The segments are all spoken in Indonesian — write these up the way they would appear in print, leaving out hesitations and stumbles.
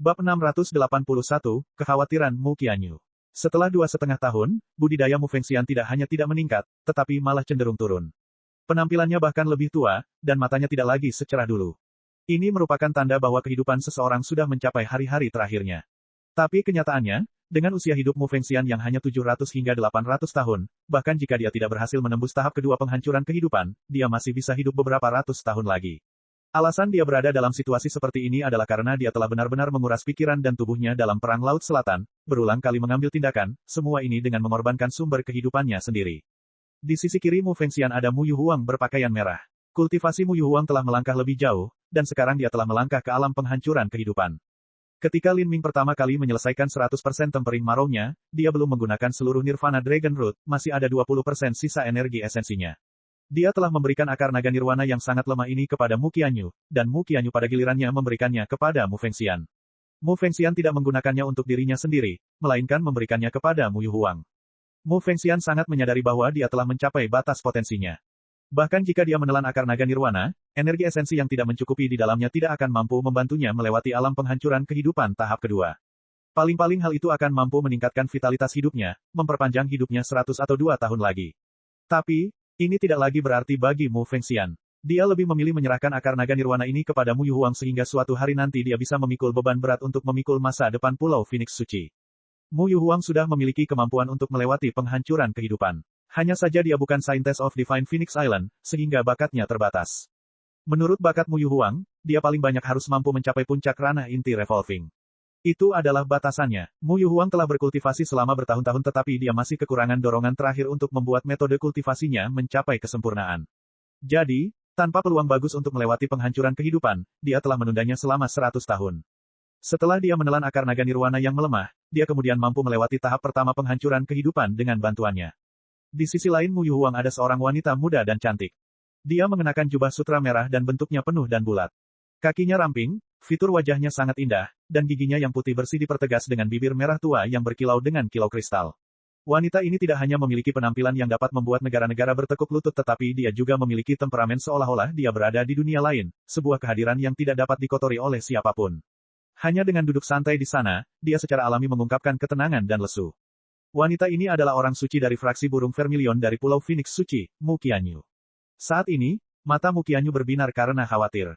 Bab 681, Kekhawatiran Mu Qianyu. Setelah 2,5 tahun, budidaya Mu Fengxian tidak hanya tidak meningkat, tetapi malah cenderung turun. Penampilannya bahkan lebih tua, dan matanya tidak lagi secerah dulu. Ini merupakan tanda bahwa kehidupan seseorang sudah mencapai hari-hari terakhirnya. Tapi kenyataannya, dengan usia hidup Mu Fengxian yang hanya 700 hingga 800 tahun, bahkan jika dia tidak berhasil menembus tahap kedua penghancuran kehidupan, dia masih bisa hidup beberapa ratus tahun lagi. Alasan dia berada dalam situasi seperti ini adalah karena dia telah benar-benar menguras pikiran dan tubuhnya dalam Perang Laut Selatan, berulang kali mengambil tindakan, semua ini dengan mengorbankan sumber kehidupannya sendiri. Di sisi kiri Mu Fengxian ada Mu Yuhuang berpakaian merah. Kultivasi Mu Yuhuang telah melangkah lebih jauh, dan sekarang dia telah melangkah ke alam penghancuran kehidupan. Ketika Lin Ming pertama kali menyelesaikan 100% tempering marrownya, dia belum menggunakan seluruh Nirvana Dragon Root, masih ada 20% sisa energi esensinya. Dia telah memberikan akar naga nirwana yang sangat lemah ini kepada Mu Qianyu, dan Mu Qianyu pada gilirannya memberikannya kepada Mu Fengxian. Mu Fengxian tidak menggunakannya untuk dirinya sendiri, melainkan memberikannya kepada Mu Yuhuang. Mu Fengxian sangat menyadari bahwa dia telah mencapai batas potensinya. Bahkan jika dia menelan akar naga nirwana, energi esensi yang tidak mencukupi di dalamnya tidak akan mampu membantunya melewati alam penghancuran kehidupan tahap kedua. Paling-paling hal itu akan mampu meningkatkan vitalitas hidupnya, memperpanjang hidupnya 100 atau 2 tahun lagi. Tapi, ini tidak lagi berarti bagi Mu Fengxian. Dia lebih memilih menyerahkan akar naga nirwana ini kepada Mu Yuhuang sehingga suatu hari nanti dia bisa memikul beban berat untuk memikul masa depan Pulau Phoenix Suci. Mu Yuhuang sudah memiliki kemampuan untuk melewati penghancuran kehidupan. Hanya saja dia bukan Scientist of Divine Phoenix Island, sehingga bakatnya terbatas. Menurut bakat Mu Yuhuang, dia paling banyak harus mampu mencapai puncak ranah inti revolving. Itu adalah batasannya. Mu Yuhuang telah berkultivasi selama bertahun-tahun tetapi dia masih kekurangan dorongan terakhir untuk membuat metode kultivasinya mencapai kesempurnaan. Jadi, tanpa peluang bagus untuk melewati penghancuran kehidupan, dia telah menundanya selama 100 tahun. Setelah dia menelan akar naga nirwana yang melemah, dia kemudian mampu melewati tahap pertama penghancuran kehidupan dengan bantuannya. Di sisi lain Mu Yuhuang ada seorang wanita muda dan cantik. Dia mengenakan jubah sutra merah dan bentuknya penuh dan bulat. Kakinya ramping, fitur wajahnya sangat indah, dan giginya yang putih bersih dipertegas dengan bibir merah tua yang berkilau dengan kilau kristal. Wanita ini tidak hanya memiliki penampilan yang dapat membuat negara-negara bertekuk lutut tetapi dia juga memiliki temperamen seolah-olah dia berada di dunia lain, sebuah kehadiran yang tidak dapat dikotori oleh siapapun. Hanya dengan duduk santai di sana, dia secara alami mengungkapkan ketenangan dan lesu. Wanita ini adalah orang suci dari fraksi burung vermilion dari Pulau Phoenix Suci, Mu Qianyu. Saat ini, mata Mu Qianyu berbinar karena khawatir.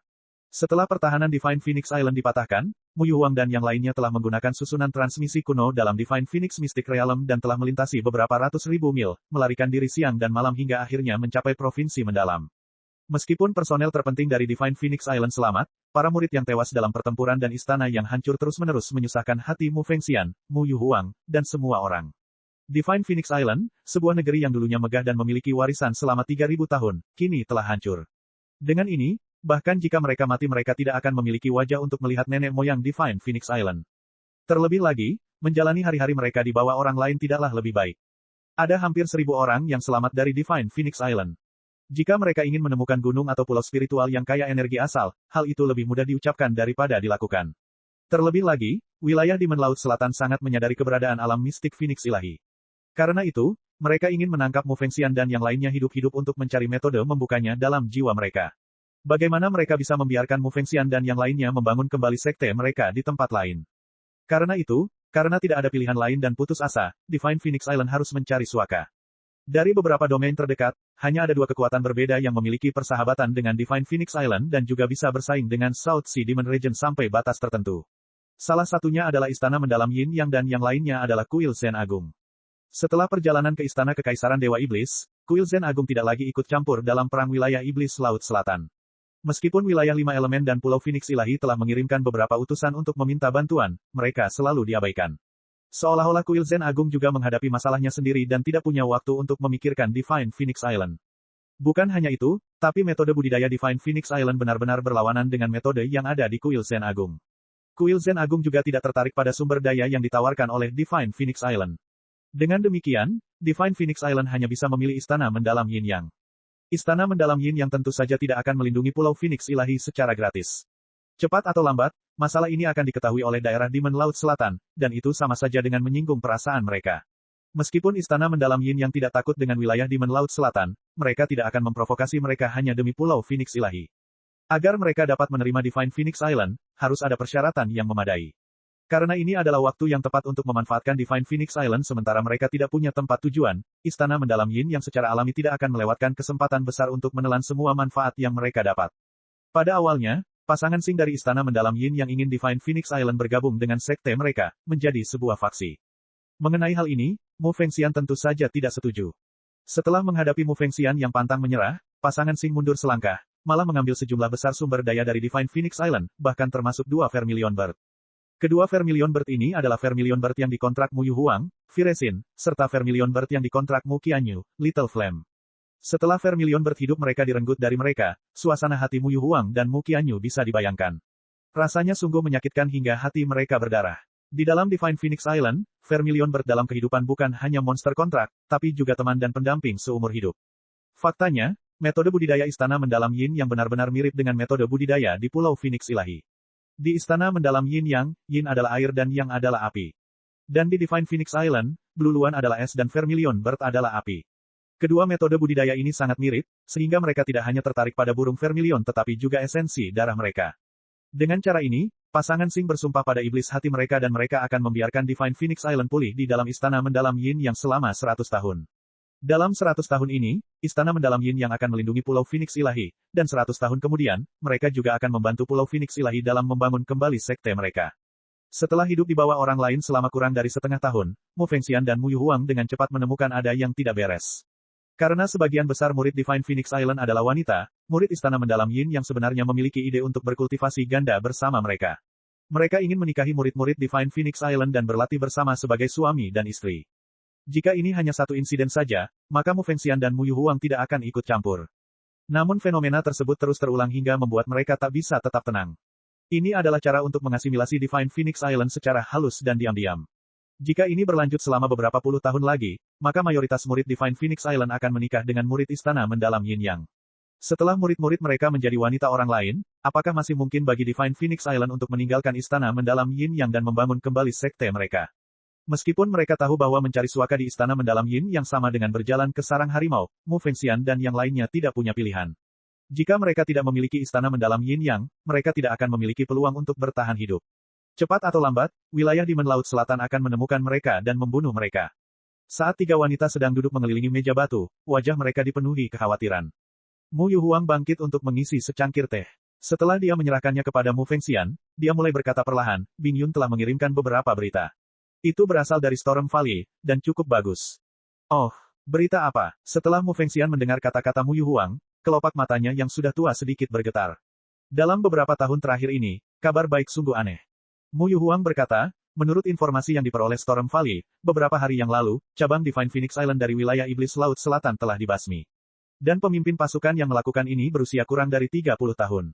Setelah pertahanan Divine Phoenix Island dipatahkan, Mu Yuhuang dan yang lainnya telah menggunakan susunan transmisi kuno dalam Divine Phoenix Mystic Realm dan telah melintasi beberapa ratus ribu mil, melarikan diri siang dan malam hingga akhirnya mencapai provinsi mendalam. Meskipun personel terpenting dari Divine Phoenix Island selamat, para murid yang tewas dalam pertempuran dan istana yang hancur terus-menerus menyusahkan hati Mu Fengxian, Mu Yuhuang, dan semua orang. Divine Phoenix Island, sebuah negeri yang dulunya megah dan memiliki warisan selama 3000 tahun, kini telah hancur. Dengan ini, bahkan jika mereka mati mereka tidak akan memiliki wajah untuk melihat nenek moyang Divine Phoenix Island. Terlebih lagi, menjalani hari-hari mereka di bawah orang lain tidaklah lebih baik. Ada hampir 1000 orang yang selamat dari Divine Phoenix Island. Jika mereka ingin menemukan gunung atau pulau spiritual yang kaya energi asal, hal itu lebih mudah diucapkan daripada dilakukan. Terlebih lagi, wilayah Demon Laut Selatan sangat menyadari keberadaan alam mistik Phoenix Ilahi. Karena itu, mereka ingin menangkap Mu Fengxian dan yang lainnya hidup-hidup untuk mencari metode membukanya dalam jiwa mereka. Bagaimana mereka bisa membiarkan Mu Fengxian dan yang lainnya membangun kembali sekte mereka di tempat lain? Karena itu, karena tidak ada pilihan lain dan putus asa, Divine Phoenix Island harus mencari suaka. Dari beberapa domain terdekat, hanya ada 2 kekuatan berbeda yang memiliki persahabatan dengan Divine Phoenix Island dan juga bisa bersaing dengan South Sea Demon Region sampai batas tertentu. Salah satunya adalah Istana Mendalam Yin Yang dan yang lainnya adalah Kuil Zen Agung. Setelah perjalanan ke Istana Kekaisaran Dewa Iblis, Kuil Zen Agung tidak lagi ikut campur dalam perang wilayah Iblis Laut Selatan. Meskipun wilayah 5 elemen dan Pulau Phoenix Ilahi telah mengirimkan beberapa utusan untuk meminta bantuan, mereka selalu diabaikan. Seolah-olah Kuil Zen Agung juga menghadapi masalahnya sendiri dan tidak punya waktu untuk memikirkan Divine Phoenix Island. Bukan hanya itu, tapi metode budidaya Divine Phoenix Island benar-benar berlawanan dengan metode yang ada di Kuil Zen Agung. Kuil Zen Agung juga tidak tertarik pada sumber daya yang ditawarkan oleh Divine Phoenix Island. Dengan demikian, Divine Phoenix Island hanya bisa memilih Istana Mendalam Yin Yang. Istana Mendalam Yin Yang tentu saja tidak akan melindungi Pulau Phoenix Ilahi secara gratis. Cepat atau lambat, masalah ini akan diketahui oleh daerah Demon Laut Selatan, dan itu sama saja dengan menyinggung perasaan mereka. Meskipun Istana Mendalam Yin Yang tidak takut dengan wilayah Demon Laut Selatan, mereka tidak akan memprovokasi mereka hanya demi Pulau Phoenix Ilahi. Agar mereka dapat menerima Divine Phoenix Island, harus ada persyaratan yang memadai. Karena ini adalah waktu yang tepat untuk memanfaatkan Divine Phoenix Island sementara mereka tidak punya tempat tujuan, Istana Mendalam Yin yang secara alami tidak akan melewatkan kesempatan besar untuk menelan semua manfaat yang mereka dapat. Pada awalnya, pasangan Sing dari Istana Mendalam Yin yang ingin Divine Phoenix Island bergabung dengan sekte mereka, menjadi sebuah faksi. Mengenai hal ini, Mu Fengxian tentu saja tidak setuju. Setelah menghadapi Mu Fengxian yang pantang menyerah, pasangan Sing mundur selangkah, malah mengambil sejumlah besar sumber daya dari Divine Phoenix Island, bahkan termasuk 2 Vermilion Bird. Kedua Vermilion Bird ini adalah Vermilion Bird yang dikontrak Mu Yuhuang, Viresin, serta Vermilion Bird yang dikontrak Mu Qianyu, Little Flame. Setelah Vermilion Bird hidup mereka direnggut dari mereka, suasana hati Mu Yuhuang dan Mu Qianyu bisa dibayangkan. Rasanya sungguh menyakitkan hingga hati mereka berdarah. Di dalam Divine Phoenix Island, Vermilion Bird dalam kehidupan bukan hanya monster kontrak, tapi juga teman dan pendamping seumur hidup. Faktanya, metode budidaya Istana Mendalam Yin yang benar-benar mirip dengan metode budidaya di Pulau Phoenix Ilahi. Di Istana Mendalam Yin Yang, Yin adalah air dan Yang adalah api. Dan di Divine Phoenix Island, Blue Luan adalah es dan Vermilion Bird adalah api. Kedua metode budidaya ini sangat mirip, sehingga mereka tidak hanya tertarik pada burung Vermilion tetapi juga esensi darah mereka. Dengan cara ini, pasangan Sing bersumpah pada iblis hati mereka dan mereka akan membiarkan Divine Phoenix Island pulih di dalam Istana Mendalam Yin Yang selama 100 tahun. Dalam 100 tahun ini, Istana Mendalam Yin Yang akan melindungi Pulau Phoenix Ilahi, dan 100 tahun kemudian, mereka juga akan membantu Pulau Phoenix Ilahi dalam membangun kembali sekte mereka. Setelah hidup di bawah orang lain selama kurang dari setengah tahun, Mu Fengxian dan Mu Yuhuang dengan cepat menemukan ada yang tidak beres. Karena sebagian besar murid Divine Phoenix Island adalah wanita, murid Istana Mendalam Yin yang sebenarnya memiliki ide untuk berkultivasi ganda bersama mereka. Mereka ingin menikahi murid-murid Divine Phoenix Island dan berlatih bersama sebagai suami dan istri. Jika ini hanya satu insiden saja, maka Mu Fengxian dan Mu Yuhuang tidak akan ikut campur. Namun fenomena tersebut terus terulang hingga membuat mereka tak bisa tetap tenang. Ini adalah cara untuk mengasimilasi Divine Phoenix Island secara halus dan diam-diam. Jika ini berlanjut selama beberapa puluh tahun lagi, maka mayoritas murid Divine Phoenix Island akan menikah dengan murid Istana Mendalam Yin Yang. Setelah murid-murid mereka menjadi wanita orang lain, apakah masih mungkin bagi Divine Phoenix Island untuk meninggalkan Istana Mendalam Yin Yang dan membangun kembali sekte mereka? Meskipun mereka tahu bahwa mencari suaka di Istana Mendalam Yin yang sama dengan berjalan ke sarang harimau, Mu Fengxian dan yang lainnya tidak punya pilihan. Jika mereka tidak memiliki Istana Mendalam Yin Yang, mereka tidak akan memiliki peluang untuk bertahan hidup. Cepat atau lambat, wilayah Demon Laut Selatan akan menemukan mereka dan membunuh mereka. Saat 3 wanita sedang duduk mengelilingi meja batu, wajah mereka dipenuhi kekhawatiran. Mu Yuhuang bangkit untuk mengisi secangkir teh. Setelah dia menyerahkannya kepada Mu Fengxian, dia mulai berkata perlahan, Bing Yun telah mengirimkan beberapa berita. Itu berasal dari Storm Valley, dan cukup bagus. Oh, berita apa? Setelah Mu Fengxian mendengar kata-kata Mu Yuhuang, kelopak matanya yang sudah tua sedikit bergetar. Dalam beberapa tahun terakhir ini, kabar baik sungguh aneh. Mu Yuhuang berkata, menurut informasi yang diperoleh Storm Valley, beberapa hari yang lalu, cabang Divine Phoenix Island dari wilayah Iblis Laut Selatan telah dibasmi. Dan pemimpin pasukan yang melakukan ini berusia kurang dari 30 tahun.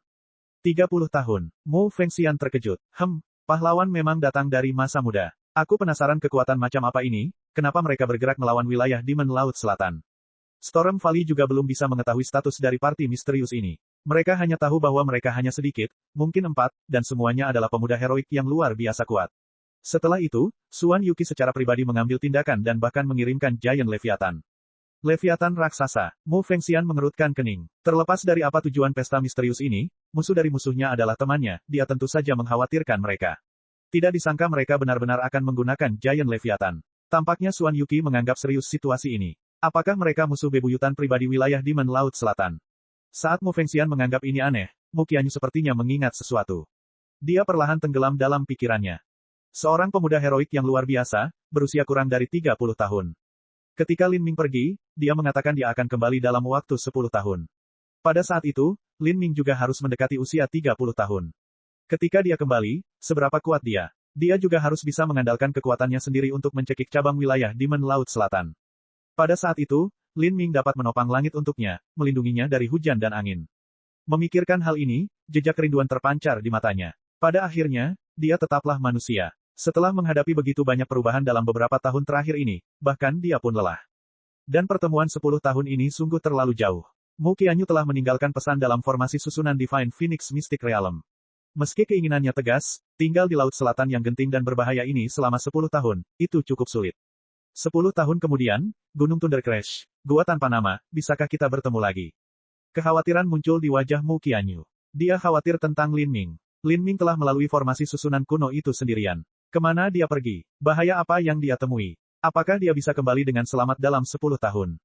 30 tahun. Mu Fengxian terkejut. Pahlawan memang datang dari masa muda. Aku penasaran kekuatan macam apa ini, kenapa mereka bergerak melawan wilayah Demon Laut Selatan. Storm Valley juga belum bisa mengetahui status dari parti misterius ini. Mereka hanya tahu bahwa mereka hanya sedikit, mungkin 4, dan semuanya adalah pemuda heroik yang luar biasa kuat. Setelah itu, Suan Yuki secara pribadi mengambil tindakan dan bahkan mengirimkan Giant Leviathan. Leviathan raksasa, Mu Fengxian mengerutkan kening. Terlepas dari apa tujuan pesta misterius ini, musuh dari musuhnya adalah temannya, dia tentu saja mengkhawatirkan mereka. Tidak disangka mereka benar-benar akan menggunakan Giant Leviathan. Tampaknya Suan Yuki menganggap serius situasi ini. Apakah mereka musuh bebuyutan pribadi wilayah Demon Laut Selatan? Saat Mu Fengxian menganggap ini aneh, Mu Qianyu sepertinya mengingat sesuatu. Dia perlahan tenggelam dalam pikirannya. Seorang pemuda heroik yang luar biasa, berusia kurang dari 30 tahun. Ketika Lin Ming pergi, dia mengatakan dia akan kembali dalam waktu 10 tahun. Pada saat itu, Lin Ming juga harus mendekati usia 30 tahun. Ketika dia kembali, seberapa kuat dia? Dia juga harus bisa mengandalkan kekuatannya sendiri untuk mencekik cabang wilayah Demon Laut Selatan. Pada saat itu, Lin Ming dapat menopang langit untuknya, melindunginya dari hujan dan angin. Memikirkan hal ini, jejak kerinduan terpancar di matanya. Pada akhirnya, dia tetaplah manusia. Setelah menghadapi begitu banyak perubahan dalam beberapa tahun terakhir ini, bahkan dia pun lelah. Dan pertemuan 10 tahun ini sungguh terlalu jauh. Mu Qianyu telah meninggalkan pesan dalam formasi susunan Divine Phoenix Mystic Realm. Meski keinginannya tegas, tinggal di Laut Selatan yang genting dan berbahaya ini selama 10 tahun, itu cukup sulit. 10 tahun kemudian, Gunung Thunder Crash, gua tanpa nama, bisakah kita bertemu lagi? Kekhawatiran muncul di wajah Mu Qianyu. Dia khawatir tentang Lin Ming. Lin Ming telah melalui formasi susunan kuno itu sendirian. Kemana dia pergi? Bahaya apa yang dia temui? Apakah dia bisa kembali dengan selamat dalam 10 tahun?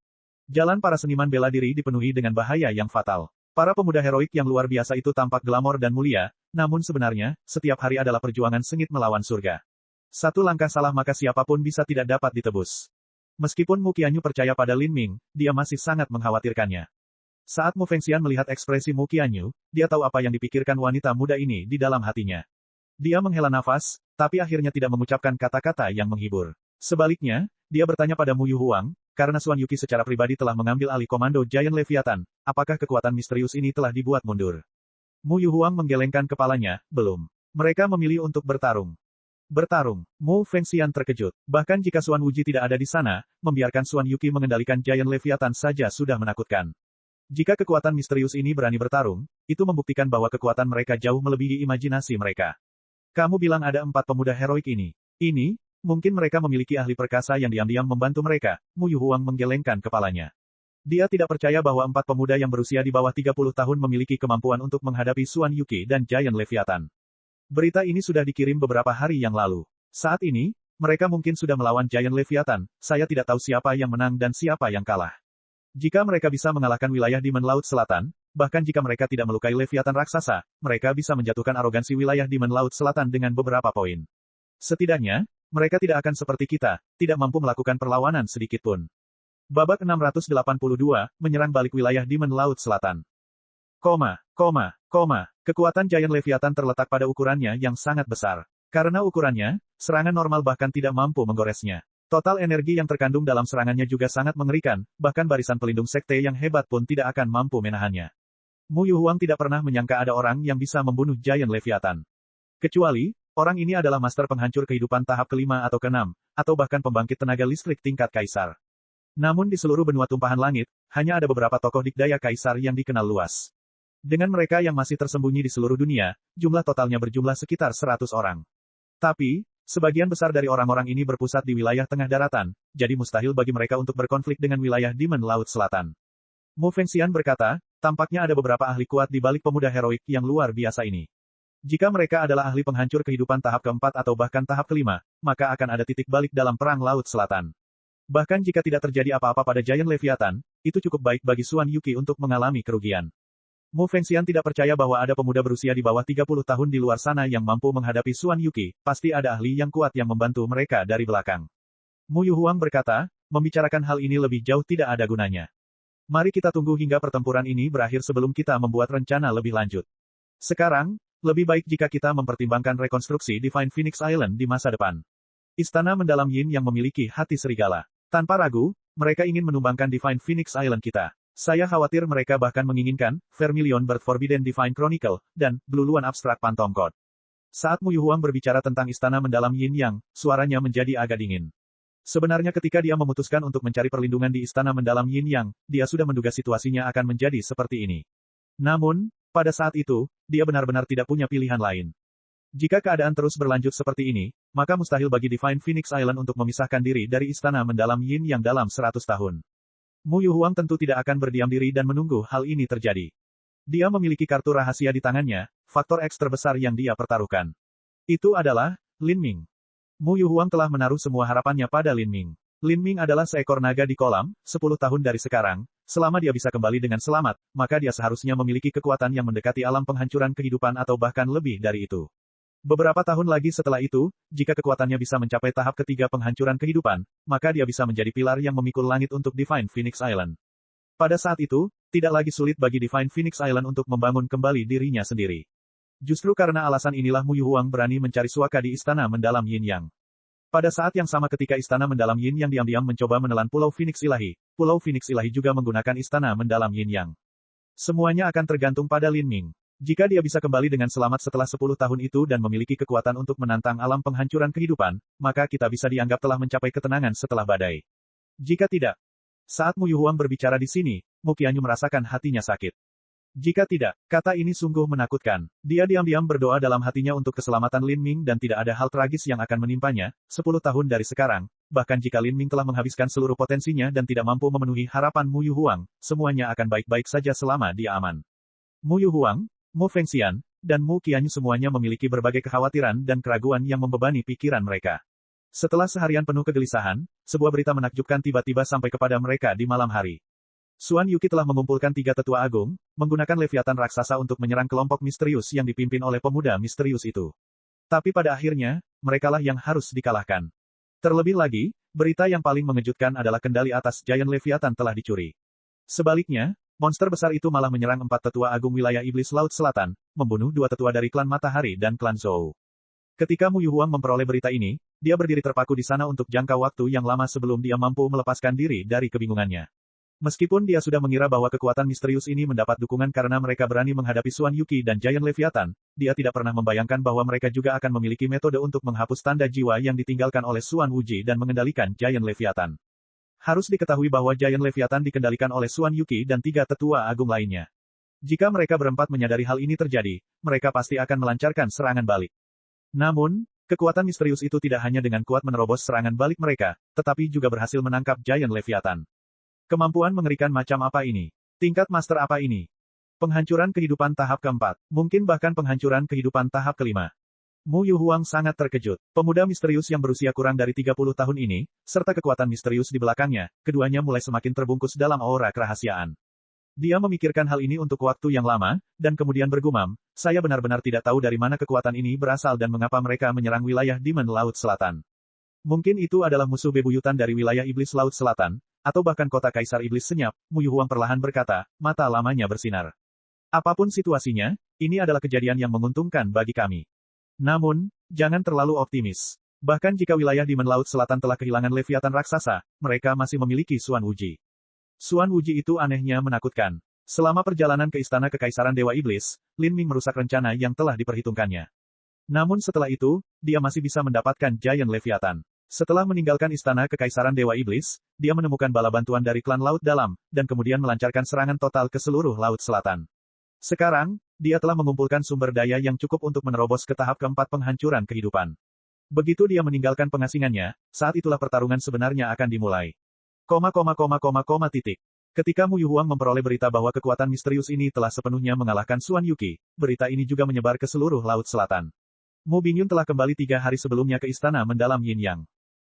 Jalan para seniman bela diri dipenuhi dengan bahaya yang fatal. Para pemuda heroik yang luar biasa itu tampak glamor dan mulia, namun sebenarnya, setiap hari adalah perjuangan sengit melawan surga. Satu langkah salah maka siapapun bisa tidak dapat ditebus. Meskipun Mu Qianyu percaya pada Lin Ming, dia masih sangat mengkhawatirkannya. Saat Mu Fengxian melihat ekspresi Mu Qianyu, dia tahu apa yang dipikirkan wanita muda ini di dalam hatinya. Dia menghela nafas, tapi akhirnya tidak mengucapkan kata-kata yang menghibur. Sebaliknya, dia bertanya pada Mu Yuhuang, karena Xuan Yuqi secara pribadi telah mengambil alih komando Giant Leviathan, apakah kekuatan misterius ini telah dibuat mundur? Mu Yuhuang menggelengkan kepalanya, belum. Mereka memilih untuk bertarung. Bertarung. Mu Fengxian terkejut. Bahkan jika Xuan Wuji tidak ada di sana, membiarkan Xuan Yuqi mengendalikan Giant Leviathan saja sudah menakutkan. Jika kekuatan misterius ini berani bertarung, itu membuktikan bahwa kekuatan mereka jauh melebihi imajinasi mereka. Kamu bilang ada 4 pemuda heroik ini. Ini, mungkin mereka memiliki ahli perkasa yang diam-diam membantu mereka, Mu Yuhuang menggelengkan kepalanya. Dia tidak percaya bahwa 4 pemuda yang berusia di bawah 30 tahun memiliki kemampuan untuk menghadapi Xuan Yuqi dan Giant Leviathan. Berita ini sudah dikirim beberapa hari yang lalu. Saat ini, mereka mungkin sudah melawan Giant Leviathan, saya tidak tahu siapa yang menang dan siapa yang kalah. Jika mereka bisa mengalahkan wilayah Demon Laut Selatan, bahkan jika mereka tidak melukai Leviathan raksasa, mereka bisa menjatuhkan arogansi wilayah Demon Laut Selatan dengan beberapa poin. Setidaknya, mereka tidak akan seperti kita, tidak mampu melakukan perlawanan sedikitpun. Babak 682, menyerang balik wilayah Demon Laut Selatan. Kekuatan Giant Leviathan terletak pada ukurannya yang sangat besar. Karena ukurannya, serangan normal bahkan tidak mampu menggoresnya. Total energi yang terkandung dalam serangannya juga sangat mengerikan, bahkan barisan pelindung sekte yang hebat pun tidak akan mampu menahannya. Mu Yuhuang tidak pernah menyangka ada orang yang bisa membunuh Giant Leviathan. Kecuali, orang ini adalah master penghancur kehidupan tahap ke-5 atau ke-6, atau bahkan pembangkit tenaga listrik tingkat kaisar. Namun di seluruh benua tumpahan langit, hanya ada beberapa tokoh dikdaya kaisar yang dikenal luas. Dengan mereka yang masih tersembunyi di seluruh dunia, jumlah totalnya berjumlah sekitar 100 orang. Tapi, sebagian besar dari orang-orang ini berpusat di wilayah tengah daratan, jadi mustahil bagi mereka untuk berkonflik dengan wilayah Demon Laut Selatan. Mu Fengxian berkata, tampaknya ada beberapa ahli kuat di balik pemuda heroik yang luar biasa ini. Jika mereka adalah ahli penghancur kehidupan tahap ke-4 atau bahkan tahap ke-5, maka akan ada titik balik dalam Perang Laut Selatan. Bahkan jika tidak terjadi apa-apa pada Giant Leviathan, itu cukup baik bagi Xuan Yuqi untuk mengalami kerugian. Mu Fengxian tidak percaya bahwa ada pemuda berusia di bawah 30 tahun di luar sana yang mampu menghadapi Xuan Yuqi, pasti ada ahli yang kuat yang membantu mereka dari belakang. Mu Yuhuang berkata, membicarakan hal ini lebih jauh tidak ada gunanya. Mari kita tunggu hingga pertempuran ini berakhir sebelum kita membuat rencana lebih lanjut. Sekarang, lebih baik jika kita mempertimbangkan rekonstruksi Divine Phoenix Island di masa depan. Istana mendalam Yin yang memiliki hati serigala. Tanpa ragu, mereka ingin menumbangkan Divine Phoenix Island kita. Saya khawatir mereka bahkan menginginkan Vermilion Bird Forbidden Divine Chronicle, dan Blue Luan Abstract Phantom Code. Saat Mu Yuhuang berbicara tentang istana mendalam Yin Yang, suaranya menjadi agak dingin. Sebenarnya ketika dia memutuskan untuk mencari perlindungan di istana mendalam Yin Yang, dia sudah menduga situasinya akan menjadi seperti ini. Namun, pada saat itu, dia benar-benar tidak punya pilihan lain. Jika keadaan terus berlanjut seperti ini, maka mustahil bagi Divine Phoenix Island untuk memisahkan diri dari istana mendalam Yin Yang dalam 100 tahun. Mu Yuhuang tentu tidak akan berdiam diri dan menunggu hal ini terjadi. Dia memiliki kartu rahasia di tangannya, faktor X terbesar yang dia pertaruhkan. Itu adalah Lin Ming. Mu Yuhuang telah menaruh semua harapannya pada Lin Ming. Lin Ming adalah seekor naga di kolam, 10 tahun dari sekarang, selama dia bisa kembali dengan selamat, maka dia seharusnya memiliki kekuatan yang mendekati alam penghancuran kehidupan atau bahkan lebih dari itu. Beberapa tahun lagi setelah itu, jika kekuatannya bisa mencapai tahap ketiga penghancuran kehidupan, maka dia bisa menjadi pilar yang memikul langit untuk Divine Phoenix Island. Pada saat itu, tidak lagi sulit bagi Divine Phoenix Island untuk membangun kembali dirinya sendiri. Justru karena alasan inilah Mu Yuhuang berani mencari suaka di istana mendalam Yin Yang. Pada saat yang sama ketika istana mendalam Yin Yang diam-diam mencoba menelan Pulau Phoenix Ilahi, Pulau Phoenix Ilahi juga menggunakan istana mendalam Yin Yang. Semuanya akan tergantung pada Lin Ming. Jika dia bisa kembali dengan selamat setelah 10 tahun itu dan memiliki kekuatan untuk menantang alam penghancuran kehidupan, maka kita bisa dianggap telah mencapai ketenangan setelah badai. Jika tidak, saat Mu Yuhuang berbicara di sini, Mu Qianyu merasakan hatinya sakit. Jika tidak, kata ini sungguh menakutkan. Dia diam-diam berdoa dalam hatinya untuk keselamatan Lin Ming dan tidak ada hal tragis yang akan menimpanya, 10 tahun dari sekarang, bahkan jika Lin Ming telah menghabiskan seluruh potensinya dan tidak mampu memenuhi harapan Mu Yuhuang, semuanya akan baik-baik saja selama dia aman. Mu Yuhuang, Mu Fengxian, dan Mu Qianyu semuanya memiliki berbagai kekhawatiran dan keraguan yang membebani pikiran mereka. Setelah seharian penuh kegelisahan, sebuah berita menakjubkan tiba-tiba sampai kepada mereka di malam hari. Xuan Yuqi telah mengumpulkan 3 tetua agung, menggunakan Leviathan raksasa untuk menyerang kelompok misterius yang dipimpin oleh pemuda misterius itu. Tapi pada akhirnya, merekalah yang harus dikalahkan. Terlebih lagi, berita yang paling mengejutkan adalah kendali atas Giant Leviathan telah dicuri. Sebaliknya, monster besar itu malah menyerang 4 tetua agung wilayah Iblis Laut Selatan, membunuh 2 tetua dari klan Matahari dan klan Zhou. Ketika Mu Yuhuang memperoleh berita ini, dia berdiri terpaku di sana untuk jangka waktu yang lama sebelum dia mampu melepaskan diri dari kebingungannya. Meskipun dia sudah mengira bahwa kekuatan misterius ini mendapat dukungan karena mereka berani menghadapi Xuan Yuqi dan Giant Leviathan, dia tidak pernah membayangkan bahwa mereka juga akan memiliki metode untuk menghapus tanda jiwa yang ditinggalkan oleh Xuan Wuji dan mengendalikan Giant Leviathan. Harus diketahui bahwa Giant Leviathan dikendalikan oleh Xuan Yuqi dan 3 tetua agung lainnya. Jika mereka berempat menyadari hal ini terjadi, mereka pasti akan melancarkan serangan balik. Namun, kekuatan misterius itu tidak hanya dengan kuat menerobos serangan balik mereka, tetapi juga berhasil menangkap Giant Leviathan. Kemampuan mengerikan macam apa ini? Tingkat master apa ini? Penghancuran kehidupan tahap keempat, mungkin bahkan penghancuran kehidupan tahap kelima. Mu Yuhuang sangat terkejut. Pemuda misterius yang berusia kurang dari 30 tahun ini, serta kekuatan misterius di belakangnya, keduanya mulai semakin terbungkus dalam aura kerahasiaan. Dia memikirkan hal ini untuk waktu yang lama, dan kemudian bergumam, saya benar-benar tidak tahu dari mana kekuatan ini berasal dan mengapa mereka menyerang wilayah Demon Laut Selatan. Mungkin itu adalah musuh bebuyutan dari wilayah Iblis Laut Selatan, atau bahkan kota Kaisar Iblis Senyap, Mu Yuhuang perlahan berkata, mata lamanya bersinar. Apapun situasinya, ini adalah kejadian yang menguntungkan bagi kami. Namun, jangan terlalu optimis. Bahkan jika wilayah Demon Laut Selatan telah kehilangan Leviathan raksasa, mereka masih memiliki Xuan Wuji. Xuan Wuji itu anehnya menakutkan. Selama perjalanan ke Istana Kekaisaran Dewa Iblis, Lin Ming merusak rencana yang telah diperhitungkannya. Namun setelah itu, dia masih bisa mendapatkan Giant Leviathan. Setelah meninggalkan Istana Kekaisaran Dewa Iblis, dia menemukan bala bantuan dari klan Laut Dalam, dan kemudian melancarkan serangan total ke seluruh Laut Selatan. Sekarang, dia telah mengumpulkan sumber daya yang cukup untuk menerobos ke tahap keempat penghancuran kehidupan. Begitu dia meninggalkan pengasingannya, saat itulah pertarungan sebenarnya akan dimulai. Ketika Mu Yuhuang memperoleh berita bahwa kekuatan misterius ini telah sepenuhnya mengalahkan Xuan Yuqi, berita ini juga menyebar ke seluruh Laut Selatan. Mu Bingyun telah kembali 3 hari sebelumnya ke istana mendalam Yin Yang.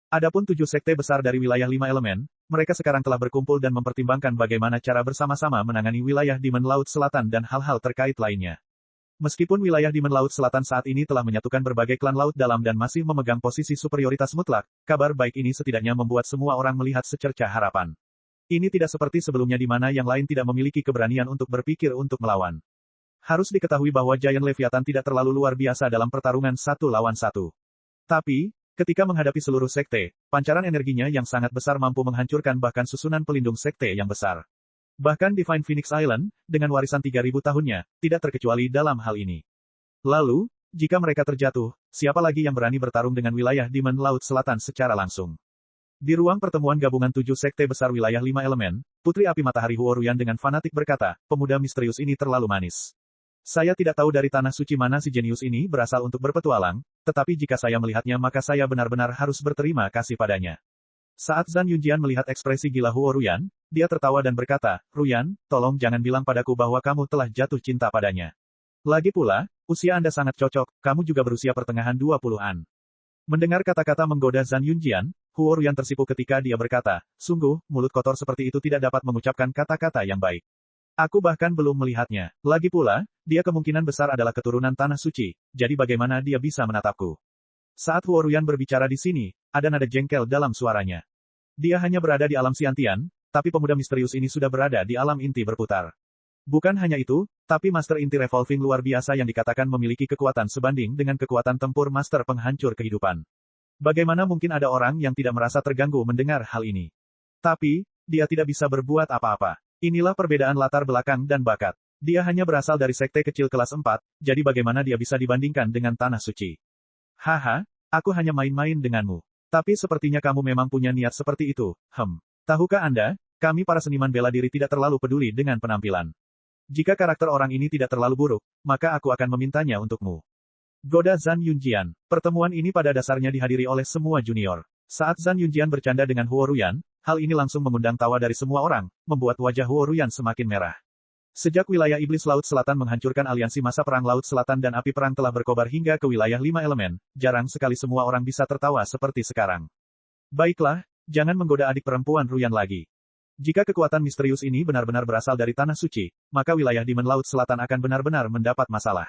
Adapun 7 sekte besar dari wilayah 5 elemen, mereka sekarang telah berkumpul dan mempertimbangkan bagaimana cara bersama-sama menangani wilayah Demon Laut Selatan dan hal-hal terkait lainnya. Meskipun wilayah Demon Laut Selatan saat ini telah menyatukan berbagai klan Laut Dalam dan masih memegang posisi superioritas mutlak, kabar baik ini setidaknya membuat semua orang melihat secercah harapan. Ini tidak seperti sebelumnya di mana yang lain tidak memiliki keberanian untuk berpikir untuk melawan. Harus diketahui bahwa Giant Leviathan tidak terlalu luar biasa dalam pertarungan 1 lawan 1. Tapi, ketika menghadapi seluruh sekte, pancaran energinya yang sangat besar mampu menghancurkan bahkan susunan pelindung sekte yang besar. Bahkan Divine Phoenix Island, dengan warisan 3000 tahunnya, tidak terkecuali dalam hal ini. Lalu, jika mereka terjatuh, siapa lagi yang berani bertarung dengan wilayah Demon Laut Selatan secara langsung? Di ruang pertemuan gabungan 7 sekte besar wilayah 5 elemen, Putri Api Matahari Huoruyan dengan fanatik berkata, pemuda misterius ini terlalu manis. Saya tidak tahu dari tanah suci mana si jenius ini berasal untuk berpetualang, tetapi jika saya melihatnya maka saya benar-benar harus berterima kasih padanya. Saat Zhan Yunjian melihat ekspresi gila Huoruyan, dia tertawa dan berkata, Ruyan, tolong jangan bilang padaku bahwa kamu telah jatuh cinta padanya. Lagi pula, usia Anda sangat cocok, kamu juga berusia pertengahan 20-an. Mendengar kata-kata menggoda Zhan Yunjian, Huoruyan tersipu ketika dia berkata, sungguh, mulut kotor seperti itu tidak dapat mengucapkan kata-kata yang baik. Aku bahkan belum melihatnya. Lagi pula, dia kemungkinan besar adalah keturunan tanah suci, jadi bagaimana dia bisa menatapku? Saat Huoruyan berbicara di sini, ada nada jengkel dalam suaranya. Dia hanya berada di alam Xiantian, tapi pemuda misterius ini sudah berada di alam inti berputar. Bukan hanya itu, tapi Master Inti Revolving luar biasa yang dikatakan memiliki kekuatan sebanding dengan kekuatan tempur Master Penghancur Kehidupan. Bagaimana mungkin ada orang yang tidak merasa terganggu mendengar hal ini? Tapi, dia tidak bisa berbuat apa-apa. Inilah perbedaan latar belakang dan bakat. Dia hanya berasal dari sekte kecil kelas 4, jadi bagaimana dia bisa dibandingkan dengan tanah suci? Haha, aku hanya main-main denganmu. Tapi sepertinya kamu memang punya niat seperti itu, Tahukah Anda, kami para seniman bela diri tidak terlalu peduli dengan penampilan. Jika karakter orang ini tidak terlalu buruk, maka aku akan memintanya untukmu. Goda Zhan Yunjian. Pertemuan ini pada dasarnya dihadiri oleh semua junior. Saat Zhan Yunjian bercanda dengan Huoruyan, hal ini langsung mengundang tawa dari semua orang, membuat wajah Huoruyan semakin merah. Sejak wilayah Iblis Laut Selatan menghancurkan aliansi masa perang Laut Selatan dan api perang telah berkobar hingga ke wilayah 5 elemen, jarang sekali semua orang bisa tertawa seperti sekarang. Baiklah, jangan menggoda adik perempuan Ruyan lagi. Jika kekuatan misterius ini benar-benar berasal dari Tanah Suci, maka wilayah Demon Laut Selatan akan benar-benar mendapat masalah.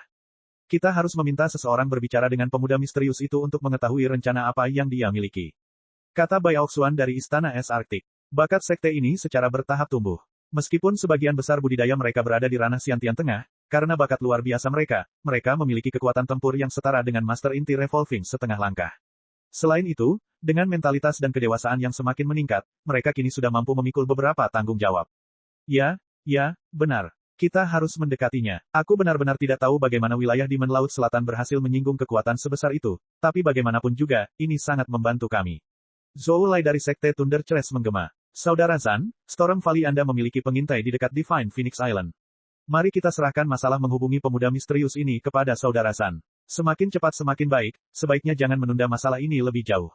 Kita harus meminta seseorang berbicara dengan pemuda misterius itu untuk mengetahui rencana apa yang dia miliki. Kata Bai Aoxuan dari Istana Es Arktik. Bakat sekte ini secara bertahap tumbuh. Meskipun sebagian besar budidaya mereka berada di ranah Xiantian Tengah, karena bakat luar biasa mereka memiliki kekuatan tempur yang setara dengan Master Inti Revolving setengah langkah. Selain itu, dengan mentalitas dan kedewasaan yang semakin meningkat, mereka kini sudah mampu memikul beberapa tanggung jawab. Ya, benar. Kita harus mendekatinya. Aku benar-benar tidak tahu bagaimana wilayah Demon Laut Selatan berhasil menyinggung kekuatan sebesar itu, tapi bagaimanapun juga, ini sangat membantu kami. Zhou Lai dari Sekte Thunder Chres menggema. Saudara Zan, Storm Valley Anda memiliki pengintai di dekat Divine Phoenix Island. Mari kita serahkan masalah menghubungi pemuda misterius ini kepada Saudara Zan. Semakin cepat semakin baik, sebaiknya jangan menunda masalah ini lebih jauh.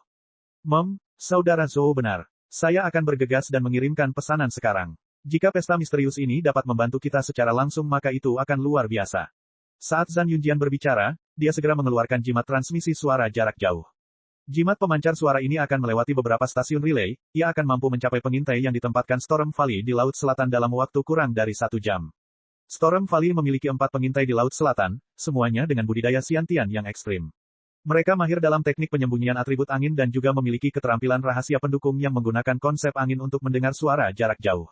Saudara Zhou benar. Saya akan bergegas dan mengirimkan pesanan sekarang. Jika pesta misterius ini dapat membantu kita secara langsung maka itu akan luar biasa. Saat Zan Yunjian berbicara, dia segera mengeluarkan jimat transmisi suara jarak jauh. Jimat pemancar suara ini akan melewati beberapa stasiun relay, ia akan mampu mencapai pengintai yang ditempatkan Storm Valley di Laut Selatan dalam waktu kurang dari 1 jam. Storm Valley memiliki 4 pengintai di Laut Selatan, semuanya dengan budidaya Xiantian yang ekstrim. Mereka mahir dalam teknik penyembunyian atribut angin dan juga memiliki keterampilan rahasia pendukung yang menggunakan konsep angin untuk mendengar suara jarak jauh.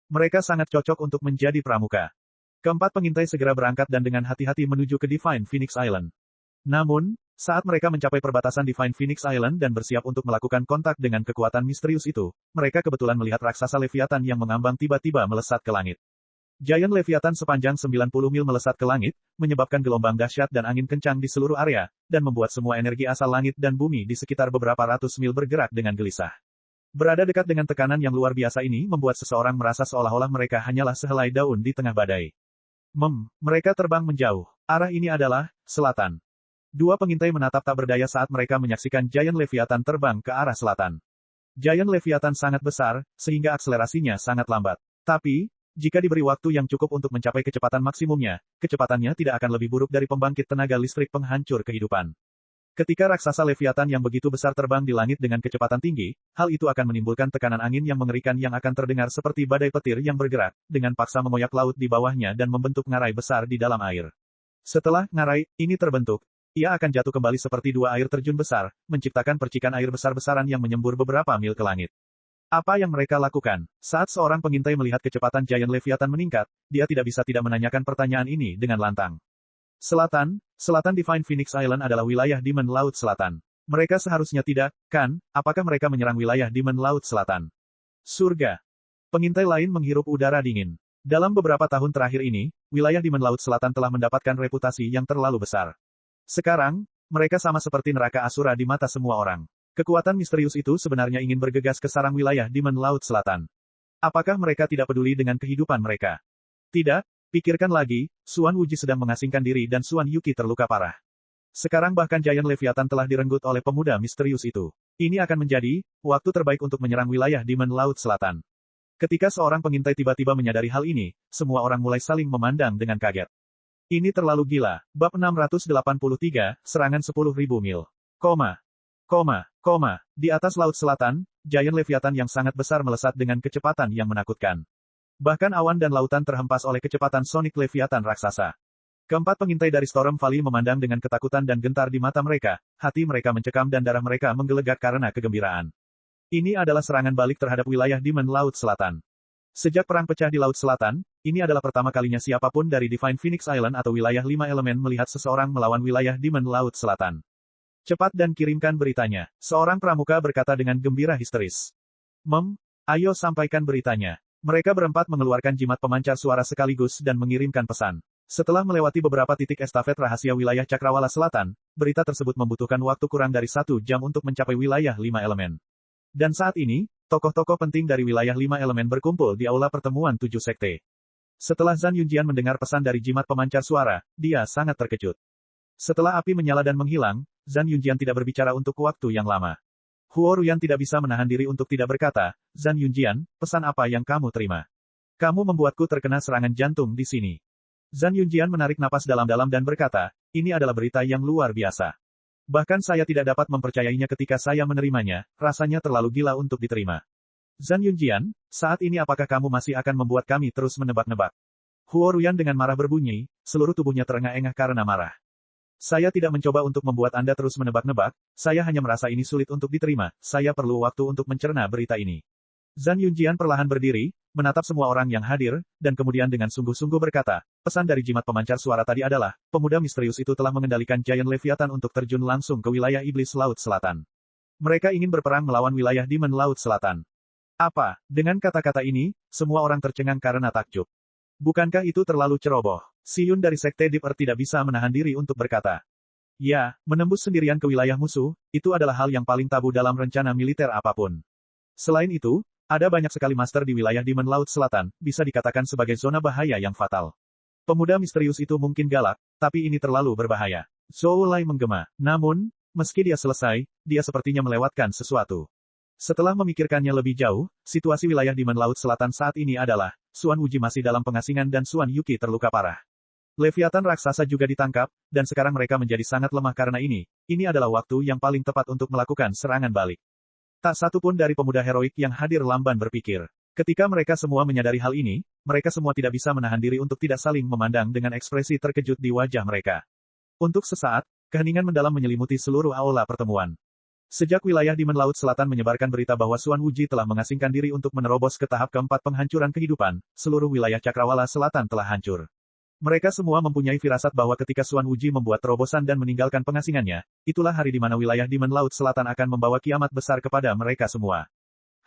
Mereka sangat cocok untuk menjadi pramuka. Keempat pengintai segera berangkat dan dengan hati-hati menuju ke Divine Phoenix Island. Namun, saat mereka mencapai perbatasan Divine Phoenix Island dan bersiap untuk melakukan kontak dengan kekuatan misterius itu, mereka kebetulan melihat raksasa Leviathan yang mengambang tiba-tiba melesat ke langit. Giant Leviathan sepanjang 90 mil melesat ke langit, menyebabkan gelombang dahsyat dan angin kencang di seluruh area, dan membuat semua energi asal langit dan bumi di sekitar beberapa ratus mil bergerak dengan gelisah. Berada dekat dengan tekanan yang luar biasa ini membuat seseorang merasa seolah-olah mereka hanyalah sehelai daun di tengah badai. Mereka terbang menjauh. Arah ini adalah selatan. Dua pengintai menatap tak berdaya saat mereka menyaksikan Giant Leviathan terbang ke arah selatan. Giant Leviathan sangat besar, sehingga akselerasinya sangat lambat. Tapi, jika diberi waktu yang cukup untuk mencapai kecepatan maksimumnya, kecepatannya tidak akan lebih buruk dari pembangkit tenaga listrik penghancur kehidupan. Ketika raksasa Leviathan yang begitu besar terbang di langit dengan kecepatan tinggi, hal itu akan menimbulkan tekanan angin yang mengerikan yang akan terdengar seperti badai petir yang bergerak, dengan paksa mengoyak laut di bawahnya dan membentuk ngarai besar di dalam air. Setelah ngarai ini terbentuk, ia akan jatuh kembali seperti dua air terjun besar, menciptakan percikan air besar-besaran yang menyembur beberapa mil ke langit. Apa yang mereka lakukan? Saat seorang pengintai melihat kecepatan Giant Leviathan meningkat, dia tidak bisa tidak menanyakan pertanyaan ini dengan lantang. Selatan Divine Phoenix Island adalah wilayah Demon Laut Selatan. Mereka seharusnya tidak, kan? Apakah mereka menyerang wilayah Demon Laut Selatan? Surga. Pengintai lain menghirup udara dingin. Dalam beberapa tahun terakhir ini, wilayah Demon Laut Selatan telah mendapatkan reputasi yang terlalu besar. Sekarang, mereka sama seperti neraka Asura di mata semua orang. Kekuatan misterius itu sebenarnya ingin bergegas ke sarang wilayah Demon Laut Selatan. Apakah mereka tidak peduli dengan kehidupan mereka? Tidak, pikirkan lagi, Suan Wuji sedang mengasingkan diri dan Suan Yuki terluka parah. Sekarang bahkan Giant Leviathan telah direnggut oleh pemuda misterius itu. Ini akan menjadi waktu terbaik untuk menyerang wilayah Demon Laut Selatan. Ketika seorang pengintai tiba-tiba menyadari hal ini, semua orang mulai saling memandang dengan kaget. Ini terlalu gila. Bab 683, Serangan 10.000 mil. Di atas Laut Selatan, Giant Leviathan yang sangat besar melesat dengan kecepatan yang menakutkan. Bahkan awan dan lautan terhempas oleh kecepatan Sonic Leviathan raksasa. Keempat pengintai dari Storm Valley memandang dengan ketakutan dan gentar di mata mereka, hati mereka mencekam dan darah mereka menggelegak karena kegembiraan. Ini adalah serangan balik terhadap wilayah Demon Laut Selatan. Sejak perang pecah di Laut Selatan, ini adalah pertama kalinya siapapun dari Divine Phoenix Island atau wilayah 5 elemen melihat seseorang melawan wilayah Demon Laut Selatan. Cepat dan kirimkan beritanya, seorang pramuka berkata dengan gembira histeris. Ayo sampaikan beritanya. Mereka berempat mengeluarkan jimat pemancar suara sekaligus dan mengirimkan pesan. Setelah melewati beberapa titik estafet rahasia wilayah Cakrawala Selatan, berita tersebut membutuhkan waktu kurang dari 1 jam untuk mencapai wilayah 5 elemen. Dan saat ini, tokoh-tokoh penting dari wilayah 5 elemen berkumpul di aula pertemuan 7 sekte. Setelah Zan Yunjian mendengar pesan dari jimat pemancar suara, dia sangat terkejut. Setelah api menyala dan menghilang, Zan Yunjian tidak berbicara untuk waktu yang lama. Huo Ruyan tidak bisa menahan diri untuk tidak berkata, Zan Yunjian, pesan apa yang kamu terima? Kamu membuatku terkena serangan jantung di sini. Zhan Yunjian menarik napas dalam-dalam dan berkata, ini adalah berita yang luar biasa. Bahkan saya tidak dapat mempercayainya ketika saya menerimanya, rasanya terlalu gila untuk diterima. Zhan Yunjian, saat ini apakah kamu masih akan membuat kami terus menebak-nebak? Huo Ruyan dengan marah berbunyi, seluruh tubuhnya terengah-engah karena marah. Saya tidak mencoba untuk membuat Anda terus menebak-nebak, saya hanya merasa ini sulit untuk diterima, saya perlu waktu untuk mencerna berita ini. Zhan Yunjian perlahan berdiri, menatap semua orang yang hadir, dan kemudian dengan sungguh-sungguh berkata, pesan dari jimat pemancar suara tadi adalah, pemuda misterius itu telah mengendalikan Giant Leviathan untuk terjun langsung ke wilayah Iblis Laut Selatan. Mereka ingin berperang melawan wilayah Demon Laut Selatan. Apa? Dengan kata-kata ini, semua orang tercengang karena takjub. Bukankah itu terlalu ceroboh? Si Yun dari Sekte Deep Earth tidak bisa menahan diri untuk berkata. Ya, menembus sendirian ke wilayah musuh, itu adalah hal yang paling tabu dalam rencana militer apapun. Selain itu, ada banyak sekali master di wilayah Demon Laut Selatan, bisa dikatakan sebagai zona bahaya yang fatal. Pemuda misterius itu mungkin galak, tapi ini terlalu berbahaya. Zhou Lai menggema. Namun, meski dia selesai, dia sepertinya melewatkan sesuatu. Setelah memikirkannya lebih jauh, situasi wilayah Demon Laut Selatan saat ini adalah, Suan Wuji masih dalam pengasingan dan Suan Yuki terluka parah. Leviathan raksasa juga ditangkap, dan sekarang mereka menjadi sangat lemah karena ini adalah waktu yang paling tepat untuk melakukan serangan balik. Tak satu pun dari pemuda heroik yang hadir lamban berpikir. Ketika mereka semua menyadari hal ini, mereka semua tidak bisa menahan diri untuk tidak saling memandang dengan ekspresi terkejut di wajah mereka. Untuk sesaat, keheningan mendalam menyelimuti seluruh aula pertemuan. Sejak wilayah Demon Laut Selatan menyebarkan berita bahwa Suan Wuji telah mengasingkan diri untuk menerobos ke tahap keempat penghancuran kehidupan, seluruh wilayah Cakrawala Selatan telah hancur. Mereka semua mempunyai firasat bahwa ketika Suan Wuji membuat terobosan dan meninggalkan pengasingannya, itulah hari di mana wilayah Demon Laut Selatan akan membawa kiamat besar kepada mereka semua.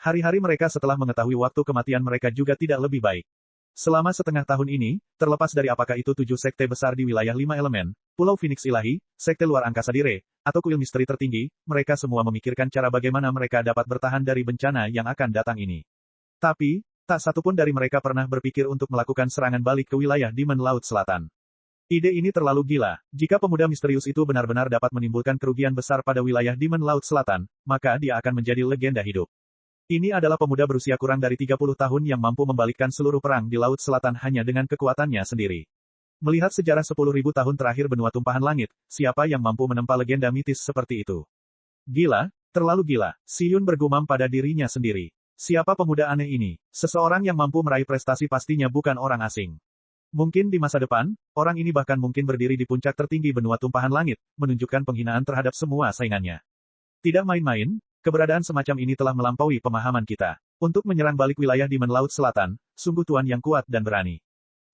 Hari-hari mereka setelah mengetahui waktu kematian mereka juga tidak lebih baik. Selama setengah tahun ini, terlepas dari apakah itu 7 sekte besar di wilayah 5 elemen, Pulau Phoenix Ilahi, Sekte Luar Angkasa Dire, atau kuil misteri tertinggi, mereka semua memikirkan cara bagaimana mereka dapat bertahan dari bencana yang akan datang ini. Tapi, tak satu pun dari mereka pernah berpikir untuk melakukan serangan balik ke wilayah Demon Laut Selatan. Ide ini terlalu gila. Jika pemuda misterius itu benar-benar dapat menimbulkan kerugian besar pada wilayah Demon Laut Selatan, maka dia akan menjadi legenda hidup. Ini adalah pemuda berusia kurang dari 30 tahun yang mampu membalikkan seluruh perang di Laut Selatan hanya dengan kekuatannya sendiri. Melihat sejarah 10.000 tahun terakhir benua tumpahan langit, siapa yang mampu menempa legenda mitis seperti itu? Gila, terlalu gila. Si Yun bergumam pada dirinya sendiri. Siapa pemuda aneh ini? Seseorang yang mampu meraih prestasi pastinya bukan orang asing. Mungkin di masa depan, orang ini bahkan mungkin berdiri di puncak tertinggi benua tumpahan langit, menunjukkan penghinaan terhadap semua saingannya. Tidak main-main, keberadaan semacam ini telah melampaui pemahaman kita. Untuk menyerang balik wilayah Demon Laut Selatan, sungguh tuan yang kuat dan berani.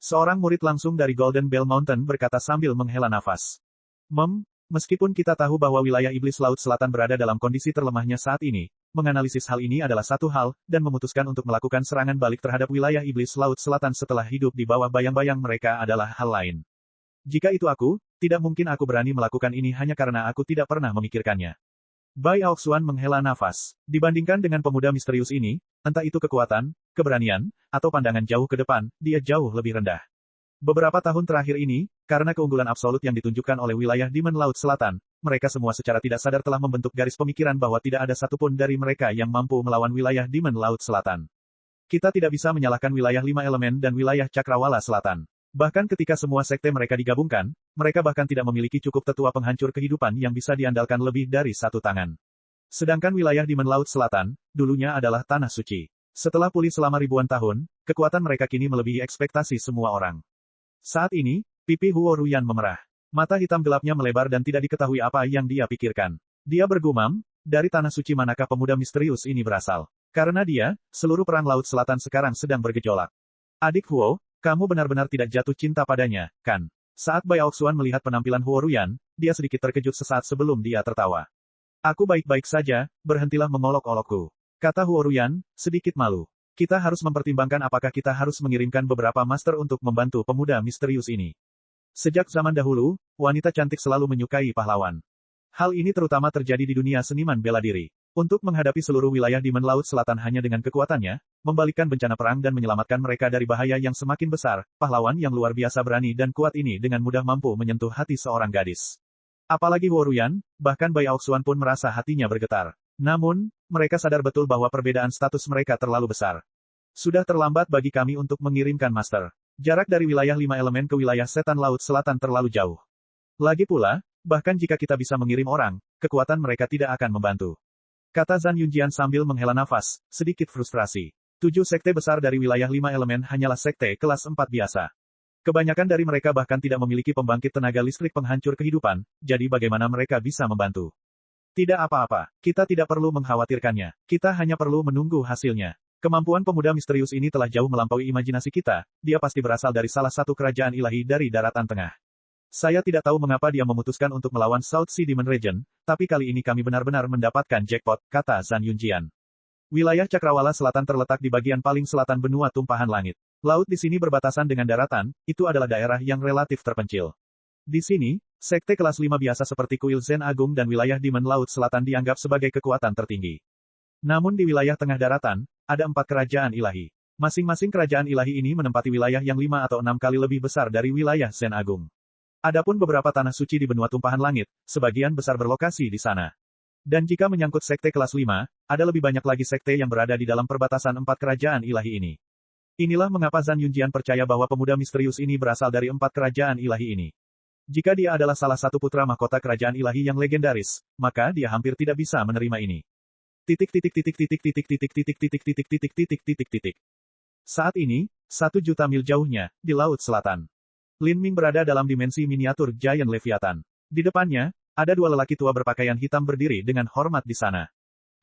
Seorang murid langsung dari Golden Bell Mountain berkata sambil menghela nafas. Meskipun kita tahu bahwa wilayah Iblis Laut Selatan berada dalam kondisi terlemahnya saat ini, menganalisis hal ini adalah satu hal, dan memutuskan untuk melakukan serangan balik terhadap wilayah Iblis Laut Selatan setelah hidup di bawah bayang-bayang mereka adalah hal lain. Jika itu aku, tidak mungkin aku berani melakukan ini hanya karena aku tidak pernah memikirkannya. Bai Aoxuan menghela nafas. Dibandingkan dengan pemuda misterius ini, entah itu kekuatan, keberanian, atau pandangan jauh ke depan, dia jauh lebih rendah. Beberapa tahun terakhir ini, karena keunggulan absolut yang ditunjukkan oleh wilayah Demon Laut Selatan, mereka semua secara tidak sadar telah membentuk garis pemikiran bahwa tidak ada satupun dari mereka yang mampu melawan wilayah Demon Laut Selatan. Kita tidak bisa menyalahkan wilayah 5 elemen dan wilayah Cakrawala Selatan. Bahkan ketika semua sekte mereka digabungkan, mereka bahkan tidak memiliki cukup tetua penghancur kehidupan yang bisa diandalkan lebih dari satu tangan. Sedangkan wilayah Demon Laut Selatan, dulunya adalah tanah suci. Setelah pulih selama ribuan tahun, kekuatan mereka kini melebihi ekspektasi semua orang. Saat ini, pipi Huo Ruyan memerah. Mata hitam gelapnya melebar dan tidak diketahui apa yang dia pikirkan. Dia bergumam, dari tanah suci manakah pemuda misterius ini berasal? Karena dia, seluruh perang Laut Selatan sekarang sedang bergejolak. Adik Huo, kamu benar-benar tidak jatuh cinta padanya, kan? Saat Bai Aoxuan melihat penampilan Huo Ruyan, dia sedikit terkejut sesaat sebelum dia tertawa. Aku baik-baik saja, berhentilah mengolok-olokku. Kata Huo Ruyan, sedikit malu. Kita harus mempertimbangkan apakah kita harus mengirimkan beberapa master untuk membantu pemuda misterius ini. Sejak zaman dahulu, wanita cantik selalu menyukai pahlawan. Hal ini terutama terjadi di dunia seniman bela diri. Untuk menghadapi seluruh wilayah Demon Laut Selatan hanya dengan kekuatannya, membalikkan bencana perang dan menyelamatkan mereka dari bahaya yang semakin besar, pahlawan yang luar biasa berani dan kuat ini dengan mudah mampu menyentuh hati seorang gadis. Apalagi Huo Ruyan, bahkan Bai Aoxuan pun merasa hatinya bergetar. Namun, mereka sadar betul bahwa perbedaan status mereka terlalu besar. Sudah terlambat bagi kami untuk mengirimkan master. Jarak dari wilayah 5 elemen ke wilayah setan Laut Selatan terlalu jauh. Lagi pula, bahkan jika kita bisa mengirim orang, kekuatan mereka tidak akan membantu. Kata Zhan Yunjian sambil menghela nafas, sedikit frustrasi. 7 sekte besar dari wilayah 5 elemen hanyalah sekte kelas 4 biasa. Kebanyakan dari mereka bahkan tidak memiliki pembangkit tenaga listrik penghancur kehidupan, jadi bagaimana mereka bisa membantu? Tidak apa-apa, kita tidak perlu mengkhawatirkannya, kita hanya perlu menunggu hasilnya. Kemampuan pemuda misterius ini telah jauh melampaui imajinasi kita, dia pasti berasal dari salah satu kerajaan ilahi dari daratan tengah. Saya tidak tahu mengapa dia memutuskan untuk melawan South Sea Demon Region, tapi kali ini kami benar-benar mendapatkan jackpot, kata Zhan Yunjian. Wilayah Cakrawala Selatan terletak di bagian paling selatan benua tumpahan langit. Laut di sini berbatasan dengan daratan, itu adalah daerah yang relatif terpencil. Di sini, sekte kelas 5 biasa seperti Kuil Zen Agung dan wilayah Demon Laut Selatan dianggap sebagai kekuatan tertinggi. Namun di wilayah tengah daratan, ada 4 kerajaan ilahi. Masing-masing kerajaan ilahi ini menempati wilayah yang 5 atau 6 kali lebih besar dari wilayah Zen Agung. Adapun beberapa tanah suci di benua tumpahan langit, sebagian besar berlokasi di sana. Dan jika menyangkut sekte kelas 5, ada lebih banyak lagi sekte yang berada di dalam perbatasan 4 kerajaan ilahi ini. Inilah mengapa Zhan Yunjian percaya bahwa pemuda misterius ini berasal dari 4 kerajaan ilahi ini. Jika dia adalah salah satu putra mahkota kerajaan ilahi yang legendaris, maka dia hampir tidak bisa menerima ini. Saat ini, 1 juta mil jauhnya, di Laut Selatan. Lin Ming berada dalam dimensi miniatur Giant Leviathan. Di depannya, ada 2 lelaki tua berpakaian hitam berdiri dengan hormat di sana.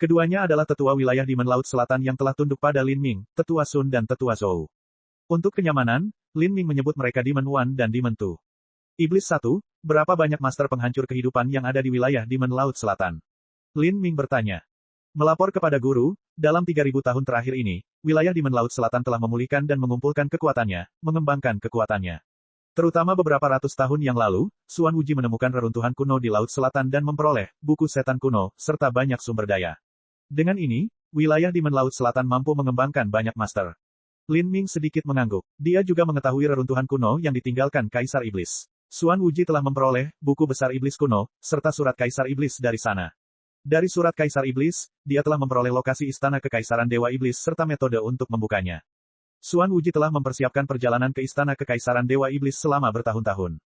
Keduanya adalah tetua wilayah Demon Laut Selatan yang telah tunduk pada Lin Ming, tetua Sun dan tetua Zhou. Untuk kenyamanan, Lin Ming menyebut mereka Demon One dan Demon Two. Iblis 1, berapa banyak master penghancur kehidupan yang ada di wilayah Demon Laut Selatan? Lin Ming bertanya. Melapor kepada guru, dalam 3000 tahun terakhir ini, wilayah Demon Laut Selatan telah memulihkan dan mengumpulkan kekuatannya, mengembangkan kekuatannya. Terutama beberapa ratus tahun yang lalu, Xuan Wuji menemukan reruntuhan kuno di Laut Selatan dan memperoleh buku setan kuno, serta banyak sumber daya. Dengan ini, wilayah Demon Laut Selatan mampu mengembangkan banyak master. Lin Ming sedikit mengangguk. Dia juga mengetahui reruntuhan kuno yang ditinggalkan Kaisar Iblis. Xuan Wuji telah memperoleh buku besar Iblis kuno, serta surat Kaisar Iblis dari sana. Dari surat Kaisar Iblis, dia telah memperoleh lokasi istana Kekaisaran Dewa Iblis serta metode untuk membukanya. Xuan Wuji telah mempersiapkan perjalanan ke Istana Kekaisaran Dewa Iblis selama bertahun-tahun.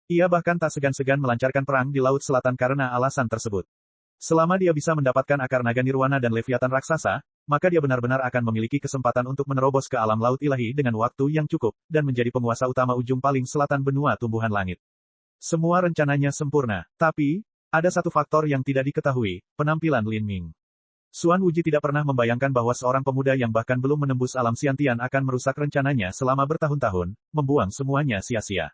Ia bahkan tak segan-segan melancarkan perang di Laut Selatan karena alasan tersebut. Selama dia bisa mendapatkan akar naga nirwana dan leviatan raksasa, maka dia benar-benar akan memiliki kesempatan untuk menerobos ke alam laut ilahi dengan waktu yang cukup, dan menjadi penguasa utama ujung paling selatan benua tumbuhan langit. Semua rencananya sempurna, tapi, ada satu faktor yang tidak diketahui, penampilan Lin Ming. Xuan Wuji tidak pernah membayangkan bahwa seorang pemuda yang bahkan belum menembus alam Xiantian akan merusak rencananya selama bertahun-tahun, membuang semuanya sia-sia.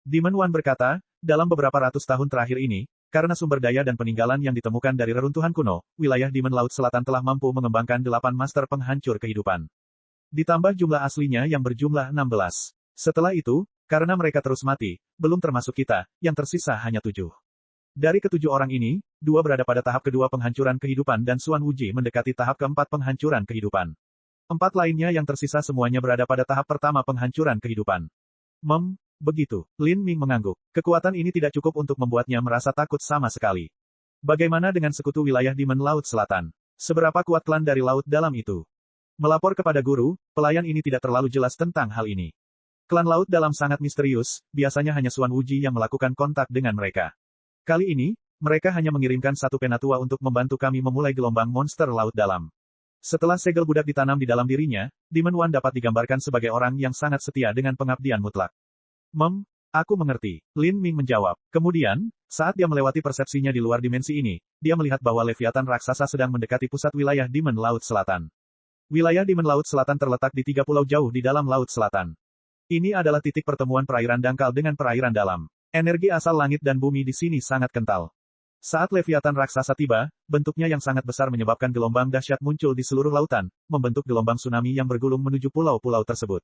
Demon One berkata, dalam beberapa ratus tahun terakhir ini, karena sumber daya dan peninggalan yang ditemukan dari reruntuhan kuno, wilayah Demon Laut Selatan telah mampu mengembangkan 8 master penghancur kehidupan. Ditambah jumlah aslinya yang berjumlah 16. Setelah itu, karena mereka terus mati, belum termasuk kita, yang tersisa hanya 7. Dari ke-7 orang ini, 2 berada pada tahap kedua penghancuran kehidupan dan Xuan Wuji mendekati tahap keempat penghancuran kehidupan. 4 lainnya yang tersisa semuanya berada pada tahap pertama penghancuran kehidupan. Begitu. Lin Ming mengangguk. Kekuatan ini tidak cukup untuk membuatnya merasa takut sama sekali. Bagaimana dengan sekutu wilayah Demon Laut Selatan? Seberapa kuat klan dari laut dalam itu? Melapor kepada guru, pelayan ini tidak terlalu jelas tentang hal ini. Klan laut dalam sangat misterius, biasanya hanya Xuan Wuji yang melakukan kontak dengan mereka. Kali ini, mereka hanya mengirimkan 1 penatua untuk membantu kami memulai gelombang monster laut dalam. Setelah segel budak ditanam di dalam dirinya, Demon One dapat digambarkan sebagai orang yang sangat setia dengan pengabdian mutlak. Aku mengerti. Lin Ming menjawab. Kemudian, saat dia melewati persepsinya di luar dimensi ini, dia melihat bahwa Leviathan raksasa sedang mendekati pusat wilayah Demon Laut Selatan. Wilayah Demon Laut Selatan terletak di 3 pulau jauh di dalam Laut Selatan. Ini adalah titik pertemuan perairan dangkal dengan perairan dalam. Energi asal langit dan bumi di sini sangat kental. Saat Leviathan raksasa tiba, bentuknya yang sangat besar menyebabkan gelombang dahsyat muncul di seluruh lautan, membentuk gelombang tsunami yang bergulung menuju pulau-pulau tersebut.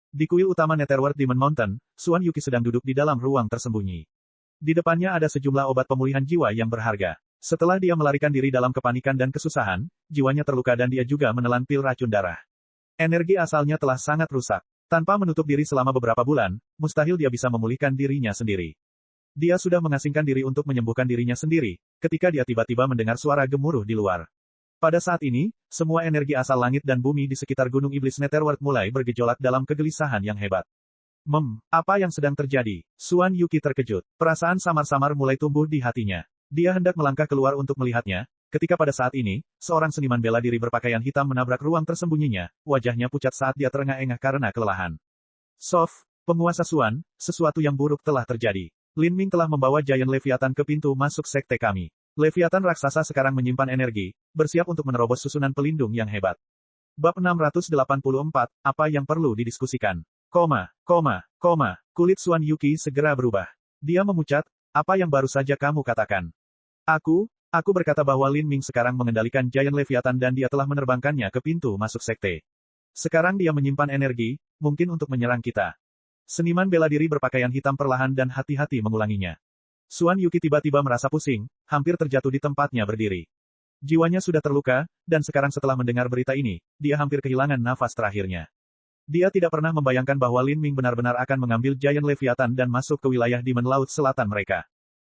Di kuil utama Netherworld Demon Mountain, Xuan Yuki sedang duduk di dalam ruang tersembunyi. Di depannya ada sejumlah obat pemulihan jiwa yang berharga. Setelah dia melarikan diri dalam kepanikan dan kesusahan, jiwanya terluka dan dia juga menelan pil racun darah. Energi asalnya telah sangat rusak. Tanpa menutup diri selama beberapa bulan, mustahil dia bisa memulihkan dirinya sendiri. Dia sudah mengasingkan diri untuk menyembuhkan dirinya sendiri, ketika dia tiba-tiba mendengar suara gemuruh di luar. Pada saat ini, semua energi asal langit dan bumi di sekitar Gunung Iblis Netherworld mulai bergejolak dalam kegelisahan yang hebat. Apa yang sedang terjadi? Xuan Yuqi terkejut. Perasaan samar-samar mulai tumbuh di hatinya. Dia hendak melangkah keluar untuk melihatnya, ketika pada saat ini, seorang seniman bela diri berpakaian hitam menabrak ruang tersembunyinya, wajahnya pucat saat dia terengah-engah karena kelelahan. Sof, penguasa Xuan, sesuatu yang buruk telah terjadi. Lin Ming telah membawa Giant Leviathan ke pintu masuk sekte kami. Leviathan raksasa sekarang menyimpan energi, bersiap untuk menerobos susunan pelindung yang hebat. Bab 684, apa yang perlu didiskusikan? Kulit Xuan Yuqi segera berubah. Dia memucat, apa yang baru saja kamu katakan? Aku berkata bahwa Lin Ming sekarang mengendalikan Giant Leviathan dan dia telah menerbangkannya ke pintu masuk sekte. Sekarang dia menyimpan energi, mungkin untuk menyerang kita. Seniman bela diri berpakaian hitam perlahan dan hati-hati mengulanginya. Xuan Yuqi tiba-tiba merasa pusing, hampir terjatuh di tempatnya berdiri. Jiwanya sudah terluka, dan sekarang setelah mendengar berita ini, dia hampir kehilangan nafas terakhirnya. Dia tidak pernah membayangkan bahwa Lin Ming benar-benar akan mengambil Giant Leviathan dan masuk ke wilayah Demon Laut Selatan mereka.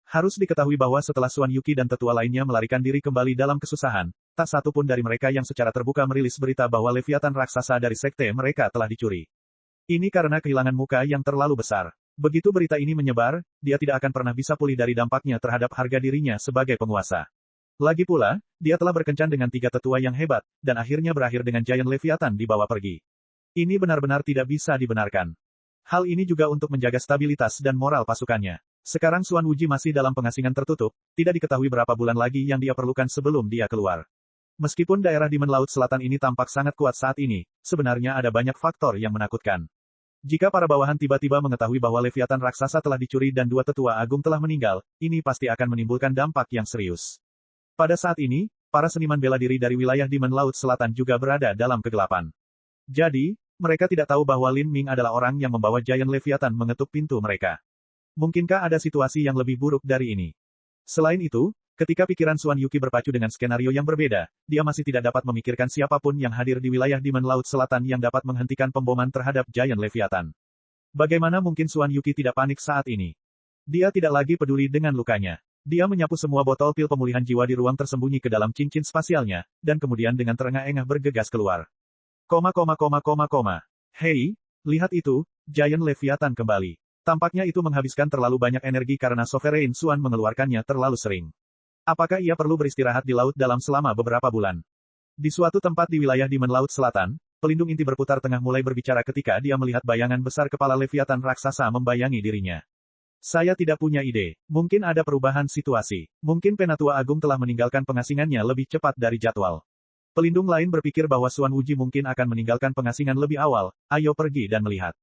Harus diketahui bahwa setelah Xuan Yuqi dan tetua lainnya melarikan diri kembali dalam kesusahan, tak satu pun dari mereka yang secara terbuka merilis berita bahwa Leviathan raksasa dari sekte mereka telah dicuri. Ini karena kehilangan muka yang terlalu besar. Begitu berita ini menyebar, dia tidak akan pernah bisa pulih dari dampaknya terhadap harga dirinya sebagai penguasa. Lagi pula, dia telah berkencan dengan 3 tetua yang hebat, dan akhirnya berakhir dengan Giant Leviathan dibawa pergi. Ini benar-benar tidak bisa dibenarkan. Hal ini juga untuk menjaga stabilitas dan moral pasukannya. Sekarang Xuan Wuji masih dalam pengasingan tertutup, tidak diketahui berapa bulan lagi yang dia perlukan sebelum dia keluar. Meskipun daerah Demon Laut Selatan ini tampak sangat kuat saat ini, sebenarnya ada banyak faktor yang menakutkan. Jika para bawahan tiba-tiba mengetahui bahwa Leviathan raksasa telah dicuri dan 2 tetua agung telah meninggal, ini pasti akan menimbulkan dampak yang serius. Pada saat ini, para seniman bela diri dari wilayah Demon Laut Selatan juga berada dalam kegelapan. Jadi, mereka tidak tahu bahwa Lin Ming adalah orang yang membawa Giant Leviathan mengetuk pintu mereka. Mungkinkah ada situasi yang lebih buruk dari ini? Selain itu, ketika pikiran Xuan Yuqi berpacu dengan skenario yang berbeda, dia masih tidak dapat memikirkan siapapun yang hadir di wilayah Demon Laut Selatan yang dapat menghentikan pemboman terhadap Giant Leviathan. Bagaimana mungkin Xuan Yuqi tidak panik saat ini? Dia tidak lagi peduli dengan lukanya. Dia menyapu semua botol pil pemulihan jiwa di ruang tersembunyi ke dalam cincin spasialnya, dan kemudian dengan terengah-engah bergegas keluar. Hei, lihat itu, Giant Leviathan kembali. Tampaknya itu menghabiskan terlalu banyak energi karena Sovereign Xuan mengeluarkannya terlalu sering. Apakah ia perlu beristirahat di laut dalam selama beberapa bulan? Di suatu tempat di wilayah Demon Laut Selatan, pelindung inti berputar tengah mulai berbicara ketika dia melihat bayangan besar kepala Leviathan raksasa membayangi dirinya. Saya tidak punya ide. Mungkin ada perubahan situasi. Mungkin Penatua Agung telah meninggalkan pengasingannya lebih cepat dari jadwal. Pelindung lain berpikir bahwa Xuan Wuji mungkin akan meninggalkan pengasingan lebih awal, ayo pergi dan melihat.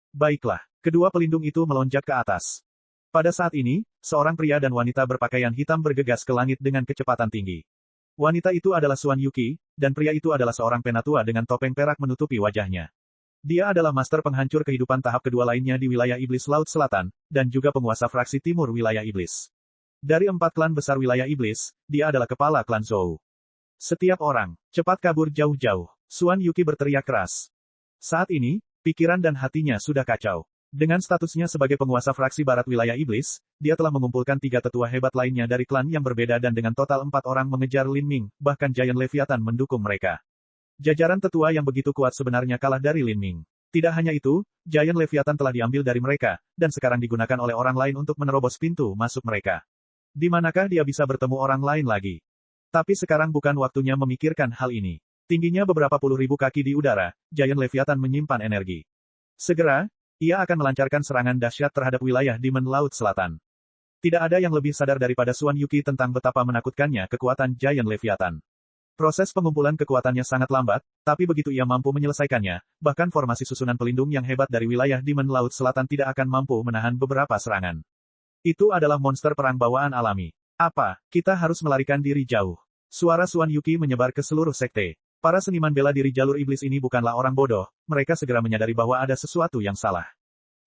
Baiklah. Kedua pelindung itu melonjak ke atas. Pada saat ini, seorang pria dan wanita berpakaian hitam bergegas ke langit dengan kecepatan tinggi. Wanita itu adalah Xuan Yuqi, dan pria itu adalah seorang penatua dengan topeng perak menutupi wajahnya. Dia adalah master penghancur kehidupan tahap kedua lainnya di wilayah Iblis Laut Selatan, dan juga penguasa fraksi timur wilayah Iblis. Dari 4 klan besar wilayah Iblis, dia adalah kepala klan Zhou. Setiap orang, cepat kabur jauh-jauh. Xuan Yuqi berteriak keras. Saat ini, pikiran dan hatinya sudah kacau. Dengan statusnya sebagai penguasa fraksi barat wilayah Iblis, dia telah mengumpulkan 3 tetua hebat lainnya dari klan yang berbeda dan dengan total 4 orang mengejar Lin Ming, bahkan Giant Leviathan mendukung mereka. Jajaran tetua yang begitu kuat sebenarnya kalah dari Lin Ming. Tidak hanya itu, Giant Leviathan telah diambil dari mereka, dan sekarang digunakan oleh orang lain untuk menerobos pintu masuk mereka. Di manakah dia bisa bertemu orang lain lagi? Tapi sekarang bukan waktunya memikirkan hal ini. Tingginya beberapa puluh ribu kaki di udara, Giant Leviathan menyimpan energi. Segera, ia akan melancarkan serangan dahsyat terhadap wilayah Demon Laut Selatan. Tidak ada yang lebih sadar daripada Xuan Yuqi tentang betapa menakutkannya kekuatan Giant Leviathan. Proses pengumpulan kekuatannya sangat lambat, tapi begitu ia mampu menyelesaikannya, bahkan formasi susunan pelindung yang hebat dari wilayah Demon Laut Selatan tidak akan mampu menahan beberapa serangan. Itu adalah monster perang bawaan alami. Apa, kita harus melarikan diri jauh? Suara Xuan Yuqi menyebar ke seluruh sekte. Para seniman bela diri jalur iblis ini bukanlah orang bodoh, mereka segera menyadari bahwa ada sesuatu yang salah.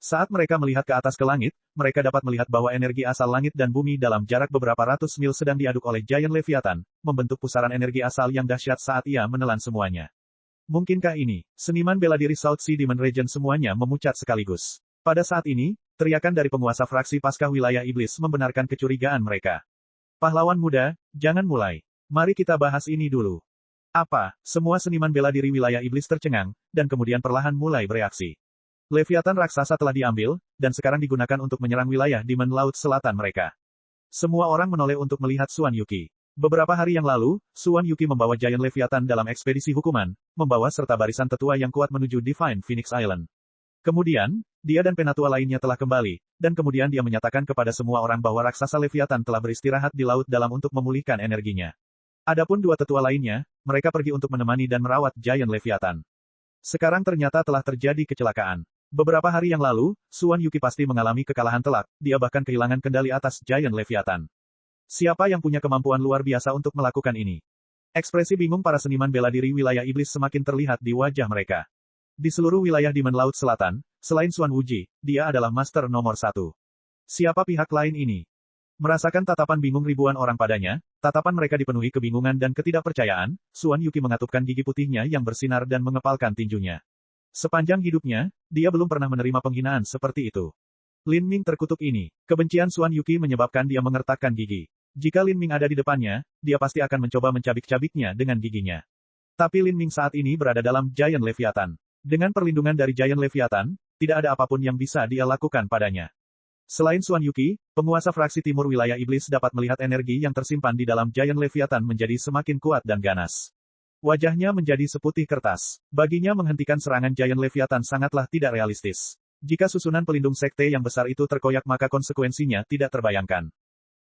Saat mereka melihat ke atas ke langit, mereka dapat melihat bahwa energi asal langit dan bumi dalam jarak beberapa ratus mil sedang diaduk oleh Giant Leviathan, membentuk pusaran energi asal yang dahsyat saat ia menelan semuanya. Mungkinkah ini? Seniman bela diri South Sea Demon Region semuanya memucat sekaligus. Pada saat ini, teriakan dari penguasa fraksi Paskah wilayah iblis membenarkan kecurigaan mereka. Pahlawan muda, jangan mulai. Mari kita bahas ini dulu. Apa? Semua seniman bela diri wilayah iblis tercengang, dan kemudian perlahan mulai bereaksi. Leviathan raksasa telah diambil, dan sekarang digunakan untuk menyerang wilayah Demon Laut Selatan mereka. Semua orang menoleh untuk melihat Xuan Yuqi. Beberapa hari yang lalu, Xuan Yuqi membawa Giant Leviathan dalam ekspedisi hukuman, membawa serta barisan tetua yang kuat menuju Divine Phoenix Island. Kemudian, dia dan penatua lainnya telah kembali, dan kemudian dia menyatakan kepada semua orang bahwa raksasa Leviathan telah beristirahat di laut dalam untuk memulihkan energinya. Adapun dua tetua lainnya, mereka pergi untuk menemani dan merawat Giant Leviathan. Sekarang ternyata telah terjadi kecelakaan. Beberapa hari yang lalu, Xuan Yuqi pasti mengalami kekalahan telak, dia bahkan kehilangan kendali atas Giant Leviathan. Siapa yang punya kemampuan luar biasa untuk melakukan ini? Ekspresi bingung para seniman bela diri wilayah iblis semakin terlihat di wajah mereka. Di seluruh wilayah Demon Laut Selatan, selain Xuan Wuji, dia adalah master nomor 1. Siapa pihak lain ini? Merasakan tatapan bingung ribuan orang padanya, tatapan mereka dipenuhi kebingungan dan ketidakpercayaan, Xuan Yuqi mengatupkan gigi putihnya yang bersinar dan mengepalkan tinjunya. Sepanjang hidupnya, dia belum pernah menerima penghinaan seperti itu. Lin Ming terkutuk ini. Kebencian Xuan Yuqi menyebabkan dia mengertakkan gigi. Jika Lin Ming ada di depannya, dia pasti akan mencoba mencabik-cabiknya dengan giginya. Tapi Lin Ming saat ini berada dalam Giant Leviathan. Dengan perlindungan dari Giant Leviathan, tidak ada apapun yang bisa dia lakukan padanya. Selain Xuan Yuqi, penguasa fraksi timur wilayah iblis dapat melihat energi yang tersimpan di dalam Giant Leviathan menjadi semakin kuat dan ganas. Wajahnya menjadi seputih kertas. Baginya menghentikan serangan Giant Leviathan sangatlah tidak realistis. Jika susunan pelindung sekte yang besar itu terkoyak maka konsekuensinya tidak terbayangkan.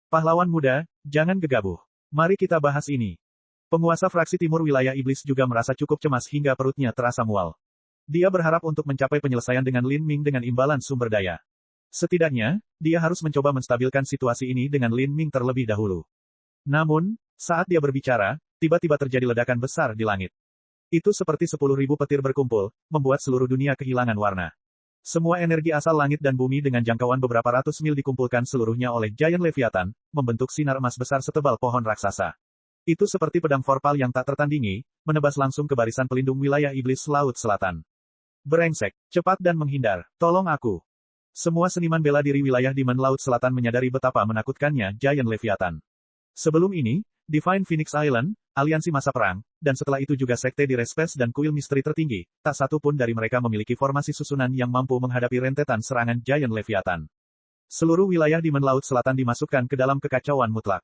Pahlawan muda, jangan gegabah. Mari kita bahas ini. Penguasa fraksi timur wilayah iblis juga merasa cukup cemas hingga perutnya terasa mual. Dia berharap untuk mencapai penyelesaian dengan Lin Ming dengan imbalan sumber daya. Setidaknya, dia harus mencoba menstabilkan situasi ini dengan Lin Ming terlebih dahulu. Namun, saat dia berbicara, tiba-tiba terjadi ledakan besar di langit. Itu seperti 10.000 petir berkumpul, membuat seluruh dunia kehilangan warna. Semua energi asal langit dan bumi dengan jangkauan beberapa ratus mil dikumpulkan seluruhnya oleh Giant Leviathan, membentuk sinar emas besar setebal pohon raksasa. Itu seperti pedang vorpal yang tak tertandingi, menebas langsung ke barisan pelindung wilayah iblis Laut Selatan. Brengsek, cepat dan menghindar, tolong aku. Semua seniman bela diri wilayah Demon Laut Selatan menyadari betapa menakutkannya Giant Leviathan. Sebelum ini, Divine Phoenix Island, aliansi masa perang, dan setelah itu juga sekte di Respes dan kuil misteri tertinggi, tak satu pun dari mereka memiliki formasi susunan yang mampu menghadapi rentetan serangan Giant Leviathan. Seluruh wilayah Demon Laut Selatan dimasukkan ke dalam kekacauan mutlak.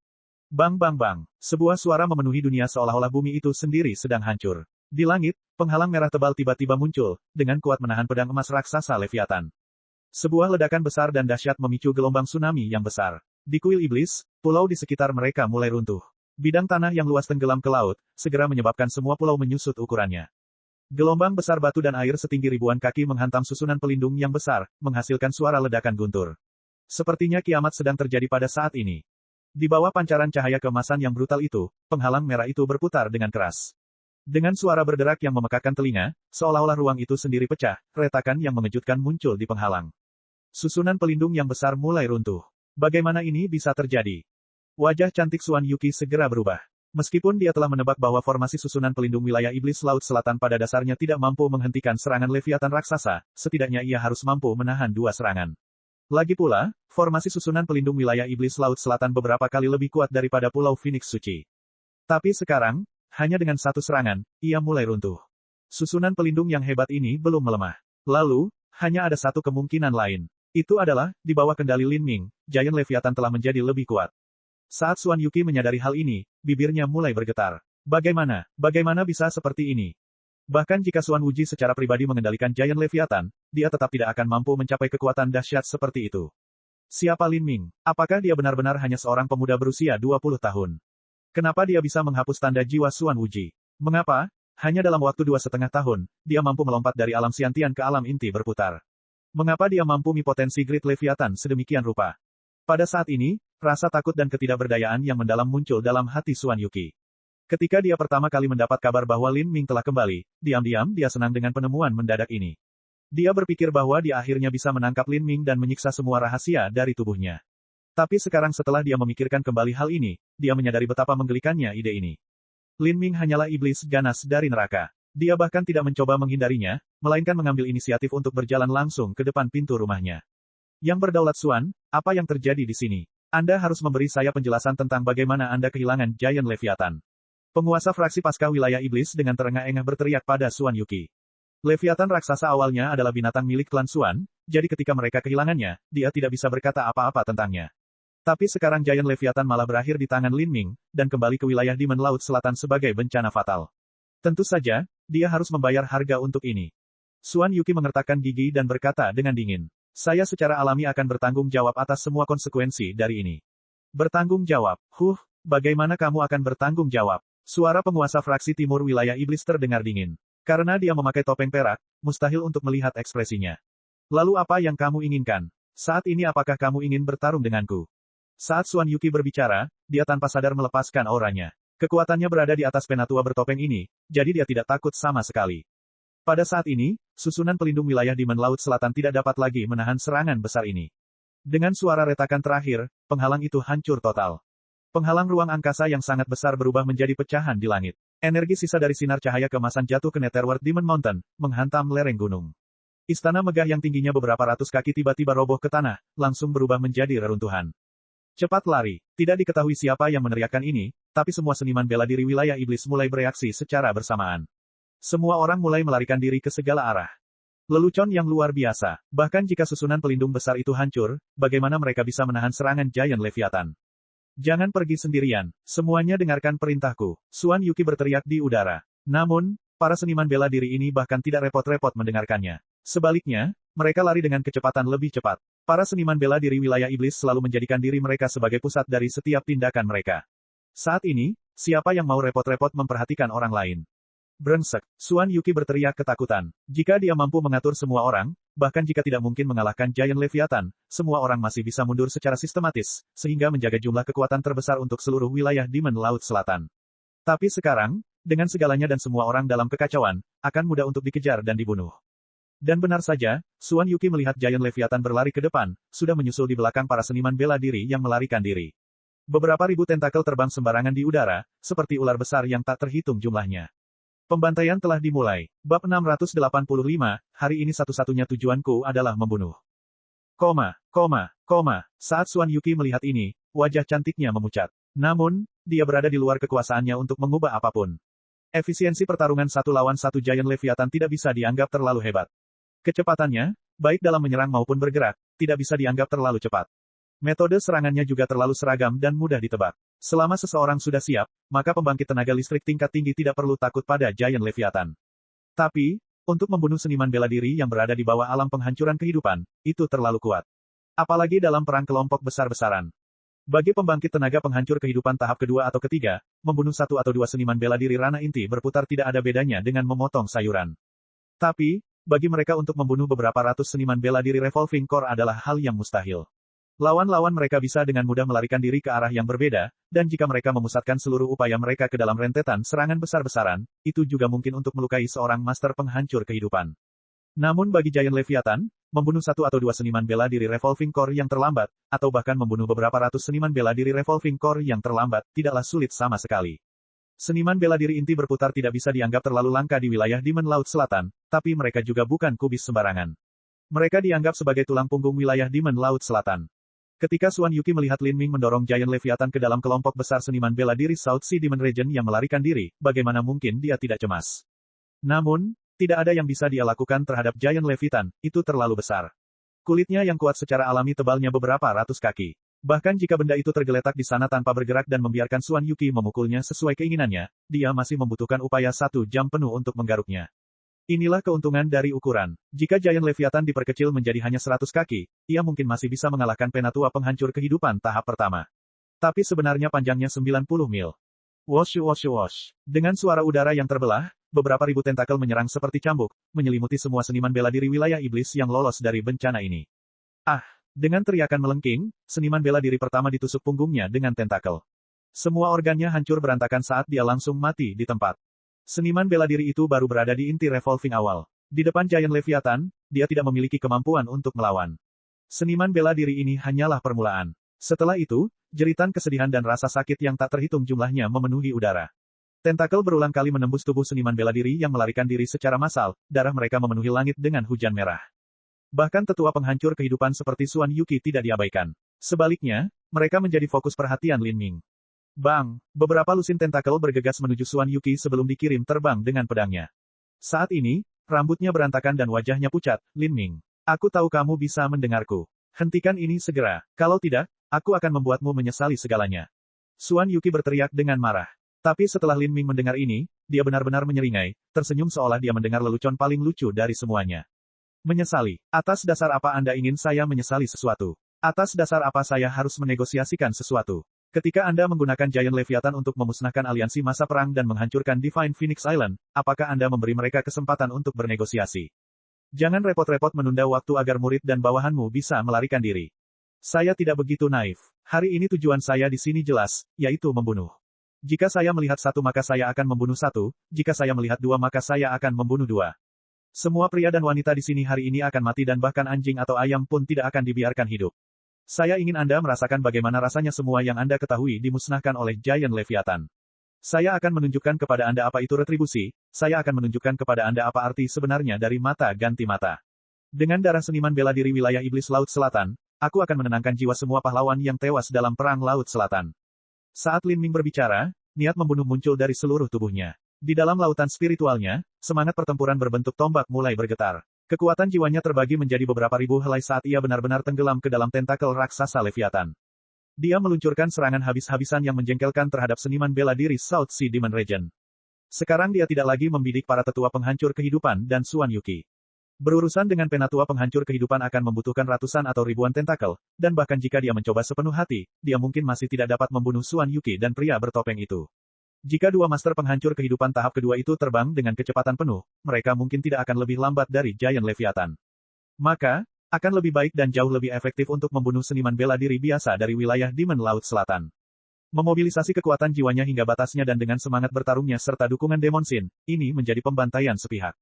Bang bang bang, sebuah suara memenuhi dunia seolah-olah bumi itu sendiri sedang hancur. Di langit, penghalang merah tebal tiba-tiba muncul, dengan kuat menahan pedang emas raksasa Leviathan. Sebuah ledakan besar dan dahsyat memicu gelombang tsunami yang besar. Di kuil iblis, pulau di sekitar mereka mulai runtuh. Bidang tanah yang luas tenggelam ke laut, segera menyebabkan semua pulau menyusut ukurannya. Gelombang besar batu dan air setinggi ribuan kaki menghantam susunan pelindung yang besar, menghasilkan suara ledakan guntur. Sepertinya kiamat sedang terjadi pada saat ini. Di bawah pancaran cahaya keemasan yang brutal itu, penghalang merah itu berputar dengan keras. Dengan suara berderak yang memekakkan telinga, seolah-olah ruang itu sendiri pecah, retakan yang mengejutkan muncul di penghalang. Susunan pelindung yang besar mulai runtuh. Bagaimana ini bisa terjadi? Wajah cantik Xuan Yuqi segera berubah. Meskipun dia telah menebak bahwa formasi susunan pelindung wilayah iblis Laut Selatan pada dasarnya tidak mampu menghentikan serangan Leviathan raksasa, setidaknya ia harus mampu menahan dua serangan. Lagi pula, formasi susunan pelindung wilayah iblis Laut Selatan beberapa kali lebih kuat daripada Pulau Phoenix Suci. Tapi sekarang, hanya dengan satu serangan, ia mulai runtuh. Susunan pelindung yang hebat ini belum melemah. Lalu, hanya ada satu kemungkinan lain. Itu adalah, di bawah kendali Lin Ming, Giant Leviathan telah menjadi lebih kuat. Saat Xuan Yuqi menyadari hal ini, bibirnya mulai bergetar. Bagaimana bisa seperti ini? Bahkan jika Xuan Wuji secara pribadi mengendalikan Giant Leviathan, dia tetap tidak akan mampu mencapai kekuatan dahsyat seperti itu. Siapa Lin Ming? Apakah dia benar-benar hanya seorang pemuda berusia 20 tahun? Kenapa dia bisa menghapus tanda jiwa Xuan Wuji? Mengapa, hanya dalam waktu 2,5 tahun, dia mampu melompat dari alam Xiantian ke alam inti berputar? Mengapa dia mampu mempotensi Great Leviathan sedemikian rupa? Pada saat ini, rasa takut dan ketidakberdayaan yang mendalam muncul dalam hati Xuan Yuqi. Ketika dia pertama kali mendapat kabar bahwa Lin Ming telah kembali, diam-diam dia senang dengan penemuan mendadak ini. Dia berpikir bahwa dia akhirnya bisa menangkap Lin Ming dan menyiksa semua rahasia dari tubuhnya. Tapi sekarang setelah dia memikirkan kembali hal ini, dia menyadari betapa menggelikannya ide ini. Lin Ming hanyalah iblis ganas dari neraka. Dia bahkan tidak mencoba menghindarinya, melainkan mengambil inisiatif untuk berjalan langsung ke depan pintu rumahnya. Yang berdaulat Xuan, apa yang terjadi di sini? Anda harus memberi saya penjelasan tentang bagaimana Anda kehilangan Giant Leviathan. Penguasa fraksi Paskah Wilayah Iblis dengan terengah-engah berteriak pada Xuan Yuqi. Leviathan raksasa awalnya adalah binatang milik klan Xuan, jadi ketika mereka kehilangannya, dia tidak bisa berkata apa-apa tentangnya. Tapi sekarang Giant Leviathan malah berakhir di tangan Lin Ming, dan kembali ke wilayah Demon Laut Selatan sebagai bencana fatal. Tentu saja, dia harus membayar harga untuk ini. Xuan Yuqi mengertakkan gigi dan berkata dengan dingin. Saya secara alami akan bertanggung jawab atas semua konsekuensi dari ini. Bertanggung jawab? Bagaimana kamu akan bertanggung jawab? Suara penguasa fraksi timur wilayah iblis terdengar dingin. Karena dia memakai topeng perak, mustahil untuk melihat ekspresinya. Lalu apa yang kamu inginkan? Saat ini apakah kamu ingin bertarung denganku? Saat Xuan Yuqi berbicara, dia tanpa sadar melepaskan auranya. Kekuatannya berada di atas penatua bertopeng ini, jadi dia tidak takut sama sekali. Pada saat ini, susunan pelindung wilayah Demon Laut Selatan tidak dapat lagi menahan serangan besar ini. Dengan suara retakan terakhir, penghalang itu hancur total. Penghalang ruang angkasa yang sangat besar berubah menjadi pecahan di langit. Energi sisa dari sinar cahaya keemasan jatuh ke Netherworld Demon Mountain, menghantam lereng gunung. Istana megah yang tingginya beberapa ratus kaki tiba-tiba roboh ke tanah, langsung berubah menjadi reruntuhan. Cepat lari. Tidak diketahui siapa yang meneriakkan ini, tapi semua seniman bela diri wilayah iblis mulai bereaksi secara bersamaan. Semua orang mulai melarikan diri ke segala arah. Lelucon yang luar biasa. Bahkan jika susunan pelindung besar itu hancur, bagaimana mereka bisa menahan serangan Giant Leviathan? Jangan pergi sendirian. Semuanya dengarkan perintahku. Xuan Yuqi berteriak di udara. Namun, para seniman bela diri ini bahkan tidak repot-repot mendengarkannya. Sebaliknya, mereka lari dengan kecepatan lebih cepat. Para seniman bela diri wilayah iblis selalu menjadikan diri mereka sebagai pusat dari setiap tindakan mereka. Saat ini, siapa yang mau repot-repot memperhatikan orang lain? Brengsek. Xuan Yuqi berteriak ketakutan. Jika dia mampu mengatur semua orang, bahkan jika tidak mungkin mengalahkan Giant Leviathan, semua orang masih bisa mundur secara sistematis, sehingga menjaga jumlah kekuatan terbesar untuk seluruh wilayah Demon Laut Selatan. Tapi sekarang, dengan segalanya dan semua orang dalam kekacauan, akan mudah untuk dikejar dan dibunuh. Dan benar saja, Xuan Yuqi melihat Giant Leviathan berlari ke depan, sudah menyusul di belakang para seniman bela diri yang melarikan diri. Beberapa ribu tentakel terbang sembarangan di udara, seperti ular besar yang tak terhitung jumlahnya. Pembantaian telah dimulai. Bab 685, hari ini satu-satunya tujuanku adalah membunuh. Saat Xuan Yuqi melihat ini, wajah cantiknya memucat. Namun, dia berada di luar kekuasaannya untuk mengubah apapun. Efisiensi pertarungan satu lawan satu Giant Leviathan tidak bisa dianggap terlalu hebat. Kecepatannya, baik dalam menyerang maupun bergerak, tidak bisa dianggap terlalu cepat. Metode serangannya juga terlalu seragam dan mudah ditebak. Selama seseorang sudah siap, maka pembangkit tenaga listrik tingkat tinggi tidak perlu takut pada Giant Leviathan. Tapi, untuk membunuh seniman bela diri yang berada di bawah alam penghancuran kehidupan, itu terlalu kuat. Apalagi dalam perang kelompok besar-besaran. Bagi pembangkit tenaga penghancur kehidupan tahap kedua atau ketiga, membunuh satu atau dua seniman bela diri ranah inti berputar tidak ada bedanya dengan memotong sayuran. Tapi, bagi mereka untuk membunuh beberapa ratus seniman bela diri Revolving Core adalah hal yang mustahil. Lawan-lawan mereka bisa dengan mudah melarikan diri ke arah yang berbeda, dan jika mereka memusatkan seluruh upaya mereka ke dalam rentetan serangan besar-besaran, itu juga mungkin untuk melukai seorang master penghancur kehidupan. Namun bagi Giant Leviathan, membunuh satu atau dua seniman bela diri Revolving Core yang terlambat, atau bahkan membunuh beberapa ratus seniman bela diri Revolving Core yang terlambat, tidaklah sulit sama sekali. Seniman bela diri inti berputar tidak bisa dianggap terlalu langka di wilayah Demon Laut Selatan, tapi mereka juga bukan kubis sembarangan. Mereka dianggap sebagai tulang punggung wilayah Demon Laut Selatan. Ketika Xuan Yuqi melihat Lin Ming mendorong Giant Leviathan ke dalam kelompok besar seniman bela diri South Sea Demon Region yang melarikan diri, bagaimana mungkin dia tidak cemas? Namun, tidak ada yang bisa dia lakukan terhadap Giant Leviathan, itu terlalu besar. Kulitnya yang kuat secara alami tebalnya beberapa ratus kaki. Bahkan jika benda itu tergeletak di sana tanpa bergerak dan membiarkan Xuan Yuqi memukulnya sesuai keinginannya, dia masih membutuhkan upaya 1 jam penuh untuk menggaruknya. Inilah keuntungan dari ukuran. Jika Giant Leviathan diperkecil menjadi hanya 100 kaki, ia mungkin masih bisa mengalahkan penatua penghancur kehidupan tahap pertama. Tapi sebenarnya panjangnya 90 mil. Wosh. Dengan suara udara yang terbelah, beberapa ribu tentakel menyerang seperti cambuk, menyelimuti semua seniman bela diri wilayah iblis yang lolos dari bencana ini. Dengan teriakan melengking, seniman bela diri pertama ditusuk punggungnya dengan tentakel. Semua organnya hancur berantakan saat dia langsung mati di tempat. Seniman bela diri itu baru berada di inti revolving awal. Di depan Giant Leviathan, dia tidak memiliki kemampuan untuk melawan. Seniman bela diri ini hanyalah permulaan. Setelah itu, jeritan kesedihan dan rasa sakit yang tak terhitung jumlahnya memenuhi udara. Tentakel berulang kali menembus tubuh seniman bela diri yang melarikan diri secara massal, darah mereka memenuhi langit dengan hujan merah. Bahkan tetua penghancur kehidupan seperti Xuan Yuqi tidak diabaikan. Sebaliknya, mereka menjadi fokus perhatian Lin Ming. Bang! Beberapa lusin tentakel bergegas menuju Xuan Yuqi sebelum dikirim terbang dengan pedangnya. Saat ini, rambutnya berantakan dan wajahnya pucat. Lin Ming. Aku tahu kamu bisa mendengarku. Hentikan ini segera. Kalau tidak, aku akan membuatmu menyesali segalanya. Xuan Yuqi berteriak dengan marah. Tapi setelah Lin Ming mendengar ini, dia benar-benar menyeringai, tersenyum seolah dia mendengar lelucon paling lucu dari semuanya. Menyesali. Atas dasar apa Anda ingin saya menyesali sesuatu? Atas dasar apa saya harus menegosiasikan sesuatu? Ketika Anda menggunakan Giant Leviathan untuk memusnahkan aliansi masa perang dan menghancurkan Divine Phoenix Island, apakah Anda memberi mereka kesempatan untuk bernegosiasi? Jangan repot-repot menunda waktu agar murid dan bawahanmu bisa melarikan diri. Saya tidak begitu naif. Hari ini tujuan saya di sini jelas, yaitu membunuh. Jika saya melihat satu maka saya akan membunuh satu, jika saya melihat dua maka saya akan membunuh dua. Semua pria dan wanita di sini hari ini akan mati dan bahkan anjing atau ayam pun tidak akan dibiarkan hidup. Saya ingin Anda merasakan bagaimana rasanya semua yang Anda ketahui dimusnahkan oleh Giant Leviathan. Saya akan menunjukkan kepada Anda apa itu retribusi, saya akan menunjukkan kepada Anda apa arti sebenarnya dari mata ganti mata. Dengan darah seniman bela diri wilayah iblis Laut Selatan, aku akan menenangkan jiwa semua pahlawan yang tewas dalam perang Laut Selatan. Saat Lin Ming berbicara, niat membunuh muncul dari seluruh tubuhnya. Di dalam lautan spiritualnya, semangat pertempuran berbentuk tombak mulai bergetar. Kekuatan jiwanya terbagi menjadi beberapa ribu helai saat ia benar-benar tenggelam ke dalam tentakel raksasa Leviathan. Dia meluncurkan serangan habis-habisan yang menjengkelkan terhadap seniman bela diri South Sea Demon Region. Sekarang dia tidak lagi membidik para tetua penghancur kehidupan dan Xuan Yuqi. Berurusan dengan penatua penghancur kehidupan akan membutuhkan ratusan atau ribuan tentakel, dan bahkan jika dia mencoba sepenuh hati, dia mungkin masih tidak dapat membunuh Xuan Yuqi dan pria bertopeng itu. Jika dua master penghancur kehidupan tahap kedua itu terbang dengan kecepatan penuh, mereka mungkin tidak akan lebih lambat dari Giant Leviathan. Maka, akan lebih baik dan jauh lebih efektif untuk membunuh seniman bela diri biasa dari wilayah Demon Laut Selatan. Memobilisasi kekuatan jiwanya hingga batasnya dan dengan semangat bertarungnya serta dukungan Demon Sin, ini menjadi pembantaian sepihak.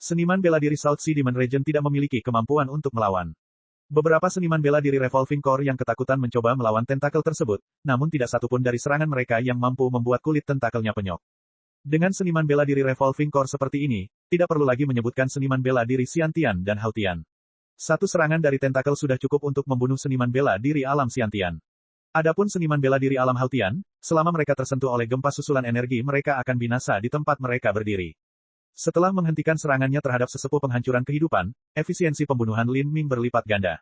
Seniman bela diri South Sea Demon Region tidak memiliki kemampuan untuk melawan. Beberapa seniman bela diri Revolving Core yang ketakutan mencoba melawan tentakel tersebut, namun tidak satupun dari serangan mereka yang mampu membuat kulit tentakelnya penyok. Dengan seniman bela diri Revolving Core seperti ini, tidak perlu lagi menyebutkan seniman bela diri Xiantian dan Hautian. Satu serangan dari tentakel sudah cukup untuk membunuh seniman bela diri alam Xiantian. Adapun seniman bela diri alam Hautian, selama mereka tersentuh oleh gempa susulan energi mereka akan binasa di tempat mereka berdiri. Setelah menghentikan serangannya terhadap sesepuh penghancuran kehidupan, efisiensi pembunuhan Lin Ming berlipat ganda.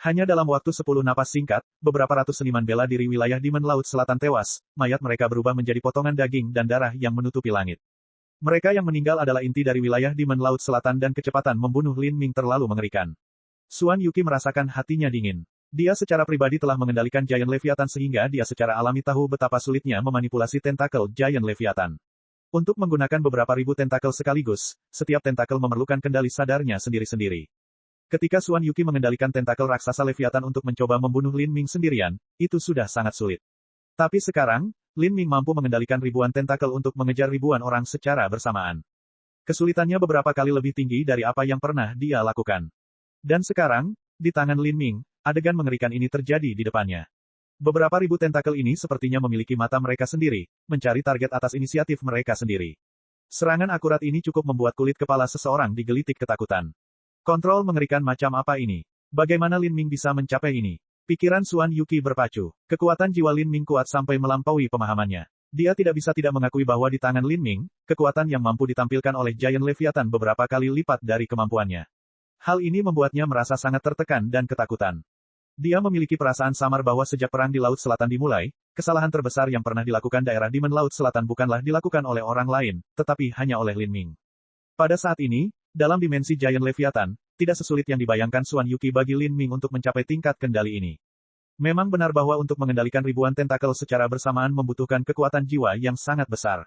Hanya dalam waktu 10 napas singkat, beberapa ratus seniman bela diri wilayah Demon Laut Selatan tewas, mayat mereka berubah menjadi potongan daging dan darah yang menutupi langit. Mereka yang meninggal adalah inti dari wilayah Demon Laut Selatan dan kecepatan membunuh Lin Ming terlalu mengerikan. Xuan Yuqi merasakan hatinya dingin. Dia secara pribadi telah mengendalikan Giant Leviathan sehingga dia secara alami tahu betapa sulitnya memanipulasi tentakel Giant Leviathan. Untuk menggunakan beberapa ribu tentakel sekaligus, setiap tentakel memerlukan kendali sadarnya sendiri-sendiri. Ketika Xuan Yuqi mengendalikan tentakel raksasa Leviathan untuk mencoba membunuh Lin Ming sendirian, itu sudah sangat sulit. Tapi sekarang, Lin Ming mampu mengendalikan ribuan tentakel untuk mengejar ribuan orang secara bersamaan. Kesulitannya beberapa kali lebih tinggi dari apa yang pernah dia lakukan. Dan sekarang, di tangan Lin Ming, adegan mengerikan ini terjadi di depannya. Beberapa ribu tentakel ini sepertinya memiliki mata mereka sendiri, mencari target atas inisiatif mereka sendiri. Serangan akurat ini cukup membuat kulit kepala seseorang digelitik ketakutan. Kontrol mengerikan macam apa ini? Bagaimana Lin Ming bisa mencapai ini? Pikiran Xuan Yuqi berpacu. Kekuatan jiwa Lin Ming kuat sampai melampaui pemahamannya. Dia tidak bisa tidak mengakui bahwa di tangan Lin Ming, kekuatan yang mampu ditampilkan oleh Giant Leviathan beberapa kali lipat dari kemampuannya. Hal ini membuatnya merasa sangat tertekan dan ketakutan. Dia memiliki perasaan samar bahwa sejak perang di Laut Selatan dimulai, kesalahan terbesar yang pernah dilakukan daerah Demon Laut Selatan bukanlah dilakukan oleh orang lain, tetapi hanya oleh Lin Ming. Pada saat ini, dalam dimensi Giant Leviathan, tidak sesulit yang dibayangkan Xuan Yuqi bagi Lin Ming untuk mencapai tingkat kendali ini. Memang benar bahwa untuk mengendalikan ribuan tentakel secara bersamaan membutuhkan kekuatan jiwa yang sangat besar.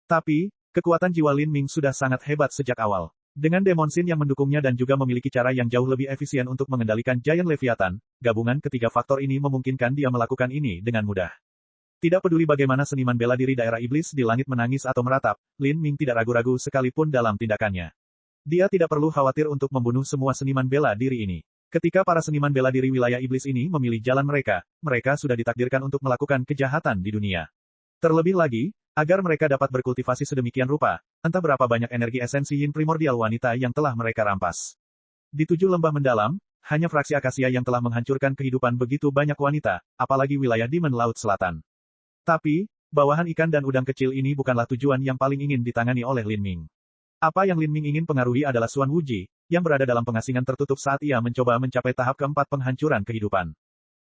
Tapi, kekuatan jiwa Lin Ming sudah sangat hebat sejak awal. Dengan Demon Sin yang mendukungnya dan juga memiliki cara yang jauh lebih efisien untuk mengendalikan Giant Leviathan, gabungan ketiga faktor ini memungkinkan dia melakukan ini dengan mudah. Tidak peduli bagaimana seniman bela diri daerah iblis di langit menangis atau meratap, Lin Ming tidak ragu-ragu sekalipun dalam tindakannya. Dia tidak perlu khawatir untuk membunuh semua seniman bela diri ini. Ketika para seniman bela diri wilayah iblis ini memilih jalan mereka, mereka sudah ditakdirkan untuk melakukan kejahatan di dunia. Terlebih lagi, agar mereka dapat berkultivasi sedemikian rupa, entah berapa banyak energi esensi yin primordial wanita yang telah mereka rampas. Di 7 lembah mendalam, hanya fraksi akasia yang telah menghancurkan kehidupan begitu banyak wanita, apalagi wilayah Demon Laut Selatan. Tapi, bawahan ikan dan udang kecil ini bukanlah tujuan yang paling ingin ditangani oleh Lin Ming. Apa yang Lin Ming ingin pengaruhi adalah Xuan Wuji, yang berada dalam pengasingan tertutup saat ia mencoba mencapai tahap keempat penghancuran kehidupan.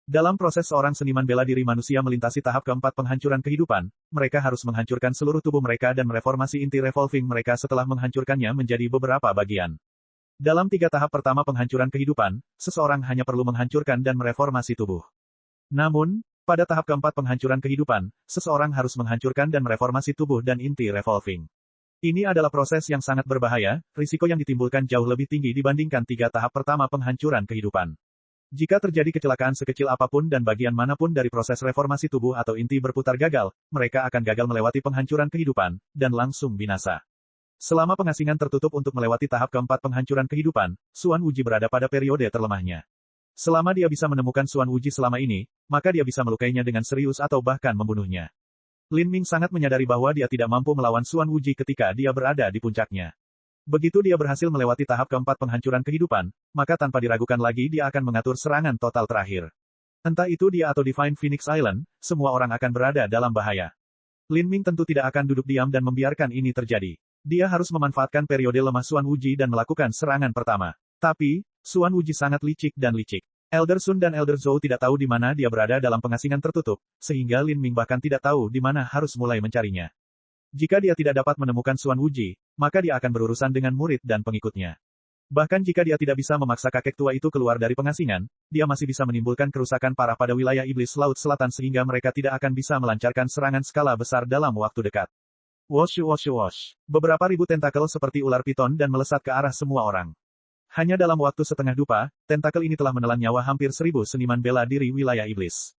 Dalam proses seorang seniman bela diri manusia melintasi tahap keempat penghancuran kehidupan, mereka harus menghancurkan seluruh tubuh mereka dan mereformasi inti revolving mereka setelah menghancurkannya menjadi beberapa bagian. Dalam 3 tahap pertama penghancuran kehidupan, seseorang hanya perlu menghancurkan dan mereformasi tubuh. Namun, pada tahap keempat penghancuran kehidupan, seseorang harus menghancurkan dan mereformasi tubuh dan inti revolving. Ini adalah proses yang sangat berbahaya, risiko yang ditimbulkan jauh lebih tinggi dibandingkan 3 tahap pertama penghancuran kehidupan. Jika terjadi kecelakaan sekecil apapun dan bagian manapun dari proses reformasi tubuh atau inti berputar gagal, mereka akan gagal melewati penghancuran kehidupan, dan langsung binasa. Selama pengasingan tertutup untuk melewati tahap keempat penghancuran kehidupan, Xuan Wuji berada pada periode terlemahnya. Selama dia bisa menemukan Xuan Wuji selama ini, maka dia bisa melukainya dengan serius atau bahkan membunuhnya. Lin Ming sangat menyadari bahwa dia tidak mampu melawan Xuan Wuji ketika dia berada di puncaknya. Begitu dia berhasil melewati tahap keempat penghancuran kehidupan, maka tanpa diragukan lagi dia akan mengatur serangan total terakhir. Entah itu dia atau Divine Phoenix Island, semua orang akan berada dalam bahaya. Lin Ming tentu tidak akan duduk diam dan membiarkan ini terjadi. Dia harus memanfaatkan periode lemah Xuan Wuji dan melakukan serangan pertama. Tapi, Xuan Wuji sangat licik dan licik. Elder Sun dan Elder Zhou tidak tahu di mana dia berada dalam pengasingan tertutup, sehingga Lin Ming bahkan tidak tahu di mana harus mulai mencarinya. Jika dia tidak dapat menemukan Xuan Wuji, maka dia akan berurusan dengan murid dan pengikutnya. Bahkan jika dia tidak bisa memaksa kakek tua itu keluar dari pengasingan, dia masih bisa menimbulkan kerusakan parah pada wilayah iblis Laut Selatan sehingga mereka tidak akan bisa melancarkan serangan skala besar dalam waktu dekat. Wosh wosh wosh. Beberapa ribu tentakel seperti ular piton dan melesat ke arah semua orang. Hanya dalam waktu setengah dupa, tentakel ini telah menelan nyawa hampir 1000 seniman bela diri wilayah iblis.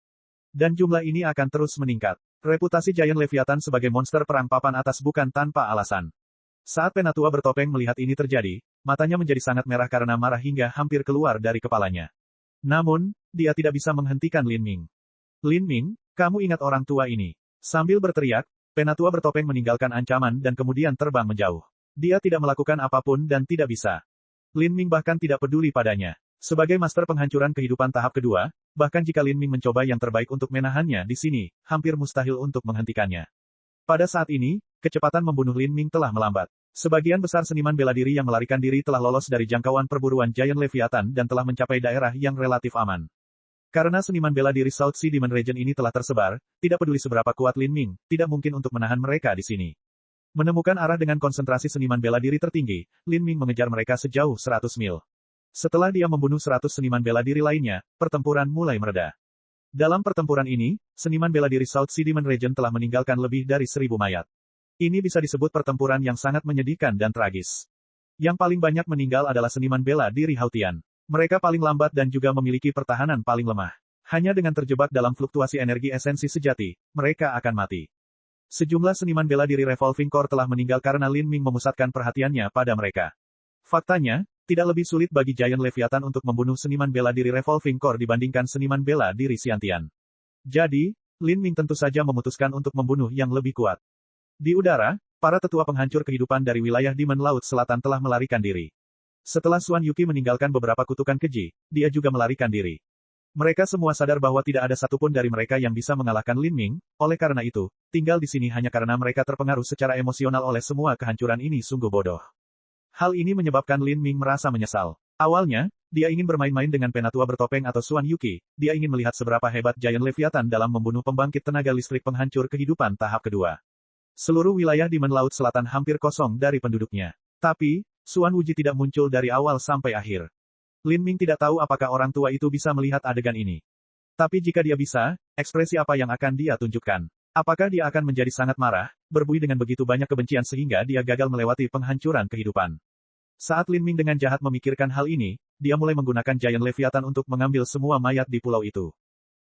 Dan jumlah ini akan terus meningkat. Reputasi Giant Leviathan sebagai monster perang papan atas bukan tanpa alasan. Saat Penatua bertopeng melihat ini terjadi, matanya menjadi sangat merah karena marah hingga hampir keluar dari kepalanya. Namun, dia tidak bisa menghentikan Lin Ming. Lin Ming, kamu ingat orang tua ini. Sambil berteriak, Penatua bertopeng meninggalkan ancaman dan kemudian terbang menjauh. Dia tidak melakukan apapun dan tidak bisa. Lin Ming bahkan tidak peduli padanya. Sebagai master penghancuran kehidupan tahap kedua, bahkan jika Lin Ming mencoba yang terbaik untuk menahannya di sini, hampir mustahil untuk menghentikannya. Pada saat ini, kecepatan membunuh Lin Ming telah melambat. Sebagian besar seniman bela diri yang melarikan diri telah lolos dari jangkauan perburuan Giant Leviathan dan telah mencapai daerah yang relatif aman. Karena seniman bela diri South Sea Demon Region ini telah tersebar, tidak peduli seberapa kuat Lin Ming, tidak mungkin untuk menahan mereka di sini. Menemukan arah dengan konsentrasi seniman bela diri tertinggi, Lin Ming mengejar mereka sejauh 100 mil. Setelah dia membunuh 100 seniman bela diri lainnya, pertempuran mulai mereda. Dalam pertempuran ini, seniman bela diri South Sea Demon Region telah meninggalkan lebih dari 1000 mayat. Ini bisa disebut pertempuran yang sangat menyedihkan dan tragis. Yang paling banyak meninggal adalah seniman bela diri Hautian. Mereka paling lambat dan juga memiliki pertahanan paling lemah. Hanya dengan terjebak dalam fluktuasi energi esensi sejati, mereka akan mati. Sejumlah seniman bela diri Revolving Core telah meninggal karena Lin Ming memusatkan perhatiannya pada mereka. Faktanya, tidak lebih sulit bagi Giant Leviathan untuk membunuh seniman bela diri Revolving Core dibandingkan seniman bela diri Xiantian. Jadi, Lin Ming tentu saja memutuskan untuk membunuh yang lebih kuat. Di udara, para tetua penghancur kehidupan dari wilayah Demon Laut Selatan telah melarikan diri. Setelah Xuan Yuki meninggalkan beberapa kutukan keji, dia juga melarikan diri. Mereka semua sadar bahwa tidak ada satupun dari mereka yang bisa mengalahkan Lin Ming, oleh karena itu, tinggal di sini hanya karena mereka terpengaruh secara emosional oleh semua kehancuran ini sungguh bodoh. Hal ini menyebabkan Lin Ming merasa menyesal. Awalnya, dia ingin bermain-main dengan Penatua bertopeng atau Xuan Yuki, dia ingin melihat seberapa hebat Giant Leviathan dalam membunuh pembangkit tenaga listrik penghancur kehidupan tahap kedua. Seluruh wilayah Demon Laut Selatan hampir kosong dari penduduknya. Tapi, Xuan Wuji tidak muncul dari awal sampai akhir. Lin Ming tidak tahu apakah orang tua itu bisa melihat adegan ini. Tapi jika dia bisa, ekspresi apa yang akan dia tunjukkan? Apakah dia akan menjadi sangat marah, berbuih dengan begitu banyak kebencian sehingga dia gagal melewati penghancuran kehidupan? Saat Lin Ming dengan jahat memikirkan hal ini, dia mulai menggunakan Giant Leviathan untuk mengambil semua mayat di pulau itu.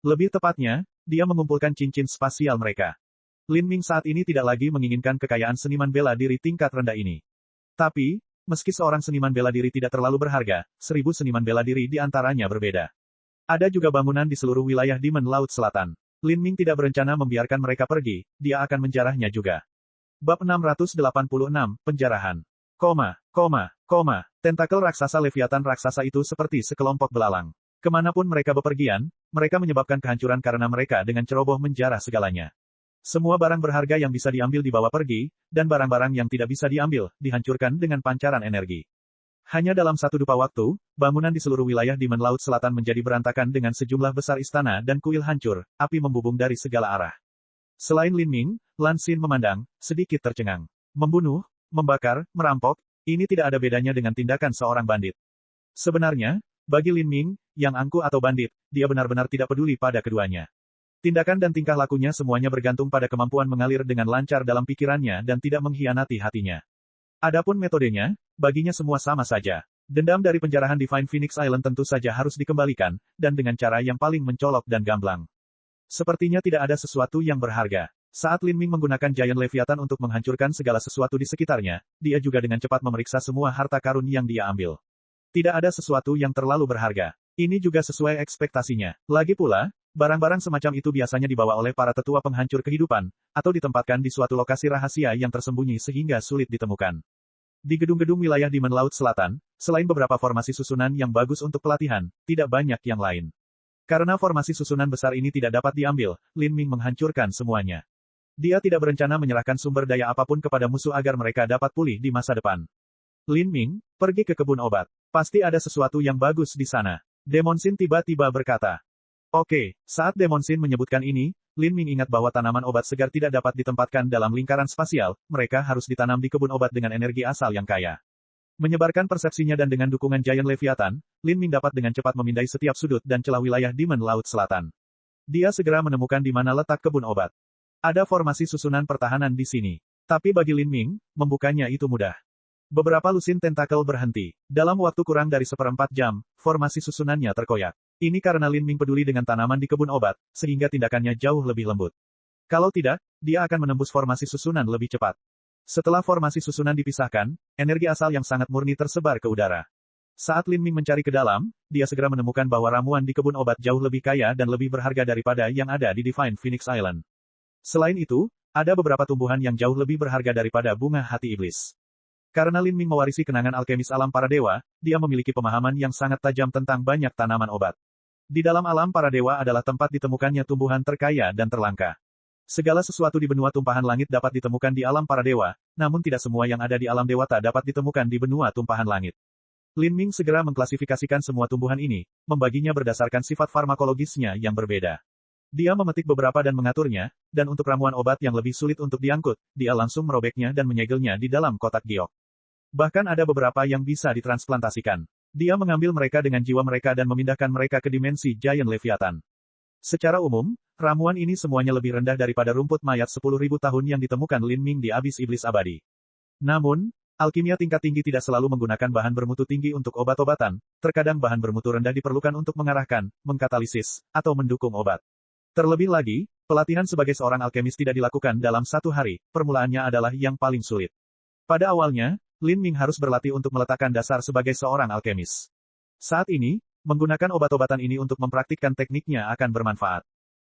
Lebih tepatnya, dia mengumpulkan cincin spasial mereka. Lin Ming saat ini tidak lagi menginginkan kekayaan seniman bela diri tingkat rendah ini. Tapi, meski seorang seniman bela diri tidak terlalu berharga, 1000 seniman bela diri di antaranya berbeda. Ada juga bangunan di seluruh wilayah Demon Laut Selatan. Lin Ming tidak berencana membiarkan mereka pergi, dia akan menjarahnya juga. Bab 686, Penjarahan. Tentakel raksasa Leviathan raksasa itu seperti sekelompok belalang. Kemanapun mereka bepergian, mereka menyebabkan kehancuran karena mereka dengan ceroboh menjarah segalanya. Semua barang berharga yang bisa diambil dibawa pergi, dan barang-barang yang tidak bisa diambil, dihancurkan dengan pancaran energi. Hanya dalam satu dupa waktu, bangunan di seluruh wilayah Demon Laut Selatan menjadi berantakan dengan sejumlah besar istana dan kuil hancur, api membubung dari segala arah. Selain Lin Ming, Lan Xin memandang, sedikit tercengang. Membunuh, membakar, merampok, ini tidak ada bedanya dengan tindakan seorang bandit. Sebenarnya, bagi Lin Ming, yang angkuh atau bandit, dia benar-benar tidak peduli pada keduanya. Tindakan dan tingkah lakunya semuanya bergantung pada kemampuan mengalir dengan lancar dalam pikirannya dan tidak mengkhianati hatinya. Adapun metodenya, baginya semua sama saja. Dendam dari penjarahan Divine Phoenix Island tentu saja harus dikembalikan, dan dengan cara yang paling mencolok dan gamblang. Sepertinya tidak ada sesuatu yang berharga. Saat Lin Ming menggunakan Giant Leviathan untuk menghancurkan segala sesuatu di sekitarnya, dia juga dengan cepat memeriksa semua harta karun yang dia ambil. Tidak ada sesuatu yang terlalu berharga. Ini juga sesuai ekspektasinya. Lagi pula, barang-barang semacam itu biasanya dibawa oleh para tetua penghancur kehidupan, atau ditempatkan di suatu lokasi rahasia yang tersembunyi sehingga sulit ditemukan. Di gedung-gedung wilayah Demon Laut Selatan, selain beberapa formasi susunan yang bagus untuk pelatihan, tidak banyak yang lain. Karena formasi susunan besar ini tidak dapat diambil, Lin Ming menghancurkan semuanya. Dia tidak berencana menyerahkan sumber daya apapun kepada musuh agar mereka dapat pulih di masa depan. Lin Ming, pergi ke kebun obat. Pasti ada sesuatu yang bagus di sana. Demon Xin tiba-tiba berkata. Oke, saat Demon Xin menyebutkan ini, Lin Ming ingat bahwa tanaman obat segar tidak dapat ditempatkan dalam lingkaran spasial, mereka harus ditanam di kebun obat dengan energi asal yang kaya. Menyebarkan persepsinya dan dengan dukungan Giant Leviathan, Lin Ming dapat dengan cepat memindai setiap sudut dan celah wilayah Demon Laut Selatan. Dia segera menemukan di mana letak kebun obat. Ada formasi susunan pertahanan di sini. Tapi bagi Lin Ming, membukanya itu mudah. Beberapa lusin tentakel berhenti. Dalam waktu kurang dari 1/4 jam, formasi susunannya terkoyak. Ini karena Lin Ming peduli dengan tanaman di kebun obat, sehingga tindakannya jauh lebih lembut. Kalau tidak, dia akan menembus formasi susunan lebih cepat. Setelah formasi susunan dipisahkan, energi asal yang sangat murni tersebar ke udara. Saat Lin Ming mencari ke dalam, dia segera menemukan bahwa ramuan di kebun obat jauh lebih kaya dan lebih berharga daripada yang ada di Divine Phoenix Island. Selain itu, ada beberapa tumbuhan yang jauh lebih berharga daripada bunga hati iblis. Karena Lin Ming mewarisi kenangan alkemis alam para dewa, dia memiliki pemahaman yang sangat tajam tentang banyak tanaman obat. Di dalam alam para dewa adalah tempat ditemukannya tumbuhan terkaya dan terlangka. Segala sesuatu di benua tumpahan langit dapat ditemukan di alam para dewa, namun tidak semua yang ada di alam dewata dapat ditemukan di benua tumpahan langit. Lin Ming segera mengklasifikasikan semua tumbuhan ini, membaginya berdasarkan sifat farmakologisnya yang berbeda. Dia memetik beberapa dan mengaturnya, dan untuk ramuan obat yang lebih sulit untuk diangkut, dia langsung merobeknya dan menyegelnya di dalam kotak giok. Bahkan ada beberapa yang bisa ditransplantasikan. Dia mengambil mereka dengan jiwa mereka dan memindahkan mereka ke dimensi Giant Leviathan. Secara umum, ramuan ini semuanya lebih rendah daripada rumput mayat 10.000 tahun yang ditemukan Lin Ming di Abis Iblis Abadi. Namun, alkimia tingkat tinggi tidak selalu menggunakan bahan bermutu tinggi untuk obat-obatan, terkadang bahan bermutu rendah diperlukan untuk mengarahkan, mengkatalisis, atau mendukung obat. Terlebih lagi, pelatihan sebagai seorang alkemis tidak dilakukan dalam satu hari, permulaannya adalah yang paling sulit. Pada awalnya, Lin Ming harus berlatih untuk meletakkan dasar sebagai seorang alkemis. Saat ini, menggunakan obat-obatan ini untuk mempraktikkan tekniknya akan bermanfaat.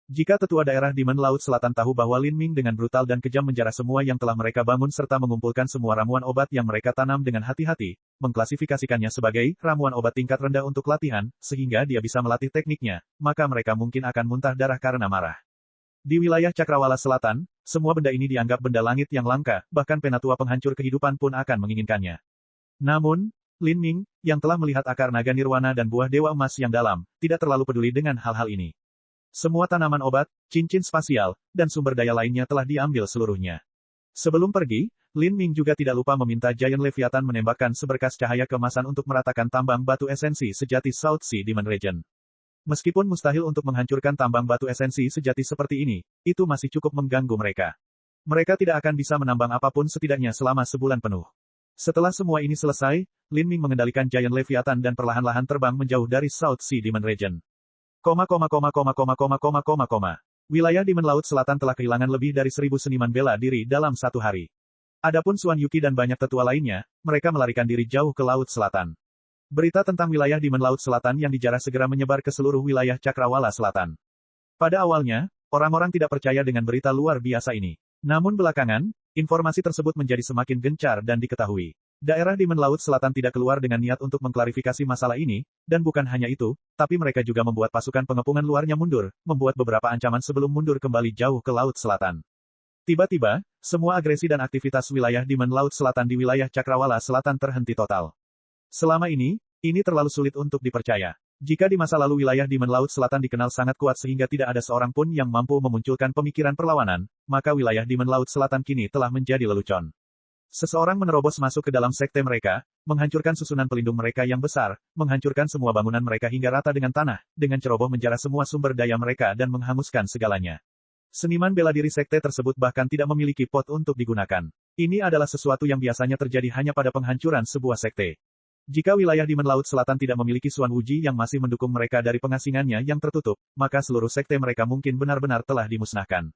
Jika tetua daerah Demon Laut Selatan tahu bahwa Lin Ming dengan brutal dan kejam menjarah semua yang telah mereka bangun serta mengumpulkan semua ramuan obat yang mereka tanam dengan hati-hati, mengklasifikasikannya sebagai ramuan obat tingkat rendah untuk latihan, sehingga dia bisa melatih tekniknya, maka mereka mungkin akan muntah darah karena marah. Di wilayah Cakrawala Selatan, semua benda ini dianggap benda langit yang langka, bahkan penatua penghancur kehidupan pun akan menginginkannya. Namun, Lin Ming, yang telah melihat akar naga nirwana dan buah dewa emas yang dalam, tidak terlalu peduli dengan hal-hal ini. Semua tanaman obat, cincin spasial, dan sumber daya lainnya telah diambil seluruhnya. Sebelum pergi, Lin Ming juga tidak lupa meminta Giant Leviathan menembakkan seberkas cahaya keemasan untuk meratakan tambang batu esensi sejati South Sea Demon Region. Meskipun mustahil untuk menghancurkan tambang batu esensi sejati seperti ini, itu masih cukup mengganggu mereka. Mereka tidak akan bisa menambang apapun setidaknya selama sebulan penuh. Setelah semua ini selesai, Lin Ming mengendalikan Giant Leviathan dan perlahan-lahan terbang menjauh dari South Sea Demon Region. Wilayah Demon Laut Selatan telah kehilangan lebih dari 1.000 seniman bela diri dalam satu hari. Adapun Suan Yuki dan banyak tetua lainnya, mereka melarikan diri jauh ke Laut Selatan. Berita tentang wilayah Demon Laut Selatan yang dijarah segera menyebar ke seluruh wilayah Cakrawala Selatan. Pada awalnya, orang-orang tidak percaya dengan berita luar biasa ini. Namun belakangan, informasi tersebut menjadi semakin gencar dan diketahui. Daerah Demon Laut Selatan tidak keluar dengan niat untuk mengklarifikasi masalah ini, dan bukan hanya itu, tapi mereka juga membuat pasukan pengepungan luarnya mundur, membuat beberapa ancaman sebelum mundur kembali jauh ke Laut Selatan. Tiba-tiba, semua agresi dan aktivitas wilayah Demon Laut Selatan di wilayah Cakrawala Selatan terhenti total. Selama ini terlalu sulit untuk dipercaya. Jika di masa lalu wilayah Demon Laut Selatan dikenal sangat kuat sehingga tidak ada seorang pun yang mampu memunculkan pemikiran perlawanan, maka wilayah Demon Laut Selatan kini telah menjadi lelucon. Seseorang menerobos masuk ke dalam sekte mereka, menghancurkan susunan pelindung mereka yang besar, menghancurkan semua bangunan mereka hingga rata dengan tanah, dengan ceroboh menjarah semua sumber daya mereka dan menghanguskan segalanya. Seniman bela diri sekte tersebut bahkan tidak memiliki pot untuk digunakan. Ini adalah sesuatu yang biasanya terjadi hanya pada penghancuran sebuah sekte. Jika wilayah Demon Laut Selatan tidak memiliki Suan Wuji yang masih mendukung mereka dari pengasingannya yang tertutup, maka seluruh sekte mereka mungkin benar-benar telah dimusnahkan.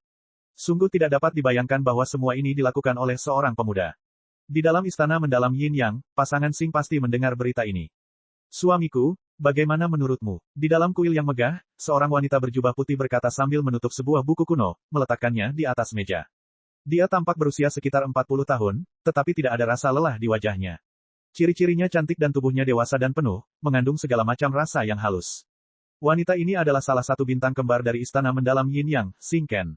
Sungguh tidak dapat dibayangkan bahwa semua ini dilakukan oleh seorang pemuda. Di dalam istana mendalam Yin Yang, pasangan Xing pasti mendengar berita ini. Suamiku, bagaimana menurutmu? Di dalam kuil yang megah, seorang wanita berjubah putih berkata sambil menutup sebuah buku kuno, meletakkannya di atas meja. Dia tampak berusia sekitar 40 tahun, tetapi tidak ada rasa lelah di wajahnya. Ciri-cirinya cantik dan tubuhnya dewasa dan penuh, mengandung segala macam rasa yang halus. Wanita ini adalah salah satu bintang kembar dari istana mendalam Yin Yang, Xing Ken.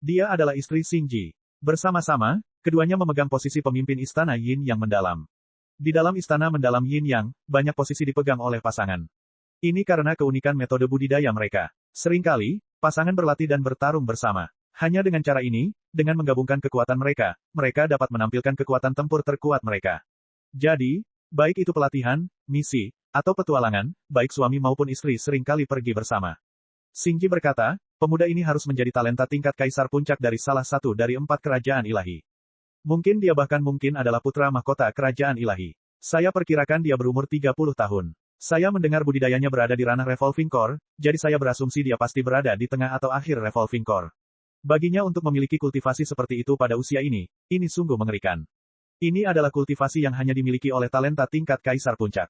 Dia adalah istri Xing Ji. Bersama-sama, keduanya memegang posisi pemimpin istana Yin Yang mendalam. Di dalam istana mendalam Yin Yang, banyak posisi dipegang oleh pasangan. Ini karena keunikan metode budidaya mereka. Seringkali, pasangan berlatih dan bertarung bersama. Hanya dengan cara ini, dengan menggabungkan kekuatan mereka, mereka dapat menampilkan kekuatan tempur terkuat mereka. Jadi, baik itu pelatihan, misi, atau petualangan, baik suami maupun istri seringkali pergi bersama. Xing Ji berkata, pemuda ini harus menjadi talenta tingkat kaisar puncak dari salah satu dari 4 kerajaan ilahi. Mungkin dia bahkan mungkin adalah putra mahkota kerajaan ilahi. Saya perkirakan dia berumur 30 tahun. Saya mendengar budidayanya berada di ranah Revolving Core, jadi saya berasumsi dia pasti berada di tengah atau akhir Revolving Core. Baginya untuk memiliki kultivasi seperti itu pada usia ini sungguh mengerikan. Ini adalah kultivasi yang hanya dimiliki oleh talenta tingkat kaisar puncak.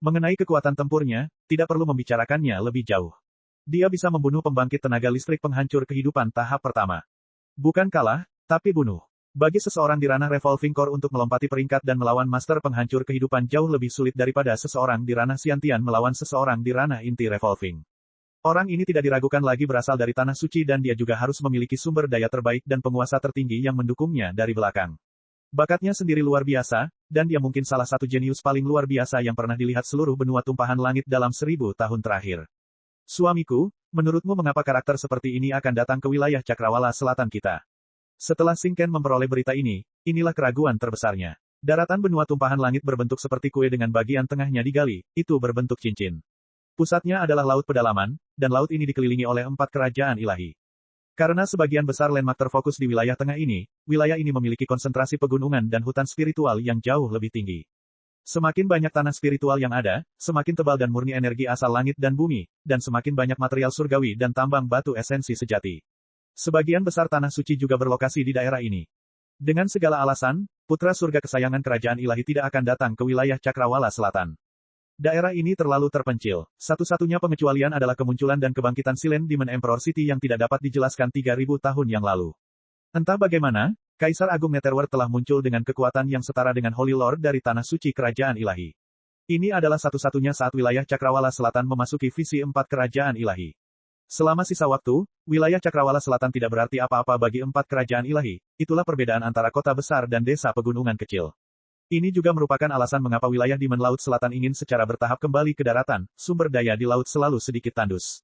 Mengenai kekuatan tempurnya, tidak perlu membicarakannya lebih jauh. Dia bisa membunuh pembangkit tenaga listrik penghancur kehidupan tahap pertama. Bukan kalah, tapi bunuh. Bagi seseorang di ranah Revolving Core untuk melompati peringkat dan melawan master penghancur kehidupan jauh lebih sulit daripada seseorang di ranah Xiantian melawan seseorang di ranah inti Revolving. Orang ini tidak diragukan lagi berasal dari tanah suci dan dia juga harus memiliki sumber daya terbaik dan penguasa tertinggi yang mendukungnya dari belakang. Bakatnya sendiri luar biasa, dan dia mungkin salah satu jenius paling luar biasa yang pernah dilihat seluruh benua tumpahan langit dalam 1000 tahun terakhir. Suamiku, menurutmu mengapa karakter seperti ini akan datang ke wilayah Cakrawala Selatan kita? Setelah Xing Ken memperoleh berita ini, inilah keraguan terbesarnya. Daratan benua tumpahan langit berbentuk seperti kue dengan bagian tengahnya digali, itu berbentuk cincin. Pusatnya adalah laut pedalaman, dan laut ini dikelilingi oleh 4 kerajaan ilahi. Karena sebagian besar landmark terfokus di wilayah tengah ini, wilayah ini memiliki konsentrasi pegunungan dan hutan spiritual yang jauh lebih tinggi. Semakin banyak tanah spiritual yang ada, semakin tebal dan murni energi asal langit dan bumi, dan semakin banyak material surgawi dan tambang batu esensi sejati. Sebagian besar tanah suci juga berlokasi di daerah ini. Dengan segala alasan, putra surga kesayangan kerajaan ilahi tidak akan datang ke wilayah Cakrawala Selatan. Daerah ini terlalu terpencil. Satu-satunya pengecualian adalah kemunculan dan kebangkitan Silent Demon Emperor City yang tidak dapat dijelaskan 3000 tahun yang lalu. Entah bagaimana, Kaisar Agung Netherworld telah muncul dengan kekuatan yang setara dengan Holy Lord dari Tanah Suci Kerajaan Ilahi. Ini adalah satu-satunya saat wilayah Cakrawala Selatan memasuki visi 4 kerajaan ilahi. Selama sisa waktu, wilayah Cakrawala Selatan tidak berarti apa-apa bagi 4 kerajaan ilahi, itulah perbedaan antara kota besar dan desa pegunungan kecil. Ini juga merupakan alasan mengapa wilayah Demon Laut Selatan ingin secara bertahap kembali ke daratan, sumber daya di laut selalu sedikit tandus.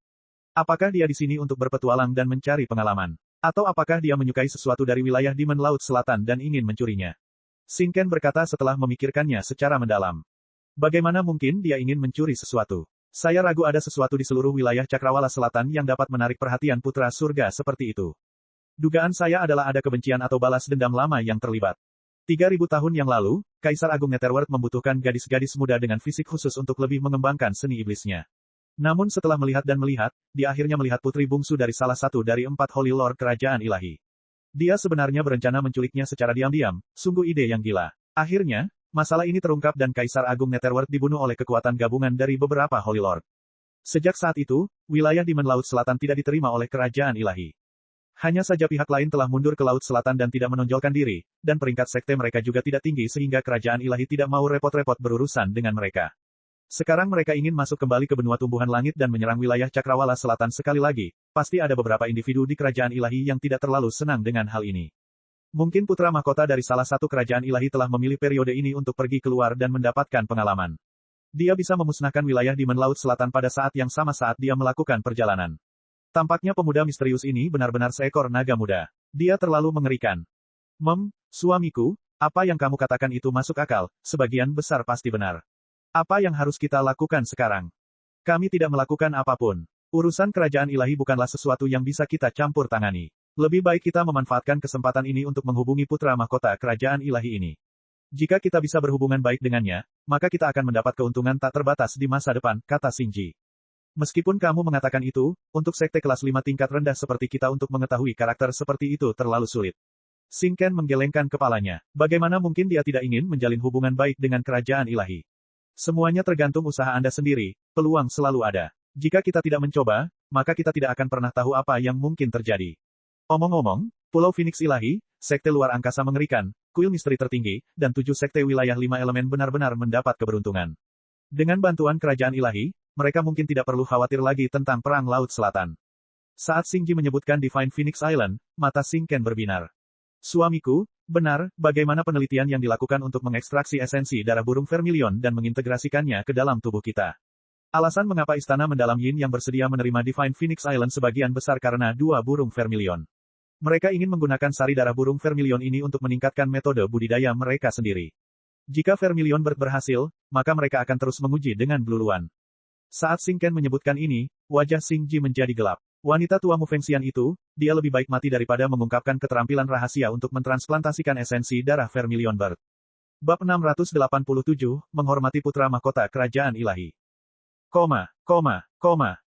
Apakah dia di sini untuk berpetualang dan mencari pengalaman? Atau apakah dia menyukai sesuatu dari wilayah Demon Laut Selatan dan ingin mencurinya? Xing Ken berkata setelah memikirkannya secara mendalam. Bagaimana mungkin dia ingin mencuri sesuatu? Saya ragu ada sesuatu di seluruh wilayah Cakrawala Selatan yang dapat menarik perhatian putra surga seperti itu. Dugaan saya adalah ada kebencian atau balas dendam lama yang terlibat. 3000 tahun yang lalu, Kaisar Agung Netherworld membutuhkan gadis-gadis muda dengan fisik khusus untuk lebih mengembangkan seni iblisnya. Namun setelah melihat, dia akhirnya melihat putri bungsu dari salah satu dari 4 Holy Lord Kerajaan Ilahi. Dia sebenarnya berencana menculiknya secara diam-diam, sungguh ide yang gila. Akhirnya, masalah ini terungkap dan Kaisar Agung Netherworld dibunuh oleh kekuatan gabungan dari beberapa Holy Lord. Sejak saat itu, wilayah Demon Laut Selatan tidak diterima oleh Kerajaan Ilahi. Hanya saja pihak lain telah mundur ke Laut Selatan dan tidak menonjolkan diri, dan peringkat sekte mereka juga tidak tinggi sehingga Kerajaan Ilahi tidak mau repot-repot berurusan dengan mereka. Sekarang mereka ingin masuk kembali ke benua tumbuhan langit dan menyerang wilayah Cakrawala Selatan sekali lagi. Pasti ada beberapa individu di Kerajaan Ilahi yang tidak terlalu senang dengan hal ini. Mungkin putra mahkota dari salah satu kerajaan ilahi telah memilih periode ini untuk pergi keluar dan mendapatkan pengalaman. Dia bisa memusnahkan wilayah di Laut Selatan pada saat yang sama saat dia melakukan perjalanan. Tampaknya pemuda misterius ini benar-benar seekor naga muda. Dia terlalu mengerikan. Suamiku, apa yang kamu katakan itu masuk akal, sebagian besar pasti benar. Apa yang harus kita lakukan sekarang? Kami tidak melakukan apapun. Urusan kerajaan ilahi bukanlah sesuatu yang bisa kita campur tangani. Lebih baik kita memanfaatkan kesempatan ini untuk menghubungi putra mahkota kerajaan ilahi ini. Jika kita bisa berhubungan baik dengannya, maka kita akan mendapat keuntungan tak terbatas di masa depan, kata Xingji. Meskipun kamu mengatakan itu, untuk sekte kelas 5 tingkat rendah seperti kita untuk mengetahui karakter seperti itu terlalu sulit. Xing Ken menggelengkan kepalanya. Bagaimana mungkin dia tidak ingin menjalin hubungan baik dengan kerajaan ilahi? Semuanya tergantung usaha Anda sendiri, peluang selalu ada. Jika kita tidak mencoba, maka kita tidak akan pernah tahu apa yang mungkin terjadi. Omong-omong, Pulau Phoenix Ilahi, sekte luar angkasa mengerikan, kuil misteri tertinggi, dan 7 sekte wilayah 5 elemen benar-benar mendapat keberuntungan. Dengan bantuan kerajaan ilahi, mereka mungkin tidak perlu khawatir lagi tentang perang Laut Selatan. Saat Xingji menyebutkan Divine Phoenix Island, mata Xing Ken berbinar. Suamiku, benar, bagaimana penelitian yang dilakukan untuk mengekstraksi esensi darah burung vermilion dan mengintegrasikannya ke dalam tubuh kita? Alasan mengapa istana mendalam Yin yang bersedia menerima Divine Phoenix Island sebagian besar karena 2 burung vermilion. Mereka ingin menggunakan sari darah burung vermilion ini untuk meningkatkan metode budidaya mereka sendiri. Jika vermilion berhasil, maka mereka akan terus menguji dengan Bluluan. Saat Xing Ken menyebutkan ini, wajah Xingji menjadi gelap. Wanita tua Mu Fengxian itu, dia lebih baik mati daripada mengungkapkan keterampilan rahasia untuk mentransplantasikan esensi darah vermilion bird. Bab 687, menghormati putra mahkota kerajaan ilahi.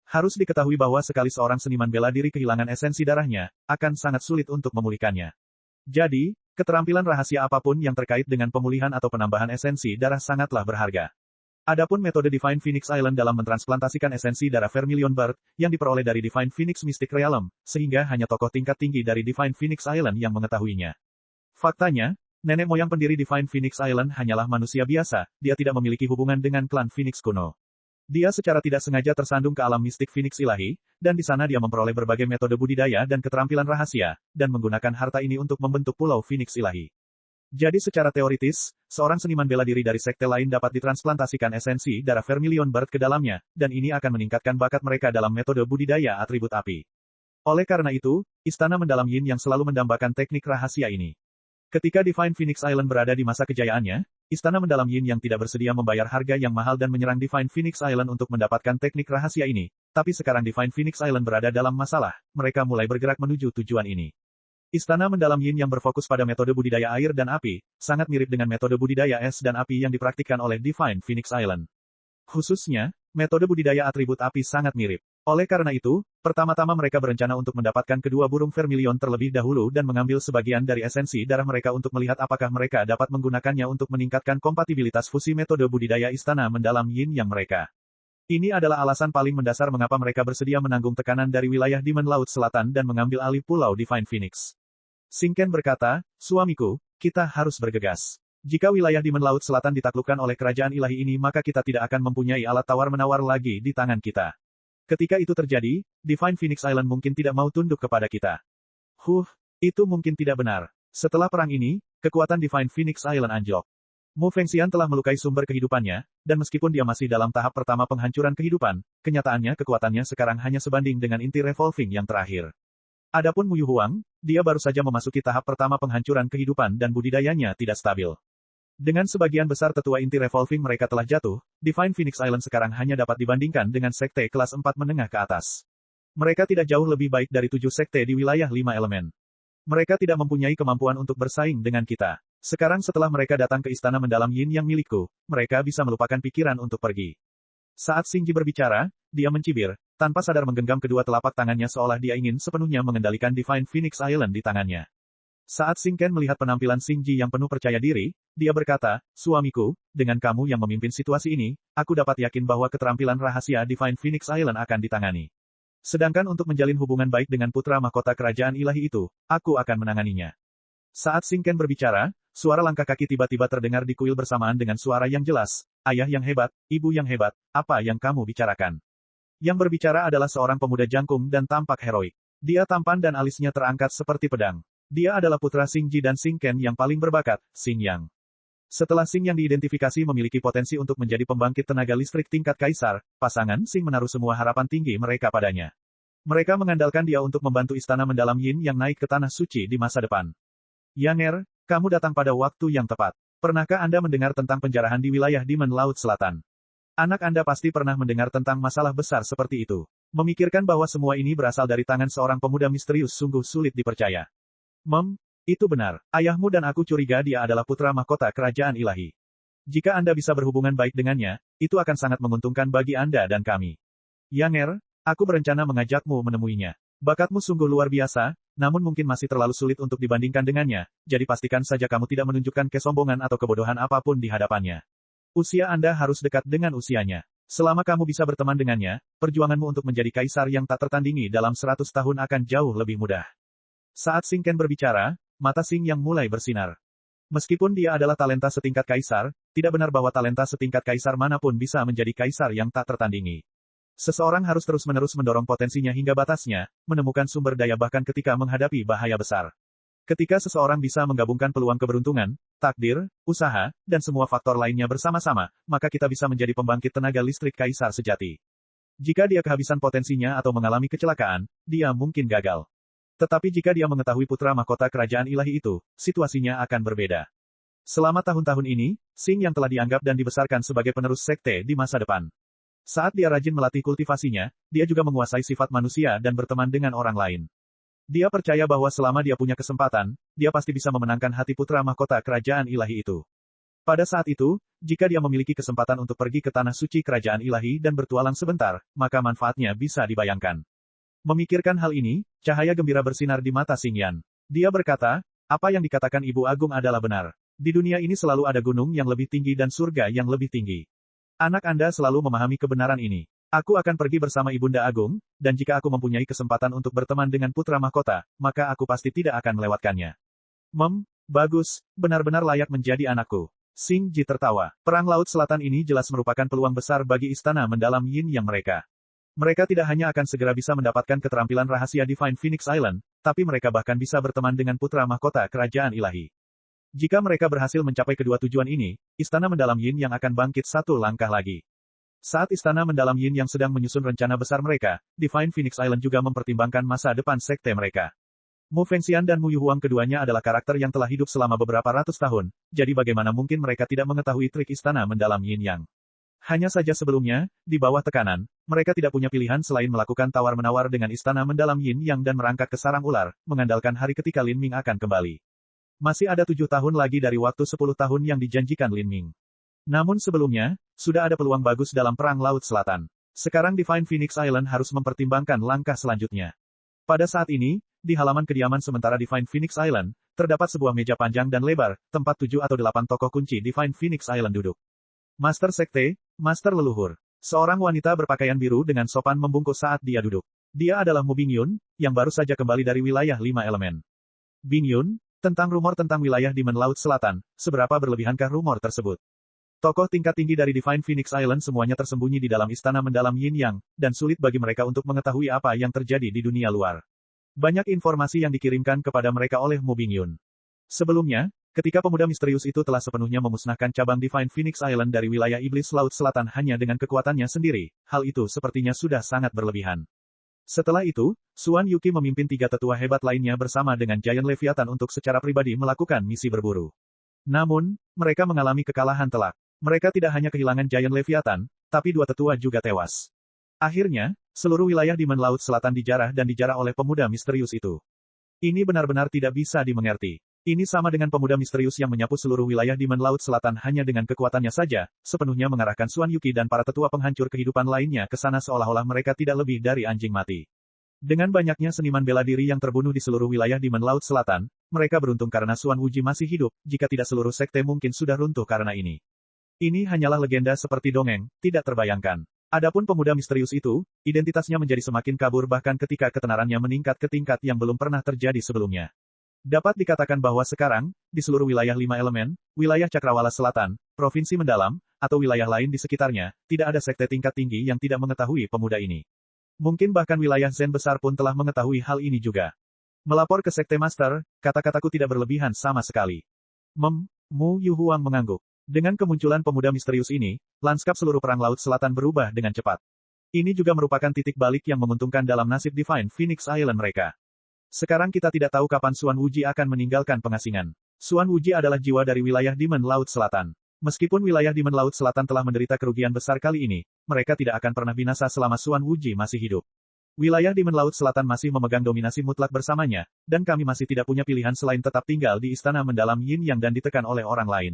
Harus diketahui bahwa sekali seorang seniman bela diri kehilangan esensi darahnya, akan sangat sulit untuk memulihkannya. Jadi, keterampilan rahasia apapun yang terkait dengan pemulihan atau penambahan esensi darah sangatlah berharga. Adapun metode Divine Phoenix Island dalam mentransplantasikan esensi darah vermilion bird, yang diperoleh dari Divine Phoenix Mystic Realm, sehingga hanya tokoh tingkat tinggi dari Divine Phoenix Island yang mengetahuinya. Faktanya, nenek moyang pendiri Divine Phoenix Island hanyalah manusia biasa, dia tidak memiliki hubungan dengan klan Phoenix kuno. Dia secara tidak sengaja tersandung ke alam mistik Phoenix ilahi, dan di sana dia memperoleh berbagai metode budidaya dan keterampilan rahasia, dan menggunakan harta ini untuk membentuk Pulau Phoenix ilahi. Jadi secara teoritis, seorang seniman bela diri dari sekte lain dapat ditransplantasikan esensi darah vermilion bird ke dalamnya, dan ini akan meningkatkan bakat mereka dalam metode budidaya atribut api. Oleh karena itu, istana mendalam Yin yang selalu mendambakan teknik rahasia ini. Ketika Divine Phoenix Island berada di masa kejayaannya, istana mendalam Yin yang tidak bersedia membayar harga yang mahal dan menyerang Divine Phoenix Island untuk mendapatkan teknik rahasia ini. Tapi sekarang Divine Phoenix Island berada dalam masalah, mereka mulai bergerak menuju tujuan ini. Istana mendalam Yin yang berfokus pada metode budidaya air dan api, sangat mirip dengan metode budidaya es dan api yang dipraktikkan oleh Divine Phoenix Island. Khususnya, metode budidaya atribut api sangat mirip. Oleh karena itu, pertama-tama mereka berencana untuk mendapatkan kedua burung vermilion terlebih dahulu dan mengambil sebagian dari esensi darah mereka untuk melihat apakah mereka dapat menggunakannya untuk meningkatkan kompatibilitas fusi metode budidaya istana mendalam Yin yang mereka. Ini adalah alasan paling mendasar mengapa mereka bersedia menanggung tekanan dari wilayah Demon Laut Selatan dan mengambil alih Pulau Divine Phoenix. Xing Ken berkata, suamiku, kita harus bergegas. Jika wilayah Demon Laut Selatan ditaklukkan oleh kerajaan ilahi ini maka kita tidak akan mempunyai alat tawar-menawar lagi di tangan kita. Ketika itu terjadi, Divine Phoenix Island mungkin tidak mau tunduk kepada kita. Itu mungkin tidak benar. Setelah perang ini, kekuatan Divine Phoenix Island anjlok. Mu Fengxian telah melukai sumber kehidupannya, dan meskipun dia masih dalam tahap pertama penghancuran kehidupan, kenyataannya kekuatannya sekarang hanya sebanding dengan inti revolving yang terakhir. Adapun Mu Yuhuang, dia baru saja memasuki tahap pertama penghancuran kehidupan dan budidayanya tidak stabil. Dengan sebagian besar tetua inti revolving mereka telah jatuh, Divine Phoenix Island sekarang hanya dapat dibandingkan dengan sekte kelas 4 menengah ke atas. Mereka tidak jauh lebih baik dari 7 sekte di wilayah 5 elemen. Mereka tidak mempunyai kemampuan untuk bersaing dengan kita. Sekarang setelah mereka datang ke istana mendalam Yin yang milikku, mereka bisa melupakan pikiran untuk pergi. Saat Xingji berbicara, dia mencibir, tanpa sadar menggenggam kedua telapak tangannya seolah dia ingin sepenuhnya mengendalikan Divine Phoenix Island di tangannya. Saat Xing Ken melihat penampilan Xingji yang penuh percaya diri, dia berkata, suamiku, dengan kamu yang memimpin situasi ini, aku dapat yakin bahwa keterampilan rahasia Divine Phoenix Island akan ditangani. Sedangkan untuk menjalin hubungan baik dengan putra mahkota kerajaan ilahi itu, aku akan menanganinya. Saat Xing Ken berbicara, suara langkah kaki tiba-tiba terdengar di kuil bersamaan dengan suara yang jelas, ayah yang hebat, ibu yang hebat, apa yang kamu bicarakan? Yang berbicara adalah seorang pemuda jangkung dan tampak heroik. Dia tampan dan alisnya terangkat seperti pedang. Dia adalah putra Xing Ji dan Xing Ken yang paling berbakat, Xing Yang. Setelah Xing Yang diidentifikasi memiliki potensi untuk menjadi pembangkit tenaga listrik tingkat kaisar, pasangan Xing menaruh semua harapan tinggi mereka padanya. Mereka mengandalkan dia untuk membantu istana mendalam Yin yang naik ke tanah suci di masa depan. Yang Er, kamu datang pada waktu yang tepat. Pernahkah Anda mendengar tentang penjarahan di wilayah Demon Laut Selatan? Anak Anda pasti pernah mendengar tentang masalah besar seperti itu. Memikirkan bahwa semua ini berasal dari tangan seorang pemuda misterius sungguh sulit dipercaya. Itu benar. Ayahmu dan aku curiga dia adalah putra mahkota kerajaan ilahi. Jika Anda bisa berhubungan baik dengannya, itu akan sangat menguntungkan bagi Anda dan kami. Yang Er, aku berencana mengajakmu menemuinya. Bakatmu sungguh luar biasa, namun mungkin masih terlalu sulit untuk dibandingkan dengannya, jadi pastikan saja kamu tidak menunjukkan kesombongan atau kebodohan apapun di hadapannya. Usia Anda harus dekat dengan usianya. Selama kamu bisa berteman dengannya, perjuanganmu untuk menjadi kaisar yang tak tertandingi dalam 100 tahun akan jauh lebih mudah. Saat Xing Ken berbicara, mata Xing Yang mulai bersinar. Meskipun dia adalah talenta setingkat kaisar, tidak benar bahwa talenta setingkat kaisar manapun bisa menjadi kaisar yang tak tertandingi. Seseorang harus terus-menerus mendorong potensinya hingga batasnya, menemukan sumber daya bahkan ketika menghadapi bahaya besar. Ketika seseorang bisa menggabungkan peluang keberuntungan, takdir, usaha, dan semua faktor lainnya bersama-sama, maka kita bisa menjadi pembangkit tenaga listrik kaisar sejati. Jika dia kehabisan potensinya atau mengalami kecelakaan, dia mungkin gagal. Tetapi jika dia mengetahui putra mahkota kerajaan ilahi itu, situasinya akan berbeda. Selama tahun-tahun ini, Xing yang telah dianggap dan dibesarkan sebagai penerus sekte di masa depan. Saat dia rajin melatih kultivasinya, dia juga menguasai sifat manusia dan berteman dengan orang lain. Dia percaya bahwa selama dia punya kesempatan, dia pasti bisa memenangkan hati putra mahkota kerajaan ilahi itu. Pada saat itu, jika dia memiliki kesempatan untuk pergi ke tanah suci kerajaan ilahi dan bertualang sebentar, maka manfaatnya bisa dibayangkan. Memikirkan hal ini, cahaya gembira bersinar di mata Xing Yan. Dia berkata, apa yang dikatakan Ibu Agung adalah benar. Di dunia ini selalu ada gunung yang lebih tinggi dan surga yang lebih tinggi. Anak Anda selalu memahami kebenaran ini. Aku akan pergi bersama Ibunda Agung, dan jika aku mempunyai kesempatan untuk berteman dengan putra mahkota, maka aku pasti tidak akan melewatkannya. Bagus, benar-benar layak menjadi anakku. Xing Ji tertawa. Perang Laut Selatan ini jelas merupakan peluang besar bagi istana mendalam Yin yang mereka. Mereka tidak hanya akan segera bisa mendapatkan keterampilan rahasia Divine Phoenix Island, tapi mereka bahkan bisa berteman dengan putra mahkota kerajaan ilahi. Jika mereka berhasil mencapai kedua tujuan ini, istana mendalam Yin yang akan bangkit satu langkah lagi. Saat istana mendalam Yin yang sedang menyusun rencana besar mereka, Divine Phoenix Island juga mempertimbangkan masa depan sekte mereka. Mu Fengxian dan Mu Yuhuang keduanya adalah karakter yang telah hidup selama beberapa ratus tahun, jadi bagaimana mungkin mereka tidak mengetahui trik istana mendalam Yin Yang. Hanya saja sebelumnya, di bawah tekanan, mereka tidak punya pilihan selain melakukan tawar-menawar dengan istana mendalam Yin Yang dan merangkak ke sarang ular, mengandalkan hari ketika Lin Ming akan kembali. Masih ada 7 tahun lagi dari waktu 10 tahun yang dijanjikan Lin Ming. Namun sebelumnya, sudah ada peluang bagus dalam Perang Laut Selatan. Sekarang Divine Phoenix Island harus mempertimbangkan langkah selanjutnya. Pada saat ini, di halaman kediaman sementara Divine Phoenix Island, terdapat sebuah meja panjang dan lebar, tempat 7 atau 8 tokoh kunci Divine Phoenix Island duduk. Master Sekte, Master Leluhur. Seorang wanita berpakaian biru dengan sopan membungkuk saat dia duduk. Dia adalah Mu Bingyun, yang baru saja kembali dari wilayah 5 elemen. Bingyun, tentang rumor tentang wilayah Demon Laut Selatan, seberapa berlebihankah rumor tersebut? Tokoh tingkat tinggi dari Divine Phoenix Island semuanya tersembunyi di dalam istana mendalam Yin Yang, dan sulit bagi mereka untuk mengetahui apa yang terjadi di dunia luar. Banyak informasi yang dikirimkan kepada mereka oleh Mu Bingyun. Sebelumnya, ketika pemuda misterius itu telah sepenuhnya memusnahkan cabang Divine Phoenix Island dari wilayah Iblis Laut Selatan hanya dengan kekuatannya sendiri, hal itu sepertinya sudah sangat berlebihan. Setelah itu, Suan Yuki memimpin 3 tetua hebat lainnya bersama dengan Giant Leviathan untuk secara pribadi melakukan misi berburu. Namun, mereka mengalami kekalahan telak. Mereka tidak hanya kehilangan Giant Leviathan, tapi 2 tetua juga tewas. Akhirnya, seluruh wilayah Demon Laut Selatan dijarah dan dijarah oleh pemuda misterius itu. Ini benar-benar tidak bisa dimengerti. Ini sama dengan pemuda misterius yang menyapu seluruh wilayah Demon Laut Selatan hanya dengan kekuatannya saja, sepenuhnya mengarahkan Suan Yuki dan para tetua penghancur kehidupan lainnya ke sana seolah-olah mereka tidak lebih dari anjing mati. Dengan banyaknya seniman bela diri yang terbunuh di seluruh wilayah Demon Laut Selatan, mereka beruntung karena Suan Wuji masih hidup, jika tidak seluruh sekte mungkin sudah runtuh karena ini. Ini hanyalah legenda seperti dongeng, tidak terbayangkan. Adapun pemuda misterius itu, identitasnya menjadi semakin kabur bahkan ketika ketenarannya meningkat ke tingkat yang belum pernah terjadi sebelumnya. Dapat dikatakan bahwa sekarang, di seluruh wilayah 5 elemen, wilayah Cakrawala Selatan, Provinsi Mendalam, atau wilayah lain di sekitarnya, tidak ada sekte tingkat tinggi yang tidak mengetahui pemuda ini. Mungkin bahkan wilayah Zen besar pun telah mengetahui hal ini juga. Melapor ke Sekte Master, kata-kataku tidak berlebihan sama sekali. Mu Yuhuang mengangguk. Dengan kemunculan pemuda misterius ini, lanskap seluruh perang Laut Selatan berubah dengan cepat. Ini juga merupakan titik balik yang menguntungkan dalam nasib Divine Phoenix Island mereka. Sekarang kita tidak tahu kapan Xuan Wuji akan meninggalkan pengasingan. Xuan Wuji adalah jiwa dari wilayah Demon Laut Selatan. Meskipun wilayah Demon Laut Selatan telah menderita kerugian besar kali ini, mereka tidak akan pernah binasa selama Xuan Wuji masih hidup. Wilayah Demon Laut Selatan masih memegang dominasi mutlak bersamanya, dan kami masih tidak punya pilihan selain tetap tinggal di Istana Mendalam Yin Yang dan ditekan oleh orang lain.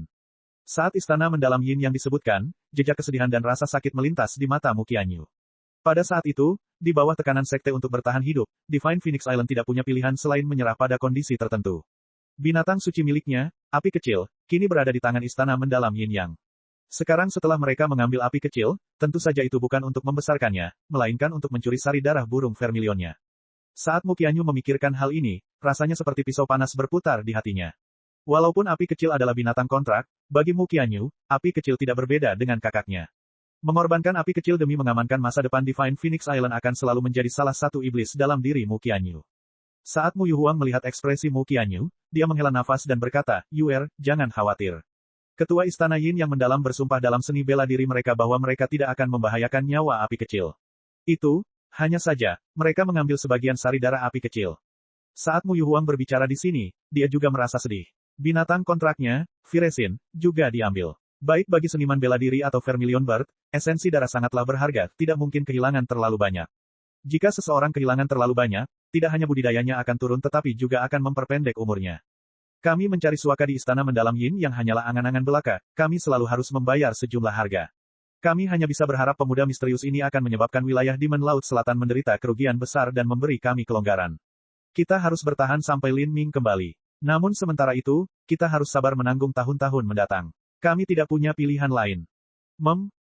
Saat Istana Mendalam Yin Yang disebutkan, jejak kesedihan dan rasa sakit melintas di mata Mu Qianyu. Pada saat itu, di bawah tekanan sekte untuk bertahan hidup, Divine Phoenix Island tidak punya pilihan selain menyerah pada kondisi tertentu. Binatang suci miliknya, api kecil, kini berada di tangan Istana Mendalam Yin Yang. Sekarang setelah mereka mengambil api kecil, tentu saja itu bukan untuk membesarkannya, melainkan untuk mencuri sari darah burung vermilionnya. Saat Mu Qianyu memikirkan hal ini, rasanya seperti pisau panas berputar di hatinya. Walaupun api kecil adalah binatang kontrak, bagi Mu Qianyu, api kecil tidak berbeda dengan kakaknya. Mengorbankan api kecil demi mengamankan masa depan Divine Phoenix Island akan selalu menjadi salah satu iblis dalam diri Mu Qianyu. Saat Mu Yuhuang melihat ekspresi Mu Qianyu, dia menghela nafas dan berkata, "Yuer, jangan khawatir." Ketua Istana Yin yang mendalam bersumpah dalam seni bela diri mereka bahwa mereka tidak akan membahayakan nyawa api kecil. Itu, hanya saja, mereka mengambil sebagian sari darah api kecil. Saat Mu Yuhuang berbicara di sini, dia juga merasa sedih. Binatang kontraknya, Viresin, juga diambil. Baik bagi seniman bela diri atau Vermilion Bird, esensi darah sangatlah berharga, tidak mungkin kehilangan terlalu banyak. Jika seseorang kehilangan terlalu banyak, tidak hanya budidayanya akan turun tetapi juga akan memperpendek umurnya. Kami mencari suaka di Istana Mendalam Yin yang hanyalah angan-angan belaka, kami selalu harus membayar sejumlah harga. Kami hanya bisa berharap pemuda misterius ini akan menyebabkan wilayah Demon Laut Selatan menderita kerugian besar dan memberi kami kelonggaran. Kita harus bertahan sampai Lin Ming kembali. Namun sementara itu, kita harus sabar menanggung tahun-tahun mendatang. Kami tidak punya pilihan lain.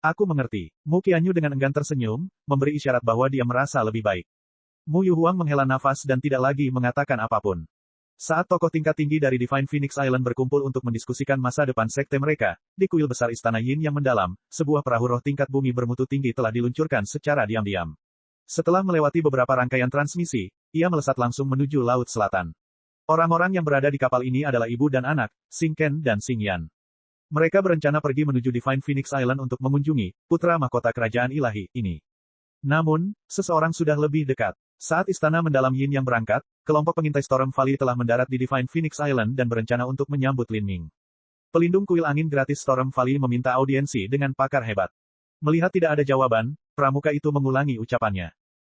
Aku mengerti. Mu Qianyu dengan enggan tersenyum, memberi isyarat bahwa dia merasa lebih baik. Mu Yuhuang menghela nafas dan tidak lagi mengatakan apapun. Saat tokoh tingkat tinggi dari Divine Phoenix Island berkumpul untuk mendiskusikan masa depan sekte mereka, di kuil besar Istana Yin yang mendalam, sebuah perahu roh tingkat bumi bermutu tinggi telah diluncurkan secara diam-diam. Setelah melewati beberapa rangkaian transmisi, ia melesat langsung menuju Laut Selatan. Orang-orang yang berada di kapal ini adalah ibu dan anak, Xing Ken dan Xing Yan. Mereka berencana pergi menuju Divine Phoenix Island untuk mengunjungi putra mahkota kerajaan ilahi ini. Namun, seseorang sudah lebih dekat. Saat Istana Mendalam Yin yang berangkat, kelompok pengintai Storm Valley telah mendarat di Divine Phoenix Island dan berencana untuk menyambut Lin Ming. Pelindung kuil angin gratis Storm Valley meminta audiensi dengan pakar hebat. Melihat tidak ada jawaban, pramuka itu mengulangi ucapannya.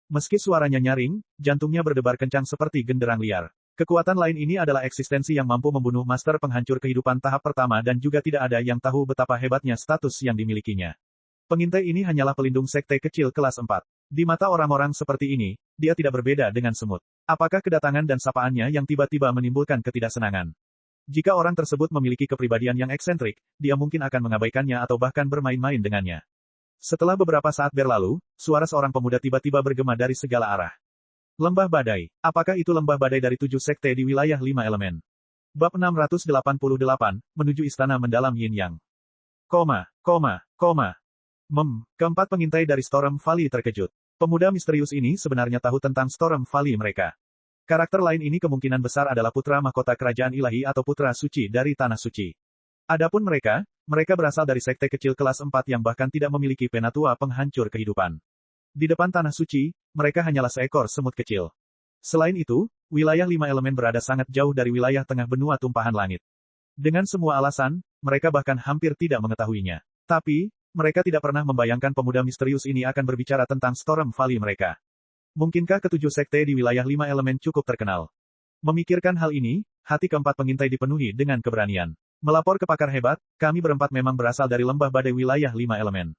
Meski suaranya nyaring, jantungnya berdebar kencang seperti genderang liar. Kekuatan lain ini adalah eksistensi yang mampu membunuh master penghancur kehidupan tahap pertama dan juga tidak ada yang tahu betapa hebatnya status yang dimilikinya. Pengintai ini hanyalah pelindung sekte kecil kelas 4. Di mata orang-orang seperti ini, dia tidak berbeda dengan semut. Apakah kedatangan dan sapaannya yang tiba-tiba menimbulkan ketidaksenangan? Jika orang tersebut memiliki kepribadian yang eksentrik, dia mungkin akan mengabaikannya atau bahkan bermain-main dengannya. Setelah beberapa saat berlalu, suara seorang pemuda tiba-tiba bergema dari segala arah. Lembah Badai. Apakah itu lembah badai dari 7 sekte di wilayah 5 elemen? Bab 688, menuju Istana Mendalam Yin Yang. Keempat pengintai dari Storm Valley terkejut. Pemuda misterius ini sebenarnya tahu tentang Storm Valley mereka. Karakter lain ini kemungkinan besar adalah putra mahkota kerajaan ilahi atau putra suci dari Tanah Suci. Adapun mereka berasal dari sekte kecil kelas 4 yang bahkan tidak memiliki penatua penghancur kehidupan. Di depan Tanah Suci, mereka hanyalah seekor semut kecil. Selain itu, wilayah 5 elemen berada sangat jauh dari wilayah tengah benua tumpahan langit. Dengan semua alasan, mereka bahkan hampir tidak mengetahuinya. Tapi, mereka tidak pernah membayangkan pemuda misterius ini akan berbicara tentang Storm Valley mereka. Mungkinkah ketujuh sekte di wilayah 5 elemen cukup terkenal? Memikirkan hal ini, hati keempat pengintai dipenuhi dengan keberanian. Melapor ke pakar hebat, kami berempat memang berasal dari lembah badai wilayah 5 elemen.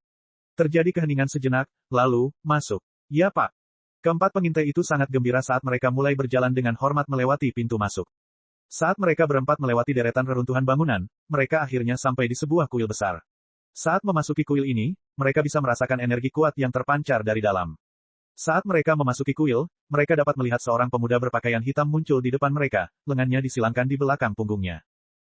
Terjadi keheningan sejenak, lalu, masuk. Ya Pak. Keempat pengintai itu sangat gembira saat mereka mulai berjalan dengan hormat melewati pintu masuk. Saat mereka berempat melewati deretan reruntuhan bangunan, mereka akhirnya sampai di sebuah kuil besar. Saat memasuki kuil ini, mereka bisa merasakan energi kuat yang terpancar dari dalam. Saat mereka memasuki kuil, mereka dapat melihat seorang pemuda berpakaian hitam muncul di depan mereka, lengannya disilangkan di belakang punggungnya.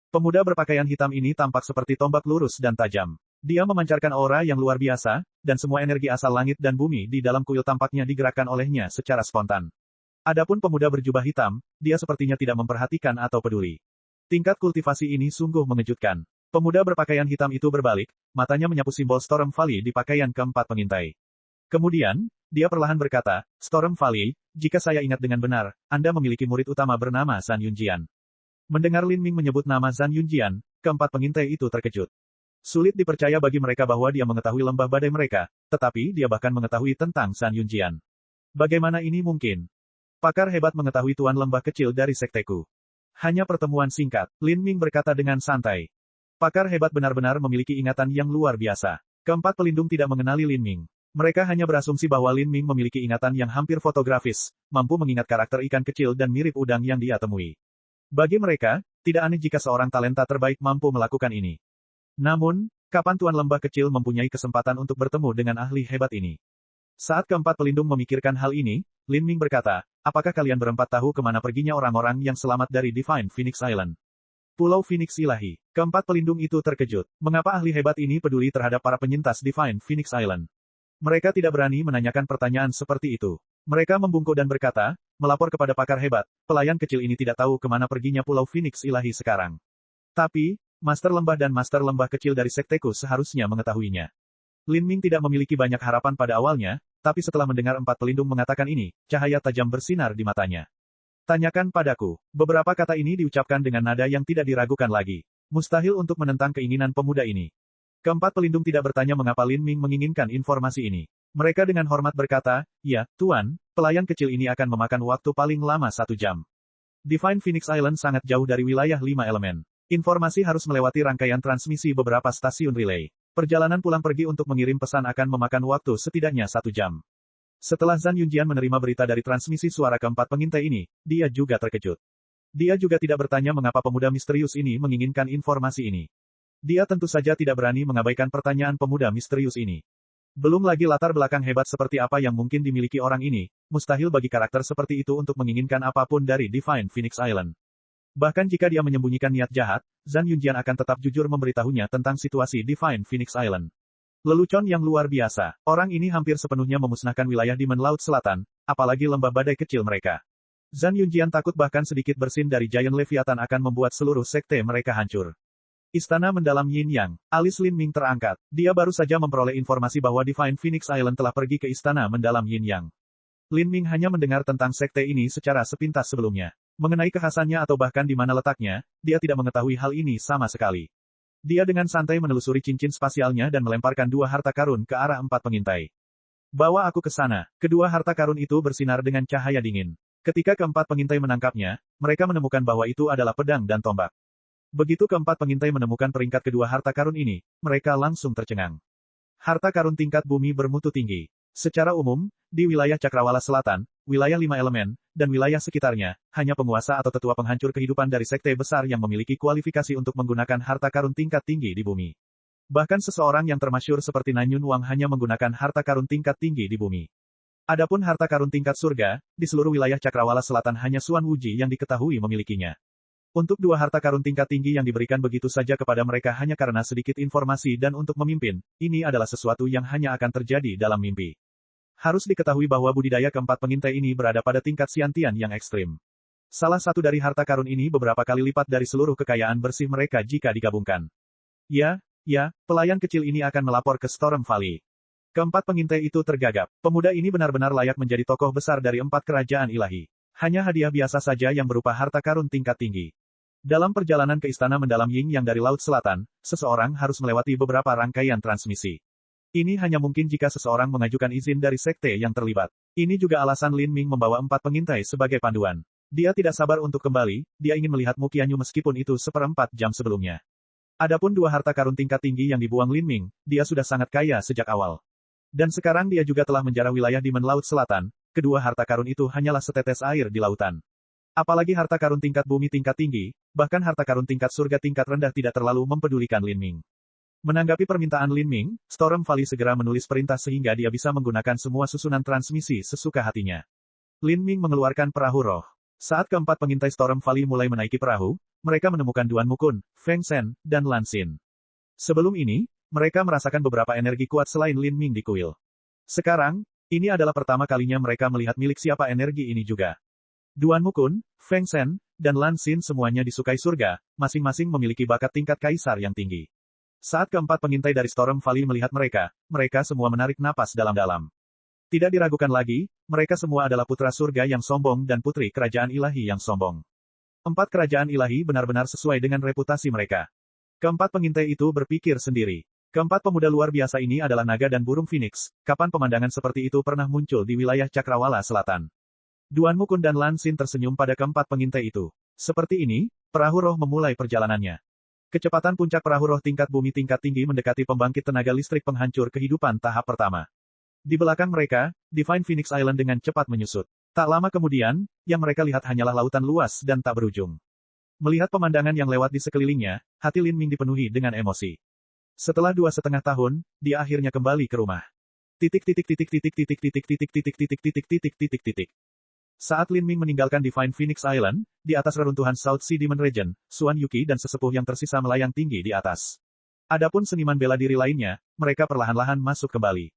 Pemuda berpakaian hitam ini tampak seperti tombak lurus dan tajam. Dia memancarkan aura yang luar biasa, dan semua energi asal langit dan bumi di dalam kuil tampaknya digerakkan olehnya secara spontan. Adapun pemuda berjubah hitam, dia sepertinya tidak memperhatikan atau peduli. Tingkat kultivasi ini sungguh mengejutkan. Pemuda berpakaian hitam itu berbalik, matanya menyapu simbol Storm Valley di pakaian keempat pengintai. Kemudian, dia perlahan berkata, Storm Valley, jika saya ingat dengan benar, Anda memiliki murid utama bernama Zhan Yunjian. Mendengar Lin Ming menyebut nama Zhan Yunjian, keempat pengintai itu terkejut. Sulit dipercaya bagi mereka bahwa dia mengetahui lembah badai mereka, tetapi dia bahkan mengetahui tentang Zhan Yunjian. Bagaimana ini mungkin? Pakar hebat mengetahui tuan lembah kecil dari sekteku. Hanya pertemuan singkat, Lin Ming berkata dengan santai. Pakar hebat benar-benar memiliki ingatan yang luar biasa. Keempat pelindung tidak mengenali Lin Ming. Mereka hanya berasumsi bahwa Lin Ming memiliki ingatan yang hampir fotografis, mampu mengingat karakter ikan kecil dan mirip udang yang dia temui. Bagi mereka, tidak aneh jika seorang talenta terbaik mampu melakukan ini. Namun, kapan tuan lembah kecil mempunyai kesempatan untuk bertemu dengan ahli hebat ini? Saat keempat pelindung memikirkan hal ini, Lin Ming berkata, apakah kalian berempat tahu kemana perginya orang-orang yang selamat dari Divine Phoenix Island? Pulau Phoenix Ilahi. Keempat pelindung itu terkejut. Mengapa ahli hebat ini peduli terhadap para penyintas Divine Phoenix Island? Mereka tidak berani menanyakan pertanyaan seperti itu. Mereka membungkuk dan berkata, melapor kepada pakar hebat, pelayan kecil ini tidak tahu kemana perginya Pulau Phoenix Ilahi sekarang. Tapi, Master Lembah dan Master Lembah kecil dari sekteku seharusnya mengetahuinya. Lin Ming tidak memiliki banyak harapan pada awalnya, tapi setelah mendengar empat pelindung mengatakan ini, cahaya tajam bersinar di matanya. Tanyakan padaku. Beberapa kata ini diucapkan dengan nada yang tidak diragukan lagi. Mustahil untuk menentang keinginan pemuda ini. Keempat pelindung tidak bertanya mengapa Lin Ming menginginkan informasi ini. Mereka dengan hormat berkata, ya, Tuan, pelayan kecil ini akan memakan waktu paling lama 1 jam. Divine Phoenix Island sangat jauh dari wilayah 5 elemen. Informasi harus melewati rangkaian transmisi beberapa stasiun relay. Perjalanan pulang pergi untuk mengirim pesan akan memakan waktu setidaknya 1 jam. Setelah Zhan Yunjian menerima berita dari transmisi suara keempat pengintai ini, dia juga terkejut. Dia juga tidak bertanya mengapa pemuda misterius ini menginginkan informasi ini. Dia tentu saja tidak berani mengabaikan pertanyaan pemuda misterius ini. Belum lagi latar belakang hebat seperti apa yang mungkin dimiliki orang ini, mustahil bagi karakter seperti itu untuk menginginkan apapun dari Divine Phoenix Island. Bahkan jika dia menyembunyikan niat jahat, Zhan Yunjian akan tetap jujur memberitahunya tentang situasi Divine Phoenix Island. Lelucon yang luar biasa. Orang ini hampir sepenuhnya memusnahkan wilayah Demon Laut Selatan, apalagi lembah badai kecil mereka. Zhan Yunjian takut bahkan sedikit bersin dari Giant Leviathan akan membuat seluruh sekte mereka hancur. Istana mendalam Yin Yang. Alis Lin Ming terangkat. Dia baru saja memperoleh informasi bahwa Divine Phoenix Island telah pergi ke istana mendalam Yin Yang. Lin Ming hanya mendengar tentang sekte ini secara sepintas sebelumnya. Mengenai kekhasannya atau bahkan di mana letaknya, dia tidak mengetahui hal ini sama sekali. Dia dengan santai menelusuri cincin spasialnya dan melemparkan 2 harta karun ke arah 4 pengintai. Bawa aku ke sana. Kedua harta karun itu bersinar dengan cahaya dingin. Ketika keempat pengintai menangkapnya, mereka menemukan bahwa itu adalah pedang dan tombak. Begitu keempat pengintai menemukan peringkat kedua harta karun ini, mereka langsung tercengang. Harta karun tingkat bumi bermutu tinggi. Secara umum, di wilayah Cakrawala Selatan, wilayah 5 elemen, dan wilayah sekitarnya, hanya penguasa atau tetua penghancur kehidupan dari sekte besar yang memiliki kualifikasi untuk menggunakan harta karun tingkat tinggi di bumi. Bahkan seseorang yang termasyhur seperti Nanyun Wang hanya menggunakan harta karun tingkat tinggi di bumi. Adapun harta karun tingkat surga, di seluruh wilayah Cakrawala Selatan hanya Suan Wuji yang diketahui memilikinya. Untuk 2 harta karun tingkat tinggi yang diberikan begitu saja kepada mereka hanya karena sedikit informasi dan untuk memimpin, ini adalah sesuatu yang hanya akan terjadi dalam mimpi. Harus diketahui bahwa budidaya keempat pengintai ini berada pada tingkat siantian yang ekstrim. Salah satu dari harta karun ini beberapa kali lipat dari seluruh kekayaan bersih mereka jika digabungkan. Ya, pelayan kecil ini akan melapor ke Storm Valley. Keempat pengintai itu tergagap. Pemuda ini benar-benar layak menjadi tokoh besar dari 4 kerajaan ilahi. Hanya hadiah biasa saja yang berupa harta karun tingkat tinggi. Dalam perjalanan ke istana mendalam Ying yang dari Laut Selatan, seseorang harus melewati beberapa rangkaian transmisi. Ini hanya mungkin jika seseorang mengajukan izin dari sekte yang terlibat. Ini juga alasan Lin Ming membawa 4 pengintai sebagai panduan. Dia tidak sabar untuk kembali, dia ingin melihat Muqianyu meskipun itu 1/4 jam sebelumnya. Adapun 2 harta karun tingkat tinggi yang dibuang Lin Ming, dia sudah sangat kaya sejak awal. Dan sekarang dia juga telah menjarah wilayah Demon Laut Selatan, kedua harta karun itu hanyalah setetes air di lautan. Apalagi harta karun tingkat bumi tingkat tinggi, bahkan harta karun tingkat surga tingkat rendah tidak terlalu mempedulikan Lin Ming. Menanggapi permintaan Lin Ming, Storm Valley segera menulis perintah sehingga dia bisa menggunakan semua susunan transmisi sesuka hatinya. Lin Ming mengeluarkan perahu roh. Saat keempat pengintai Storm Valley mulai menaiki perahu, mereka menemukan Duan Mukun, Feng Shen, dan Lan Xin. Sebelum ini, mereka merasakan beberapa energi kuat selain Lin Ming di kuil. Sekarang, ini adalah pertama kalinya mereka melihat milik siapa energi ini juga. Duan Mukun, Feng Shen, dan Lan Xin semuanya disukai surga, masing-masing memiliki bakat tingkat kaisar yang tinggi. Saat keempat pengintai dari Storm Valley melihat mereka, mereka semua menarik napas dalam-dalam. Tidak diragukan lagi, mereka semua adalah putra surga yang sombong dan putri kerajaan ilahi yang sombong. 4 kerajaan ilahi benar-benar sesuai dengan reputasi mereka. Keempat pengintai itu berpikir sendiri. Keempat pemuda luar biasa ini adalah naga dan burung phoenix. Kapan pemandangan seperti itu pernah muncul di wilayah Cakrawala Selatan? Duan Mukun dan Lan Xin tersenyum pada keempat pengintai itu. Seperti ini, perahu roh memulai perjalanannya. Kecepatan puncak perahu roh tingkat bumi tingkat tinggi mendekati pembangkit tenaga listrik penghancur kehidupan tahap pertama. Di belakang mereka, Divine Phoenix Island dengan cepat menyusut. Tak lama kemudian, yang mereka lihat hanyalah lautan luas dan tak berujung. Melihat pemandangan yang lewat di sekelilingnya, hati Lin Ming dipenuhi dengan emosi. Setelah 2,5 tahun, dia akhirnya kembali ke rumah. Saat Lin Ming meninggalkan Divine Phoenix Island, di atas reruntuhan South Sea Demon Region, Xuan Yuqi dan sesepuh yang tersisa melayang tinggi di atas. Adapun seniman bela diri lainnya, mereka perlahan-lahan masuk kembali.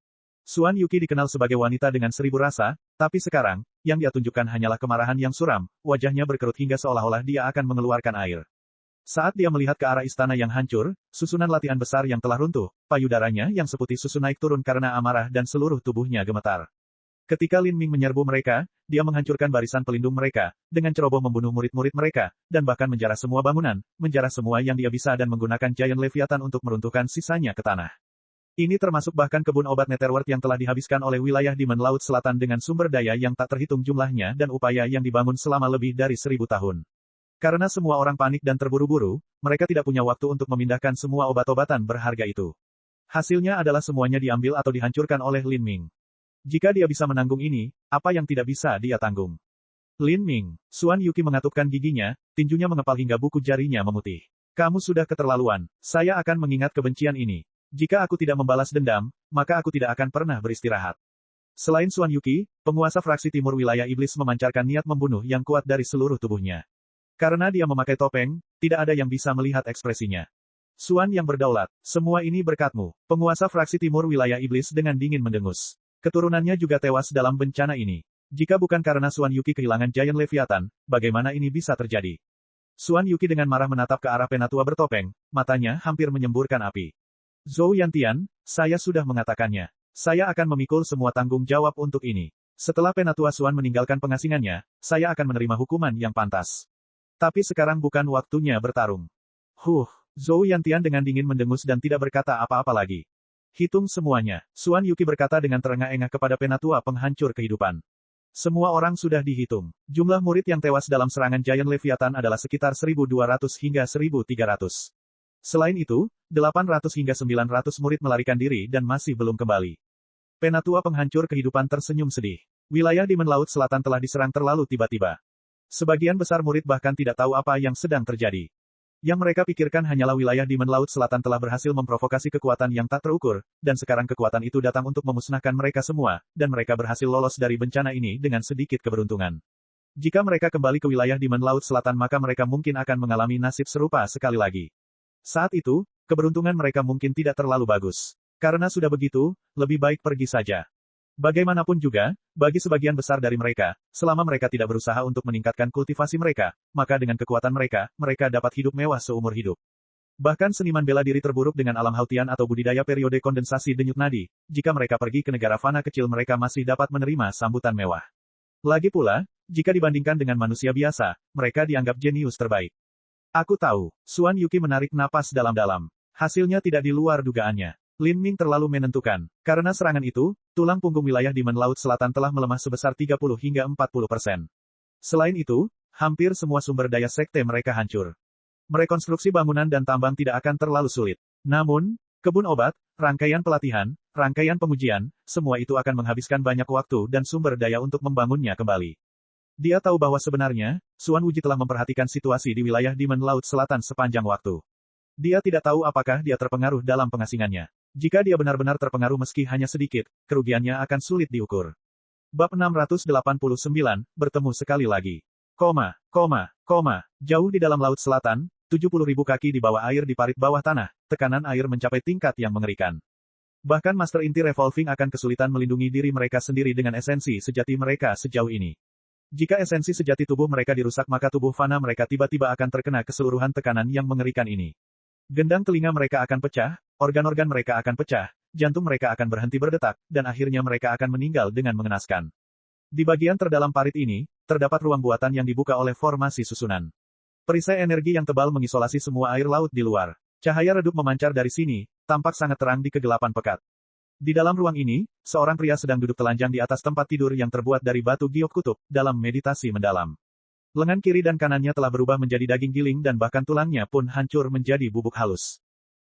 Xuan Yuqi dikenal sebagai wanita dengan 1000 rasa, tapi sekarang, yang dia tunjukkan hanyalah kemarahan yang suram, wajahnya berkerut hingga seolah-olah dia akan mengeluarkan air. Saat dia melihat ke arah istana yang hancur, susunan latihan besar yang telah runtuh, payudaranya yang seputih susu naik turun karena amarah dan seluruh tubuhnya gemetar. Ketika Lin Ming menyerbu mereka, dia menghancurkan barisan pelindung mereka, dengan ceroboh membunuh murid-murid mereka, dan bahkan menjarah semua bangunan, menjarah semua yang dia bisa dan menggunakan Giant Leviathan untuk meruntuhkan sisanya ke tanah. Ini termasuk bahkan kebun obat Netherworld yang telah dihabiskan oleh wilayah Demon Laut Selatan dengan sumber daya yang tak terhitung jumlahnya dan upaya yang dibangun selama lebih dari 1000 tahun. Karena semua orang panik dan terburu-buru, mereka tidak punya waktu untuk memindahkan semua obat-obatan berharga itu. Hasilnya adalah semuanya diambil atau dihancurkan oleh Lin Ming. Jika dia bisa menanggung ini, apa yang tidak bisa dia tanggung? Lin Ming, Xuan Yuqi mengatupkan giginya, tinjunya mengepal hingga buku jarinya memutih. Kamu sudah keterlaluan, saya akan mengingat kebencian ini. Jika aku tidak membalas dendam, maka aku tidak akan pernah beristirahat. Selain Xuan Yuqi, penguasa fraksi timur wilayah iblis memancarkan niat membunuh yang kuat dari seluruh tubuhnya. Karena dia memakai topeng, tidak ada yang bisa melihat ekspresinya. Xuan yang berdaulat, semua ini berkatmu, penguasa fraksi timur wilayah iblis dengan dingin mendengus. Keturunannya juga tewas dalam bencana ini. Jika bukan karena Xuan Yuqi kehilangan Giant Leviathan, bagaimana ini bisa terjadi? Xuan Yuqi dengan marah menatap ke arah penatua bertopeng, matanya hampir menyemburkan api. Zhou Yantian, saya sudah mengatakannya. Saya akan memikul semua tanggung jawab untuk ini. Setelah penatua Xuan meninggalkan pengasingannya, saya akan menerima hukuman yang pantas. Tapi sekarang bukan waktunya bertarung. Zhou Yantian dengan dingin mendengus dan tidak berkata apa-apa lagi. Hitung semuanya, Xuan Yuqi berkata dengan terengah-engah kepada penatua penghancur kehidupan. Semua orang sudah dihitung. Jumlah murid yang tewas dalam serangan Giant Leviathan adalah sekitar 1200 hingga 1300. Selain itu, 800 hingga 900 murid melarikan diri dan masih belum kembali. Penatua penghancur kehidupan tersenyum sedih. Wilayah Demon Laut Selatan telah diserang terlalu tiba-tiba. Sebagian besar murid bahkan tidak tahu apa yang sedang terjadi. Yang mereka pikirkan hanyalah wilayah Demon Laut Selatan telah berhasil memprovokasi kekuatan yang tak terukur, dan sekarang kekuatan itu datang untuk memusnahkan mereka semua, dan mereka berhasil lolos dari bencana ini dengan sedikit keberuntungan. Jika mereka kembali ke wilayah Demon Laut Selatan maka mereka mungkin akan mengalami nasib serupa sekali lagi. Saat itu, keberuntungan mereka mungkin tidak terlalu bagus. Karena sudah begitu, lebih baik pergi saja. Bagaimanapun juga, bagi sebagian besar dari mereka, selama mereka tidak berusaha untuk meningkatkan kultivasi mereka, maka dengan kekuatan mereka, mereka dapat hidup mewah seumur hidup. Bahkan seniman bela diri terburuk dengan alam hautian atau budidaya periode kondensasi denyut nadi, jika mereka pergi ke negara fana kecil mereka masih dapat menerima sambutan mewah. Lagi pula, jika dibandingkan dengan manusia biasa, mereka dianggap jenius terbaik. Aku tahu, Xuan Yuqi menarik napas dalam-dalam. Hasilnya tidak di luar dugaannya. Lin Ming terlalu menentukan. Karena serangan itu, tulang punggung wilayah Demon Laut Selatan telah melemah sebesar 30 hingga 40%. Selain itu, hampir semua sumber daya sekte mereka hancur. Merekonstruksi bangunan dan tambang tidak akan terlalu sulit. Namun, kebun obat, rangkaian pelatihan, rangkaian pengujian, semua itu akan menghabiskan banyak waktu dan sumber daya untuk membangunnya kembali. Dia tahu bahwa sebenarnya, Xuan Wuji telah memperhatikan situasi di wilayah Demon Laut Selatan sepanjang waktu. Dia tidak tahu apakah dia terpengaruh dalam pengasingannya. Jika dia benar-benar terpengaruh meski hanya sedikit, kerugiannya akan sulit diukur. Bab 689, bertemu sekali lagi. Jauh di dalam Laut Selatan, 70.000 kaki di bawah air di parit bawah tanah, tekanan air mencapai tingkat yang mengerikan. Bahkan Master Inti Revolving akan kesulitan melindungi diri mereka sendiri dengan esensi sejati mereka sejauh ini. Jika esensi sejati tubuh mereka dirusak maka tubuh fana mereka tiba-tiba akan terkena keseluruhan tekanan yang mengerikan ini. Gendang telinga mereka akan pecah, organ-organ mereka akan pecah, jantung mereka akan berhenti berdetak, dan akhirnya mereka akan meninggal dengan mengenaskan. Di bagian terdalam parit ini, terdapat ruang buatan yang dibuka oleh formasi susunan. Perisai energi yang tebal mengisolasi semua air laut di luar. Cahaya redup memancar dari sini, tampak sangat terang di kegelapan pekat. Di dalam ruang ini, seorang pria sedang duduk telanjang di atas tempat tidur yang terbuat dari batu giok kutub, dalam meditasi mendalam. Lengan kiri dan kanannya telah berubah menjadi daging giling dan bahkan tulangnya pun hancur menjadi bubuk halus.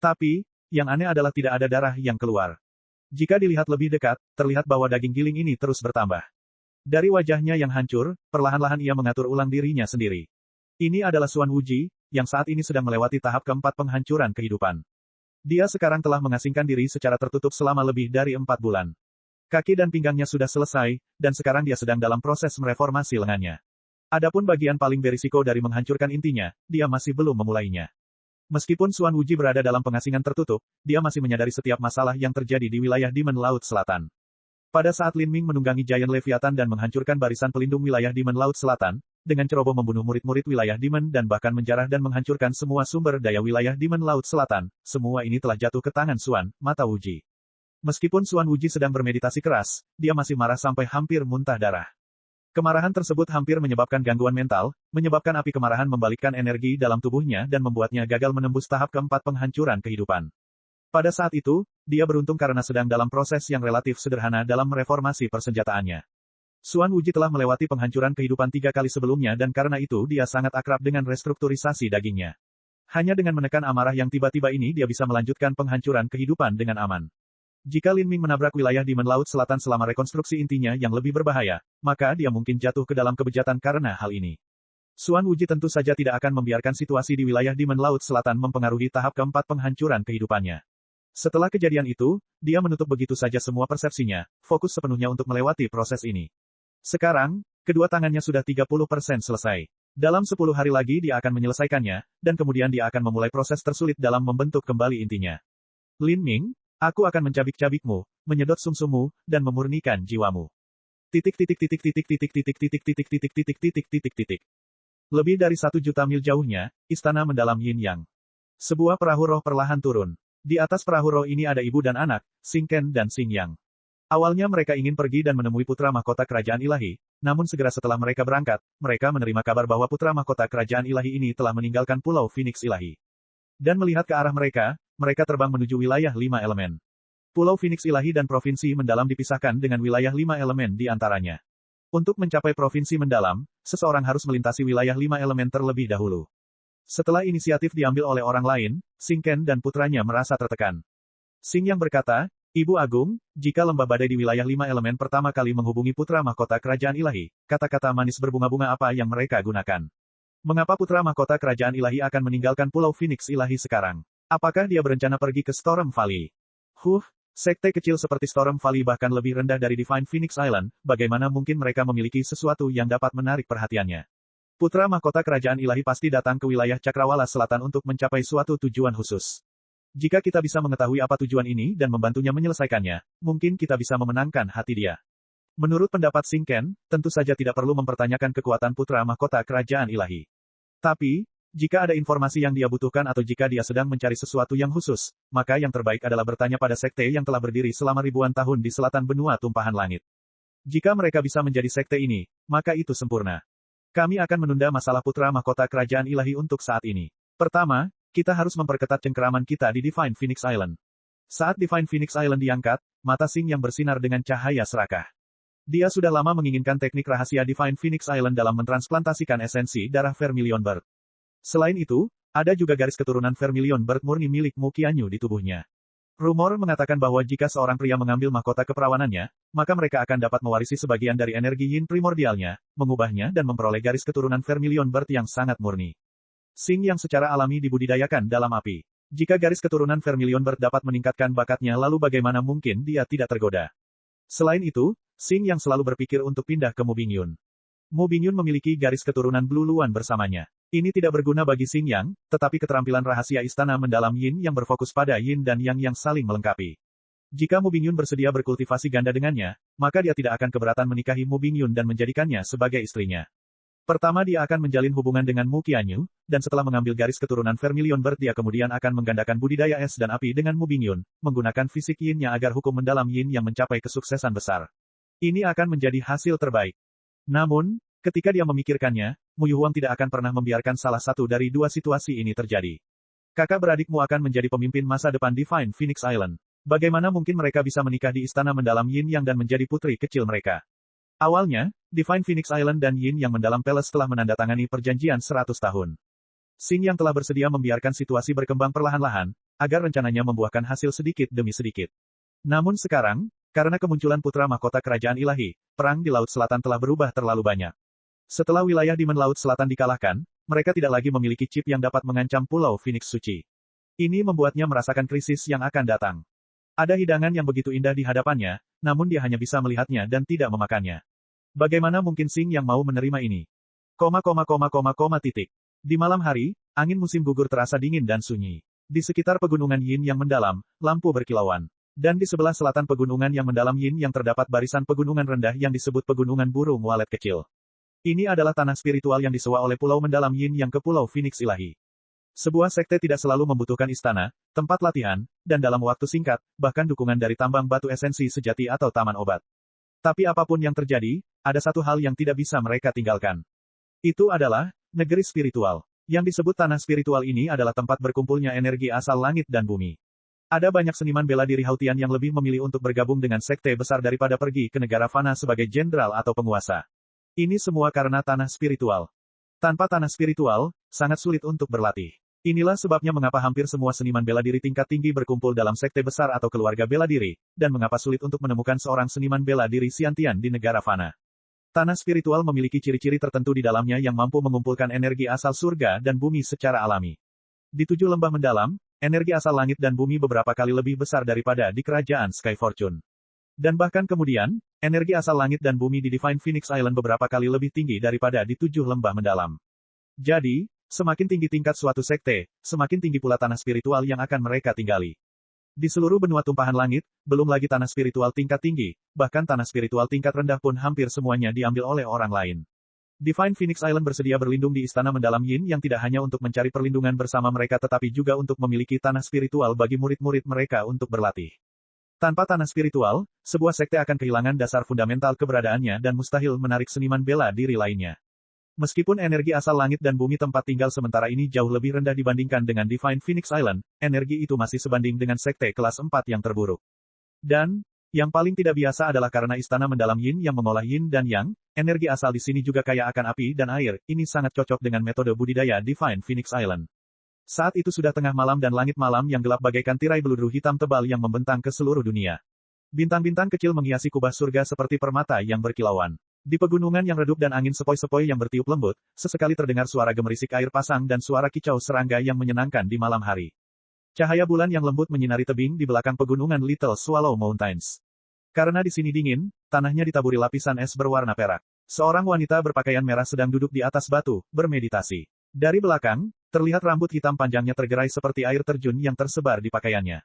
Tapi, yang aneh adalah tidak ada darah yang keluar. Jika dilihat lebih dekat, terlihat bahwa daging giling ini terus bertambah. Dari wajahnya yang hancur, perlahan-lahan ia mengatur ulang dirinya sendiri. Ini adalah Xuan Wuji, yang saat ini sedang melewati tahap keempat penghancuran kehidupan. Dia sekarang telah mengasingkan diri secara tertutup selama lebih dari 4 bulan. Kaki dan pinggangnya sudah selesai, dan sekarang dia sedang dalam proses mereformasi lengannya. Adapun bagian paling berisiko dari menghancurkan intinya, dia masih belum memulainya. Meskipun Xuan Wuji berada dalam pengasingan tertutup, dia masih menyadari setiap masalah yang terjadi di wilayah Demon Laut Selatan. Pada saat Lin Ming menunggangi Giant Leviathan dan menghancurkan barisan pelindung wilayah Demon Laut Selatan, dengan ceroboh membunuh murid-murid wilayah Demon dan bahkan menjarah dan menghancurkan semua sumber daya wilayah Demon Laut Selatan, semua ini telah jatuh ke tangan Xuan, mata Wuji. Meskipun Xuan Wuji sedang bermeditasi keras, dia masih marah sampai hampir muntah darah. Kemarahan tersebut hampir menyebabkan gangguan mental, menyebabkan api kemarahan membalikkan energi dalam tubuhnya dan membuatnya gagal menembus tahap keempat penghancuran kehidupan. Pada saat itu, dia beruntung karena sedang dalam proses yang relatif sederhana dalam mereformasi persenjataannya. Xuan Wuji telah melewati penghancuran kehidupan 3 kali sebelumnya dan karena itu dia sangat akrab dengan restrukturisasi dagingnya. Hanya dengan menekan amarah yang tiba-tiba ini dia bisa melanjutkan penghancuran kehidupan dengan aman. Jika Lin Ming menabrak wilayah Demon Laut Selatan selama rekonstruksi intinya yang lebih berbahaya, maka dia mungkin jatuh ke dalam kebejatan karena hal ini. Xuan Wuji tentu saja tidak akan membiarkan situasi di wilayah Demon Laut Selatan mempengaruhi tahap keempat penghancuran kehidupannya. Setelah kejadian itu, dia menutup begitu saja semua persepsinya, fokus sepenuhnya untuk melewati proses ini. Sekarang, kedua tangannya sudah 30% selesai. Dalam 10 hari lagi dia akan menyelesaikannya, dan kemudian dia akan memulai proses tersulit dalam membentuk kembali intinya. Lin Ming, aku akan mencabik-cabikmu, menyedot sumsummu, dan memurnikan jiwamu. Lebih dari 1 juta mil jauhnya, istana mendalam Yin Yang. Sebuah perahu roh perlahan turun. Di atas perahu roh ini ada ibu dan anak, Xing Ken dan Xing Yang. Awalnya mereka ingin pergi dan menemui putra mahkota kerajaan ilahi, namun segera setelah mereka berangkat, mereka menerima kabar bahwa putra mahkota kerajaan ilahi ini telah meninggalkan Pulau Phoenix Ilahi. Dan melihat ke arah mereka, mereka terbang menuju wilayah 5 elemen. Pulau Phoenix Ilahi dan Provinsi Mendalam dipisahkan dengan wilayah 5 elemen di antaranya. Untuk mencapai Provinsi Mendalam, seseorang harus melintasi wilayah 5 elemen terlebih dahulu. Setelah inisiatif diambil oleh orang lain, Xing Ken dan putranya merasa tertekan. Xing Yang berkata, Ibu Agung, jika lembah badai di wilayah 5 elemen pertama kali menghubungi putra mahkota kerajaan ilahi, kata-kata manis berbunga-bunga apa yang mereka gunakan? Mengapa putra mahkota kerajaan ilahi akan meninggalkan Pulau Phoenix Ilahi sekarang? Apakah dia berencana pergi ke Storm Valley? Sekte kecil seperti Storm Valley bahkan lebih rendah dari Divine Phoenix Island, bagaimana mungkin mereka memiliki sesuatu yang dapat menarik perhatiannya? Putra mahkota kerajaan ilahi pasti datang ke wilayah Cakrawala Selatan untuk mencapai suatu tujuan khusus. Jika kita bisa mengetahui apa tujuan ini dan membantunya menyelesaikannya, mungkin kita bisa memenangkan hati dia. Menurut pendapat Xing Ken, tentu saja tidak perlu mempertanyakan kekuatan putra mahkota kerajaan ilahi. Tapi, jika ada informasi yang dia butuhkan atau jika dia sedang mencari sesuatu yang khusus, maka yang terbaik adalah bertanya pada sekte yang telah berdiri selama ribuan tahun di selatan benua tumpahan langit. Jika mereka bisa menjadi sekte ini, maka itu sempurna. Kami akan menunda masalah putra mahkota kerajaan ilahi untuk saat ini. Pertama, kita harus memperketat cengkeraman kita di Divine Phoenix Island. Saat Divine Phoenix Island diangkat, mata Xing yang bersinar dengan cahaya serakah. Dia sudah lama menginginkan teknik rahasia Divine Phoenix Island dalam mentransplantasikan esensi darah Vermilion Bird. Selain itu, ada juga garis keturunan Vermilion Bird murni milik Mu Qianyu di tubuhnya. Rumor mengatakan bahwa jika seorang pria mengambil mahkota keperawanannya, maka mereka akan dapat mewarisi sebagian dari energi yin primordialnya, mengubahnya dan memperoleh garis keturunan Vermilion Bird yang sangat murni. Xing yang secara alami dibudidayakan dalam api. Jika garis keturunan Vermilion Bird dapat meningkatkan bakatnya lalu bagaimana mungkin dia tidak tergoda. Selain itu, Xing yang selalu berpikir untuk pindah ke Mu Bingyun. Mu Bingyun memiliki garis keturunan Blue Luan bersamanya. Ini tidak berguna bagi Xing Yang, tetapi keterampilan rahasia istana mendalam Yin yang berfokus pada Yin dan Yang saling melengkapi. Jika Mu Bingyun bersedia berkultivasi ganda dengannya, maka dia tidak akan keberatan menikahi Mu Bingyun dan menjadikannya sebagai istrinya. Pertama dia akan menjalin hubungan dengan Mu Qianyu, dan setelah mengambil garis keturunan Vermilion Bird dia kemudian akan menggandakan budidaya es dan api dengan Mu Bingyun, menggunakan fisik yin-nya agar hukum mendalam yin yang mencapai kesuksesan besar. Ini akan menjadi hasil terbaik. Namun, ketika dia memikirkannya, Mu Yuhuang tidak akan pernah membiarkan salah satu dari dua situasi ini terjadi. Kakak beradikmu akan menjadi pemimpin masa depan Divine Phoenix Island. Bagaimana mungkin mereka bisa menikah di istana mendalam yin yang dan menjadi putri kecil mereka? Awalnya, Divine Phoenix Island dan Yin yang mendalam Palace telah menandatangani perjanjian 100 tahun. Xing yang telah bersedia membiarkan situasi berkembang perlahan-lahan, agar rencananya membuahkan hasil sedikit demi sedikit. Namun sekarang, karena kemunculan putra mahkota kerajaan ilahi, perang di Laut Selatan telah berubah terlalu banyak. Setelah wilayah Demon Laut Selatan dikalahkan, mereka tidak lagi memiliki chip yang dapat mengancam Pulau Phoenix Suci. Ini membuatnya merasakan krisis yang akan datang. Ada hidangan yang begitu indah di hadapannya, namun dia hanya bisa melihatnya dan tidak memakannya. Bagaimana mungkin Xing yang mau menerima ini? Di malam hari, angin musim gugur terasa dingin dan sunyi. Di sekitar pegunungan Yin yang mendalam, lampu berkilauan. Dan di sebelah selatan pegunungan yang mendalam Yin yang terdapat barisan pegunungan rendah yang disebut pegunungan burung walet kecil. Ini adalah tanah spiritual yang disewa oleh pulau mendalam Yin yang ke Pulau Phoenix Ilahi. Sebuah sekte tidak selalu membutuhkan istana, tempat latihan, dan dalam waktu singkat, bahkan dukungan dari tambang batu esensi sejati atau taman obat. Tapi apapun yang terjadi, ada satu hal yang tidak bisa mereka tinggalkan. Itu adalah negeri spiritual. Yang disebut tanah spiritual ini adalah tempat berkumpulnya energi asal langit dan bumi. Ada banyak seniman bela diri Hautian yang lebih memilih untuk bergabung dengan sekte besar daripada pergi ke negara fana sebagai jenderal atau penguasa. Ini semua karena tanah spiritual. Tanpa tanah spiritual, sangat sulit untuk berlatih. Inilah sebabnya mengapa hampir semua seniman bela diri tingkat tinggi berkumpul dalam sekte besar atau keluarga bela diri, dan mengapa sulit untuk menemukan seorang seniman bela diri Xiantian di negara fana. Tanah spiritual memiliki ciri-ciri tertentu di dalamnya yang mampu mengumpulkan energi asal surga dan bumi secara alami. Di 7 lembah mendalam, energi asal langit dan bumi beberapa kali lebih besar daripada di kerajaan Sky Fortune. Dan bahkan kemudian, energi asal langit dan bumi di Divine Phoenix Island beberapa kali lebih tinggi daripada di 7 lembah mendalam. Jadi, semakin tinggi tingkat suatu sekte, semakin tinggi pula tanah spiritual yang akan mereka tinggali. Di seluruh benua tumpahan langit, belum lagi tanah spiritual tingkat tinggi, bahkan tanah spiritual tingkat rendah pun hampir semuanya diambil oleh orang lain. Divine Phoenix Island bersedia berlindung di istana mendalam Yin yang tidak hanya untuk mencari perlindungan bersama mereka tetapi juga untuk memiliki tanah spiritual bagi murid-murid mereka untuk berlatih. Tanpa tanah spiritual, sebuah sekte akan kehilangan dasar fundamental keberadaannya dan mustahil menarik seniman bela diri lainnya. Meskipun energi asal langit dan bumi tempat tinggal sementara ini jauh lebih rendah dibandingkan dengan Divine Phoenix Island, energi itu masih sebanding dengan sekte kelas 4 yang terburuk. Dan, yang paling tidak biasa adalah karena istana mendalam Yin yang mengolah Yin dan Yang, energi asal di sini juga kaya akan api dan air, ini sangat cocok dengan metode budidaya Divine Phoenix Island. Saat itu sudah tengah malam dan langit malam yang gelap bagaikan tirai beludru hitam tebal yang membentang ke seluruh dunia. Bintang-bintang kecil menghiasi kubah surga seperti permata yang berkilauan. Di pegunungan yang redup dan angin sepoi-sepoi yang bertiup lembut, sesekali terdengar suara gemerisik air pasang dan suara kicau serangga yang menyenangkan di malam hari. Cahaya bulan yang lembut menyinari tebing di belakang pegunungan Little Swallow Mountains. Karena di sini dingin, tanahnya ditaburi lapisan es berwarna perak. Seorang wanita berpakaian merah sedang duduk di atas batu, bermeditasi. Dari belakang, terlihat rambut hitam panjangnya tergerai seperti air terjun yang tersebar di pakaiannya.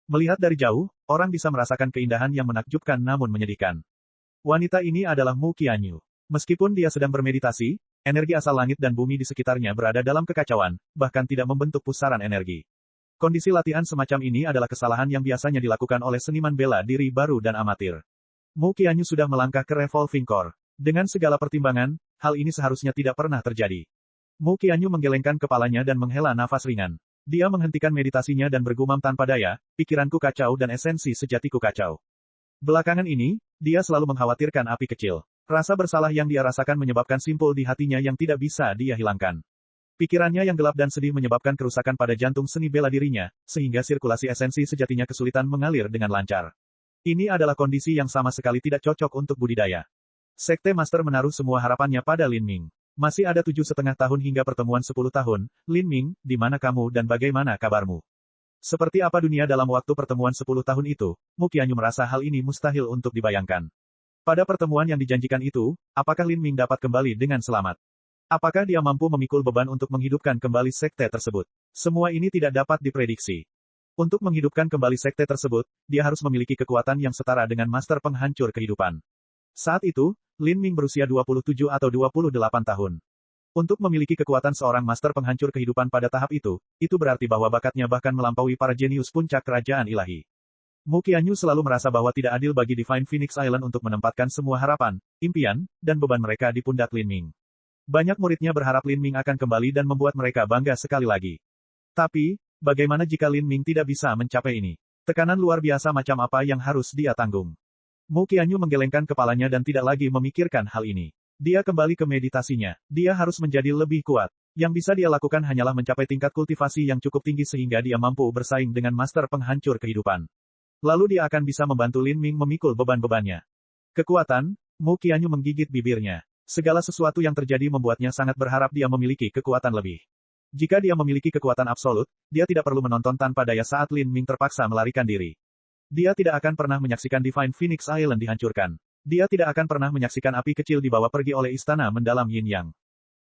Melihat dari jauh, orang bisa merasakan keindahan yang menakjubkan namun menyedihkan. Wanita ini adalah Mu Qianyu. Meskipun dia sedang bermeditasi, energi asal langit dan bumi di sekitarnya berada dalam kekacauan, bahkan tidak membentuk pusaran energi. Kondisi latihan semacam ini adalah kesalahan yang biasanya dilakukan oleh seniman bela diri baru dan amatir. Mu Qianyu sudah melangkah ke Revolving Core. Dengan segala pertimbangan, hal ini seharusnya tidak pernah terjadi. Mu Qianyu menggelengkan kepalanya dan menghela nafas ringan. Dia menghentikan meditasinya dan bergumam tanpa daya, pikiranku kacau dan esensi sejatiku kacau. Belakangan ini, dia selalu mengkhawatirkan api kecil. Rasa bersalah yang dia rasakan menyebabkan simpul di hatinya yang tidak bisa dia hilangkan. Pikirannya yang gelap dan sedih menyebabkan kerusakan pada jantung seni bela dirinya, sehingga sirkulasi esensi sejatinya kesulitan mengalir dengan lancar. Ini adalah kondisi yang sama sekali tidak cocok untuk budidaya. Sekte Master menaruh semua harapannya pada Lin Ming. Masih ada 7,5 tahun hingga pertemuan 10 tahun, Lin Ming, di mana kamu dan bagaimana kabarmu? Seperti apa dunia dalam waktu pertemuan 10 tahun itu, Mu Qianyu merasa hal ini mustahil untuk dibayangkan. Pada pertemuan yang dijanjikan itu, apakah Lin Ming dapat kembali dengan selamat? Apakah dia mampu memikul beban untuk menghidupkan kembali sekte tersebut? Semua ini tidak dapat diprediksi. Untuk menghidupkan kembali sekte tersebut, dia harus memiliki kekuatan yang setara dengan Master Penghancur Kehidupan. Saat itu, Lin Ming berusia 27 atau 28 tahun. Untuk memiliki kekuatan seorang Master Penghancur Kehidupan pada tahap itu berarti bahwa bakatnya bahkan melampaui para jenius puncak kerajaan ilahi. Mu Qianyu selalu merasa bahwa tidak adil bagi Divine Phoenix Island untuk menempatkan semua harapan, impian, dan beban mereka di pundak Lin Ming. Banyak muridnya berharap Lin Ming akan kembali dan membuat mereka bangga sekali lagi. Tapi, bagaimana jika Lin Ming tidak bisa mencapai ini? Tekanan luar biasa macam apa yang harus dia tanggung? Mu Qianyu menggelengkan kepalanya dan tidak lagi memikirkan hal ini. Dia kembali ke meditasinya. Dia harus menjadi lebih kuat. Yang bisa dia lakukan hanyalah mencapai tingkat kultivasi yang cukup tinggi sehingga dia mampu bersaing dengan Master Penghancur Kehidupan. Lalu dia akan bisa membantu Lin Ming memikul beban-bebannya. Kekuatan, Mu Qianyu menggigit bibirnya. Segala sesuatu yang terjadi membuatnya sangat berharap dia memiliki kekuatan lebih. Jika dia memiliki kekuatan absolut, dia tidak perlu menonton tanpa daya saat Lin Ming terpaksa melarikan diri. Dia tidak akan pernah menyaksikan Divine Phoenix Island dihancurkan. Dia tidak akan pernah menyaksikan api kecil dibawa pergi oleh istana mendalam Yin Yang.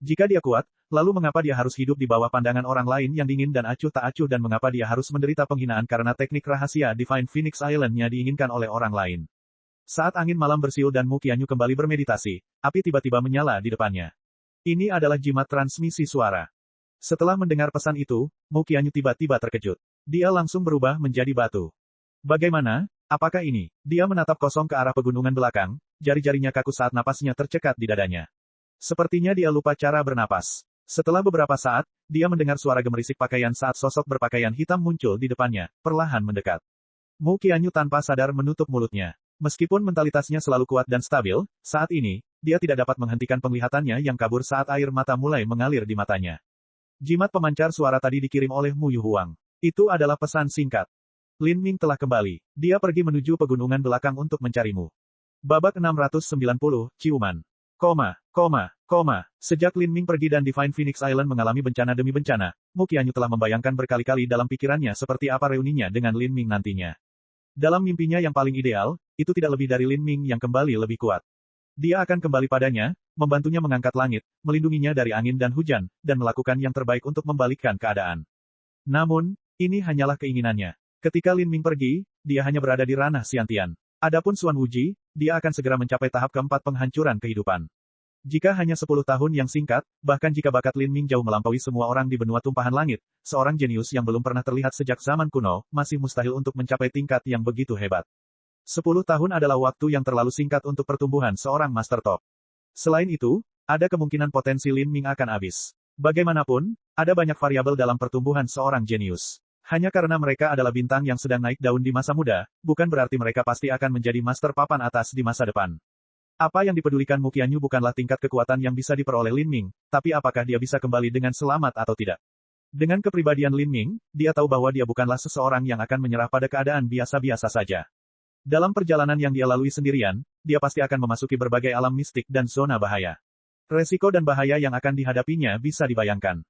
Jika dia kuat, lalu mengapa dia harus hidup di bawah pandangan orang lain yang dingin dan acuh tak acuh dan mengapa dia harus menderita penghinaan karena teknik rahasia Divine Phoenix Island-nya diinginkan oleh orang lain? Saat angin malam bersiul dan Mu Qianyu kembali bermeditasi, api tiba-tiba menyala di depannya. Ini adalah jimat transmisi suara. Setelah mendengar pesan itu, Mu Qianyu tiba-tiba terkejut. Dia langsung berubah menjadi batu. Bagaimana? Apakah ini? Dia menatap kosong ke arah pegunungan belakang, jari-jarinya kaku saat napasnya tercekat di dadanya. Sepertinya dia lupa cara bernapas. Setelah beberapa saat, dia mendengar suara gemerisik pakaian saat sosok berpakaian hitam muncul di depannya, perlahan mendekat. Mu Qianyu tanpa sadar menutup mulutnya. Meskipun mentalitasnya selalu kuat dan stabil, saat ini, dia tidak dapat menghentikan penglihatannya yang kabur saat air mata mulai mengalir di matanya. Jimat pemancar suara tadi dikirim oleh Mu Yuhuang. Itu adalah pesan singkat. Lin Ming telah kembali. Dia pergi menuju pegunungan belakang untuk mencarimu. Babak 690, Ciuman. Sejak Lin Ming pergi dan Divine Phoenix Island mengalami bencana demi bencana, Mu Qianyu telah membayangkan berkali-kali dalam pikirannya seperti apa reuninya dengan Lin Ming nantinya. Dalam mimpinya yang paling ideal, itu tidak lebih dari Lin Ming yang kembali lebih kuat. Dia akan kembali padanya, membantunya mengangkat langit, melindunginya dari angin dan hujan, dan melakukan yang terbaik untuk membalikkan keadaan. Namun, ini hanyalah keinginannya. Ketika Lin Ming pergi, dia hanya berada di ranah Xiantian. Adapun Xuan Wuji, dia akan segera mencapai tahap keempat penghancuran kehidupan. Jika hanya 10 tahun yang singkat, bahkan jika bakat Lin Ming jauh melampaui semua orang di benua tumpahan langit, seorang jenius yang belum pernah terlihat sejak zaman kuno, masih mustahil untuk mencapai tingkat yang begitu hebat. 10 tahun adalah waktu yang terlalu singkat untuk pertumbuhan seorang Master Top. Selain itu, ada kemungkinan potensi Lin Ming akan habis. Bagaimanapun, ada banyak variabel dalam pertumbuhan seorang jenius. Hanya karena mereka adalah bintang yang sedang naik daun di masa muda, bukan berarti mereka pasti akan menjadi master papan atas di masa depan. Apa yang dipedulikan Mu Qianyu bukanlah tingkat kekuatan yang bisa diperoleh Lin Ming, tapi apakah dia bisa kembali dengan selamat atau tidak. Dengan kepribadian Lin Ming, dia tahu bahwa dia bukanlah seseorang yang akan menyerah pada keadaan biasa-biasa saja. Dalam perjalanan yang dia lalui sendirian, dia pasti akan memasuki berbagai alam mistik dan zona bahaya. Resiko dan bahaya yang akan dihadapinya bisa dibayangkan.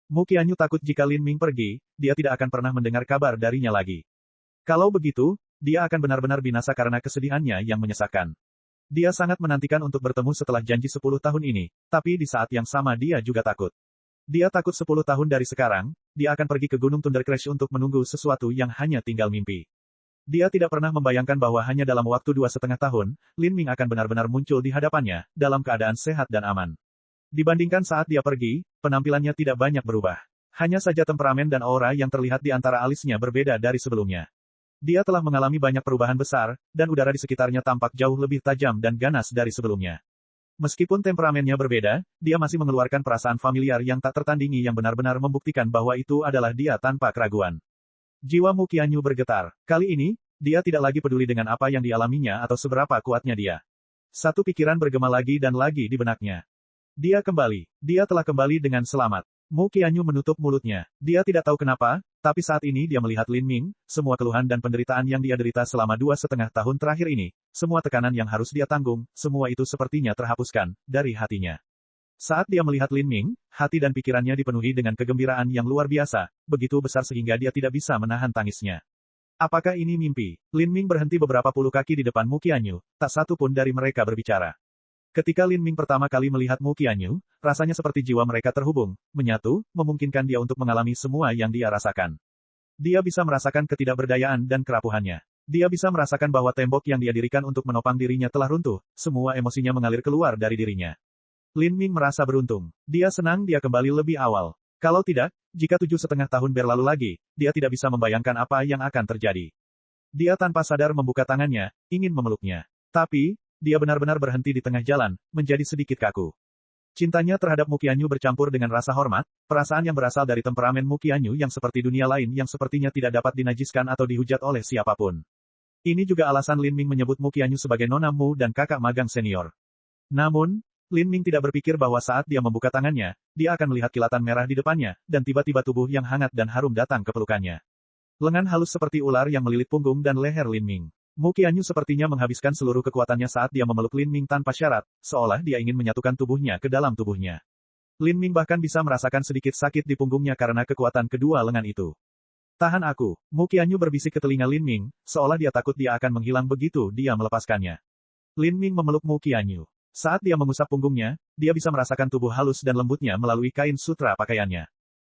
Mu Qianyu takut jika Lin Ming pergi, dia tidak akan pernah mendengar kabar darinya lagi. Kalau begitu, dia akan benar-benar binasa karena kesedihannya yang menyesakkan. Dia sangat menantikan untuk bertemu setelah janji 10 tahun ini, tapi di saat yang sama dia juga takut. Dia takut 10 tahun dari sekarang, dia akan pergi ke Gunung Thunder Crash untuk menunggu sesuatu yang hanya tinggal mimpi. Dia tidak pernah membayangkan bahwa hanya dalam waktu 2,5 tahun, Lin Ming akan benar-benar muncul di hadapannya, dalam keadaan sehat dan aman. Dibandingkan saat dia pergi, penampilannya tidak banyak berubah. Hanya saja temperamen dan aura yang terlihat di antara alisnya berbeda dari sebelumnya. Dia telah mengalami banyak perubahan besar, dan udara di sekitarnya tampak jauh lebih tajam dan ganas dari sebelumnya. Meskipun temperamennya berbeda, dia masih mengeluarkan perasaan familiar yang tak tertandingi yang benar-benar membuktikan bahwa itu adalah dia tanpa keraguan. Jiwa Mu Qianyu bergetar. Kali ini, dia tidak lagi peduli dengan apa yang dialaminya atau seberapa kuatnya dia. Satu pikiran bergema lagi dan lagi di benaknya. Dia kembali. Dia telah kembali dengan selamat. Mu Qianyu menutup mulutnya. Dia tidak tahu kenapa, tapi saat ini dia melihat Lin Ming, semua keluhan dan penderitaan yang dia derita selama 2,5 tahun terakhir ini, semua tekanan yang harus dia tanggung, semua itu sepertinya terhapuskan dari hatinya. Saat dia melihat Lin Ming, hati dan pikirannya dipenuhi dengan kegembiraan yang luar biasa, begitu besar sehingga dia tidak bisa menahan tangisnya. Apakah ini mimpi? Lin Ming berhenti beberapa puluh kaki di depan Mu Qianyu, tak satu pun dari mereka berbicara. Ketika Lin Ming pertama kali melihat Mu Qianyu, rasanya seperti jiwa mereka terhubung, menyatu, memungkinkan dia untuk mengalami semua yang dia rasakan. Dia bisa merasakan ketidakberdayaan dan kerapuhannya. Dia bisa merasakan bahwa tembok yang dia dirikan untuk menopang dirinya telah runtuh, semua emosinya mengalir keluar dari dirinya. Lin Ming merasa beruntung. Dia senang dia kembali lebih awal. Kalau tidak, jika 7,5 tahun berlalu lagi, dia tidak bisa membayangkan apa yang akan terjadi. Dia tanpa sadar membuka tangannya, ingin memeluknya. Tapi, dia benar-benar berhenti di tengah jalan, menjadi sedikit kaku. Cintanya terhadap Mu Qianyu bercampur dengan rasa hormat, perasaan yang berasal dari temperamen Mu Qianyu yang seperti dunia lain yang sepertinya tidak dapat dinajiskan atau dihujat oleh siapapun. Ini juga alasan Lin Ming menyebut Mu Qianyu sebagai Nona Mu dan kakak magang senior. Namun, Lin Ming tidak berpikir bahwa saat dia membuka tangannya, dia akan melihat kilatan merah di depannya, dan tiba-tiba tubuh yang hangat dan harum datang ke pelukannya. Lengan halus seperti ular yang melilit punggung dan leher Lin Ming. Mu Qianyu sepertinya menghabiskan seluruh kekuatannya saat dia memeluk Lin Ming tanpa syarat, seolah dia ingin menyatukan tubuhnya ke dalam tubuhnya. Lin Ming bahkan bisa merasakan sedikit sakit di punggungnya karena kekuatan kedua lengan itu. Tahan aku, Mu Qianyu berbisik ke telinga Lin Ming, seolah dia takut dia akan menghilang begitu dia melepaskannya. Lin Ming memeluk Mu Qianyu. Saat dia mengusap punggungnya, dia bisa merasakan tubuh halus dan lembutnya melalui kain sutra pakaiannya.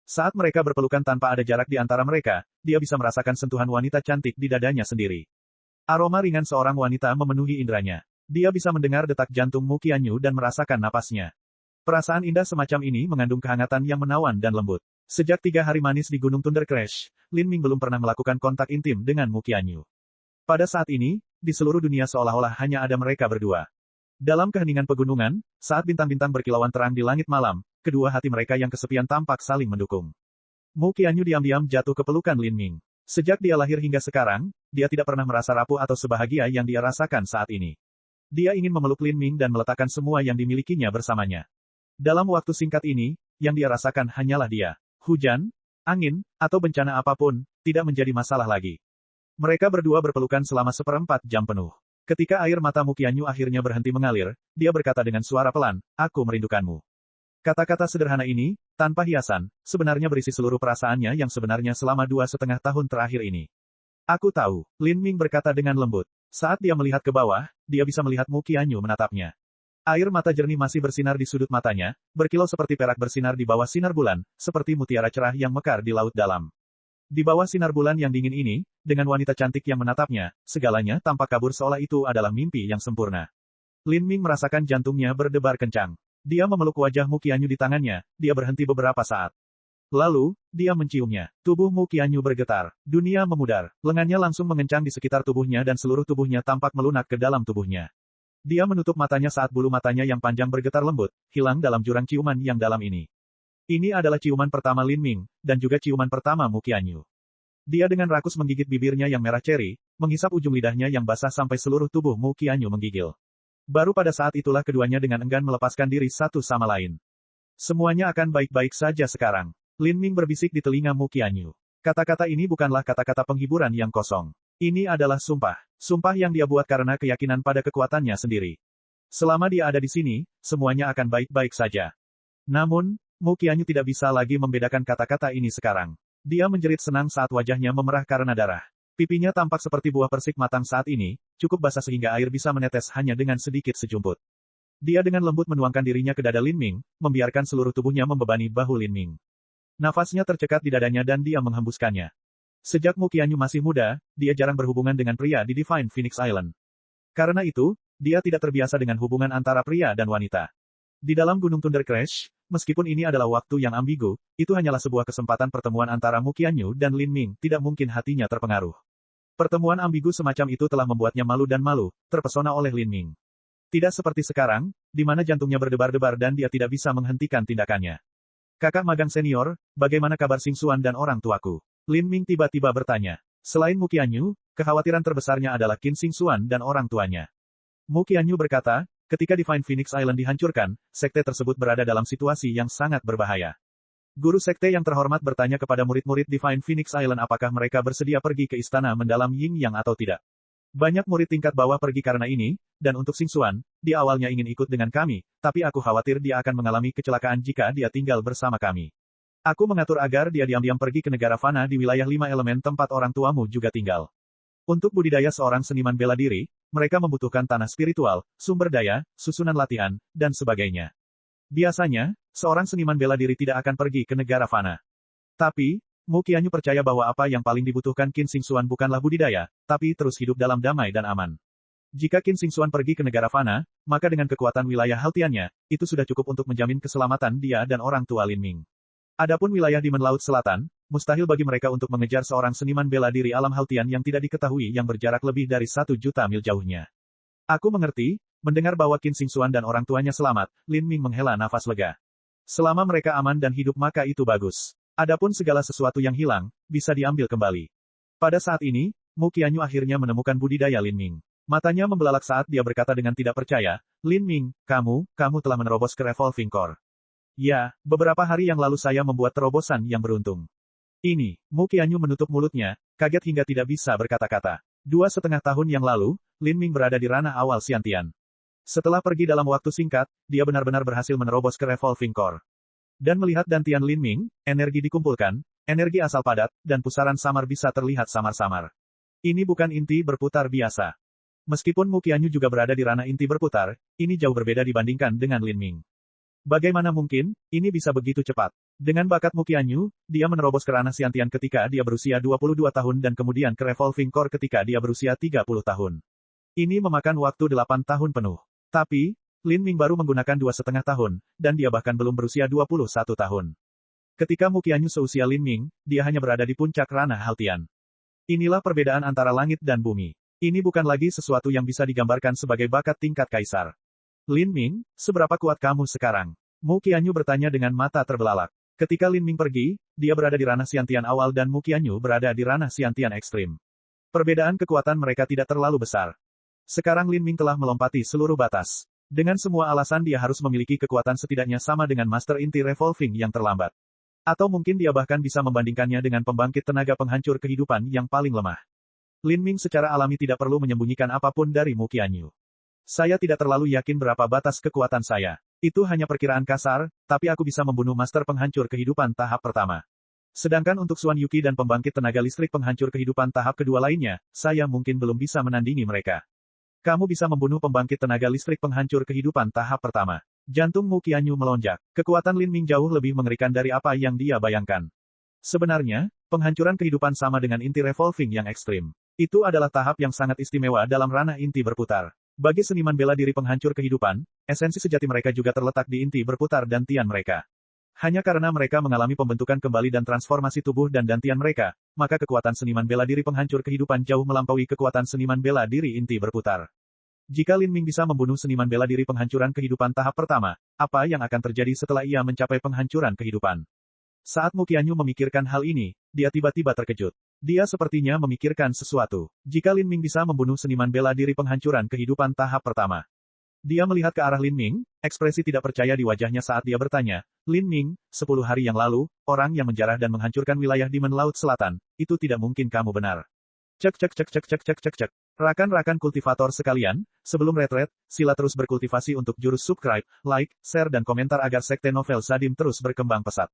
Saat mereka berpelukan tanpa ada jarak di antara mereka, dia bisa merasakan sentuhan wanita cantik di dadanya sendiri. Aroma ringan seorang wanita memenuhi indranya. Dia bisa mendengar detak jantung Mu Qianyu dan merasakan napasnya. Perasaan indah semacam ini mengandung kehangatan yang menawan dan lembut. Sejak 3 hari manis di Gunung Thunder Crash, Lin Ming belum pernah melakukan kontak intim dengan Mu Qianyu. Pada saat ini, di seluruh dunia seolah-olah hanya ada mereka berdua. Dalam keheningan pegunungan, saat bintang-bintang berkilauan terang di langit malam, kedua hati mereka yang kesepian tampak saling mendukung. Mu Qianyu diam-diam jatuh ke pelukan Lin Ming. Sejak dia lahir hingga sekarang, dia tidak pernah merasa rapuh atau sebahagia yang dia rasakan saat ini. Dia ingin memeluk Lin Ming dan meletakkan semua yang dimilikinya bersamanya. Dalam waktu singkat ini, yang dia rasakan hanyalah dia. Hujan, angin, atau bencana apapun, tidak menjadi masalah lagi. Mereka berdua berpelukan selama 1/4 jam penuh. Ketika air mata Mu Qianyu akhirnya berhenti mengalir, dia berkata dengan suara pelan, "Aku merindukanmu." Kata-kata sederhana ini, tanpa hiasan, sebenarnya berisi seluruh perasaannya yang sebenarnya selama 2,5 tahun terakhir ini. "Aku tahu," Lin Ming berkata dengan lembut. Saat dia melihat ke bawah, dia bisa melihat Mu Qianyu menatapnya. Air mata jernih masih bersinar di sudut matanya, berkilau seperti perak bersinar di bawah sinar bulan, seperti mutiara cerah yang mekar di laut dalam. Di bawah sinar bulan yang dingin ini, dengan wanita cantik yang menatapnya, segalanya tampak kabur seolah itu adalah mimpi yang sempurna. Lin Ming merasakan jantungnya berdebar kencang. Dia memeluk wajah Mu Qianyu di tangannya, dia berhenti beberapa saat. Lalu, dia menciumnya. Tubuh Mu Qianyu bergetar. Dunia memudar. Lengannya langsung mengencang di sekitar tubuhnya dan seluruh tubuhnya tampak melunak ke dalam tubuhnya. Dia menutup matanya saat bulu matanya yang panjang bergetar lembut, hilang dalam jurang ciuman yang dalam ini. Ini adalah ciuman pertama Lin Ming, dan juga ciuman pertama Mu Qianyu. Dia dengan rakus menggigit bibirnya yang merah ceri, menghisap ujung lidahnya yang basah sampai seluruh tubuh Mu Qianyu menggigil. Baru pada saat itulah keduanya dengan enggan melepaskan diri satu sama lain. Semuanya akan baik-baik saja sekarang. Lin Ming berbisik di telinga Mu Qianyu. Kata-kata ini bukanlah kata-kata penghiburan yang kosong. Ini adalah sumpah. Sumpah yang dia buat karena keyakinan pada kekuatannya sendiri. Selama dia ada di sini, semuanya akan baik-baik saja. Namun, Mu Qianyu tidak bisa lagi membedakan kata-kata ini sekarang. Dia menjerit senang saat wajahnya memerah karena darah. Pipinya tampak seperti buah persik matang saat ini, cukup basah sehingga air bisa menetes hanya dengan sedikit sejumput. Dia dengan lembut menuangkan dirinya ke dada Lin Ming, membiarkan seluruh tubuhnya membebani bahu Lin Ming. Nafasnya tercekat di dadanya dan dia menghembuskannya. Sejak Mu Qianyu masih muda, dia jarang berhubungan dengan pria di Divine Phoenix Island. Karena itu, dia tidak terbiasa dengan hubungan antara pria dan wanita. Di dalam Gunung Thunder Crash, meskipun ini adalah waktu yang ambigu, itu hanyalah sebuah kesempatan pertemuan antara Mu Qianyu dan Lin Ming, tidak mungkin hatinya terpengaruh. Pertemuan ambigu semacam itu telah membuatnya malu dan malu, terpesona oleh Lin Ming. Tidak seperti sekarang, di mana jantungnya berdebar-debar dan dia tidak bisa menghentikan tindakannya. "Kakak magang senior, bagaimana kabar Xingxuan dan orang tuaku?" Lin Ming tiba-tiba bertanya. Selain Mu Qianyu, kekhawatiran terbesarnya adalah Qin Xingxuan dan orang tuanya. Mu Qianyu berkata, ketika Divine Phoenix Island dihancurkan, sekte tersebut berada dalam situasi yang sangat berbahaya. Guru sekte yang terhormat bertanya kepada murid-murid Divine Phoenix Island apakah mereka bersedia pergi ke istana mendalam Yin Yang atau tidak. Banyak murid tingkat bawah pergi karena ini, dan untuk Xingxuan, dia awalnya ingin ikut dengan kami, tapi aku khawatir dia akan mengalami kecelakaan jika dia tinggal bersama kami. Aku mengatur agar dia diam-diam pergi ke negara fana di wilayah 5 elemen tempat orang tuamu juga tinggal. Untuk budidaya seorang seniman bela diri, mereka membutuhkan tanah spiritual, sumber daya, susunan latihan, dan sebagainya. Biasanya, seorang seniman bela diri tidak akan pergi ke negara fana. Tapi, Mu Qianyu percaya bahwa apa yang paling dibutuhkan Qin Xingxuan bukanlah budidaya, tapi terus hidup dalam damai dan aman. Jika Qin Xingxuan pergi ke negara fana, maka dengan kekuatan wilayah Haltiannya, itu sudah cukup untuk menjamin keselamatan dia dan orang tua Lin Ming. Adapun wilayah di Laut Selatan, mustahil bagi mereka untuk mengejar seorang seniman bela diri alam Haltian yang tidak diketahui yang berjarak lebih dari 1 juta mil jauhnya. Aku mengerti, mendengar bahwa Qin Xingxuan dan orang tuanya selamat, Lin Ming menghela nafas lega. Selama mereka aman dan hidup maka itu bagus. Adapun segala sesuatu yang hilang, bisa diambil kembali. Pada saat ini, Mu Qianyu akhirnya menemukan budidaya Lin Ming. Matanya membelalak saat dia berkata dengan tidak percaya, Lin Ming, kamu telah menerobos ke Revolving Core. Ya, beberapa hari yang lalu saya membuat terobosan yang beruntung. Ini, Mu Qianyu menutup mulutnya, kaget hingga tidak bisa berkata-kata. 2,5 tahun yang lalu, Lin Ming berada di ranah awal Xiantian. Setelah pergi dalam waktu singkat, dia benar-benar berhasil menerobos ke Revolving Core. Dan melihat dantian Lin Ming, energi dikumpulkan, energi asal padat, dan pusaran samar bisa terlihat samar-samar. Ini bukan inti berputar biasa. Meskipun Mu Qianyu juga berada di ranah inti berputar, ini jauh berbeda dibandingkan dengan Lin Ming. Bagaimana mungkin, ini bisa begitu cepat? Dengan bakat Mu Qianyu, dia menerobos ke ranah Xiantian ketika dia berusia 22 tahun dan kemudian ke Revolving Core ketika dia berusia 30 tahun. Ini memakan waktu 8 tahun penuh. Tapi, Lin Ming baru menggunakan 2,5 tahun, dan dia bahkan belum berusia 21 tahun. Ketika Mu Qianyu seusia Lin Ming, dia hanya berada di puncak ranah Haltian. Inilah perbedaan antara langit dan bumi. Ini bukan lagi sesuatu yang bisa digambarkan sebagai bakat tingkat kaisar. Lin Ming, seberapa kuat kamu sekarang? Mu Qianyu bertanya dengan mata terbelalak. Ketika Lin Ming pergi, dia berada di ranah Xiantian awal dan Mu Qianyu berada di ranah Xiantian ekstrim. Perbedaan kekuatan mereka tidak terlalu besar. Sekarang Lin Ming telah melompati seluruh batas. Dengan semua alasan dia harus memiliki kekuatan setidaknya sama dengan Master Inti Revolving yang terlambat. Atau mungkin dia bahkan bisa membandingkannya dengan pembangkit tenaga penghancur kehidupan yang paling lemah. Lin Ming secara alami tidak perlu menyembunyikan apapun dari Mu Qianyu. Saya tidak terlalu yakin berapa batas kekuatan saya. Itu hanya perkiraan kasar, tapi aku bisa membunuh Master Penghancur Kehidupan tahap pertama. Sedangkan untuk Xuan Yuqi dan pembangkit tenaga listrik penghancur kehidupan tahap kedua lainnya, saya mungkin belum bisa menandingi mereka. Kamu bisa membunuh pembangkit tenaga listrik penghancur kehidupan tahap pertama. Jantung Mu Qianyu melonjak. Kekuatan Lin Ming jauh lebih mengerikan dari apa yang dia bayangkan. Sebenarnya, penghancuran kehidupan sama dengan inti revolving yang ekstrim. Itu adalah tahap yang sangat istimewa dalam ranah inti berputar. Bagi seniman bela diri penghancur kehidupan, esensi sejati mereka juga terletak di inti berputar dantian mereka. Hanya karena mereka mengalami pembentukan kembali dan transformasi tubuh dan dantian mereka, maka kekuatan seniman bela diri penghancur kehidupan jauh melampaui kekuatan seniman bela diri inti berputar. Jika Lin Ming bisa membunuh seniman bela diri penghancuran kehidupan tahap pertama, apa yang akan terjadi setelah ia mencapai penghancuran kehidupan? Saat Mu Qianyu memikirkan hal ini, dia tiba-tiba terkejut. Dia sepertinya memikirkan sesuatu. Jika Lin Ming bisa membunuh seniman bela diri penghancuran kehidupan tahap pertama. Dia melihat ke arah Lin Ming, ekspresi tidak percaya di wajahnya saat dia bertanya, Lin Ming, 10 hari yang lalu, orang yang menjarah dan menghancurkan wilayah di Laut Selatan, itu tidak mungkin kamu benar. Cek. Rakan-rakan kultivator sekalian, sebelum retret, sila terus berkultivasi untuk jurus subscribe, like, share dan komentar agar sekte novel Sadim terus berkembang pesat.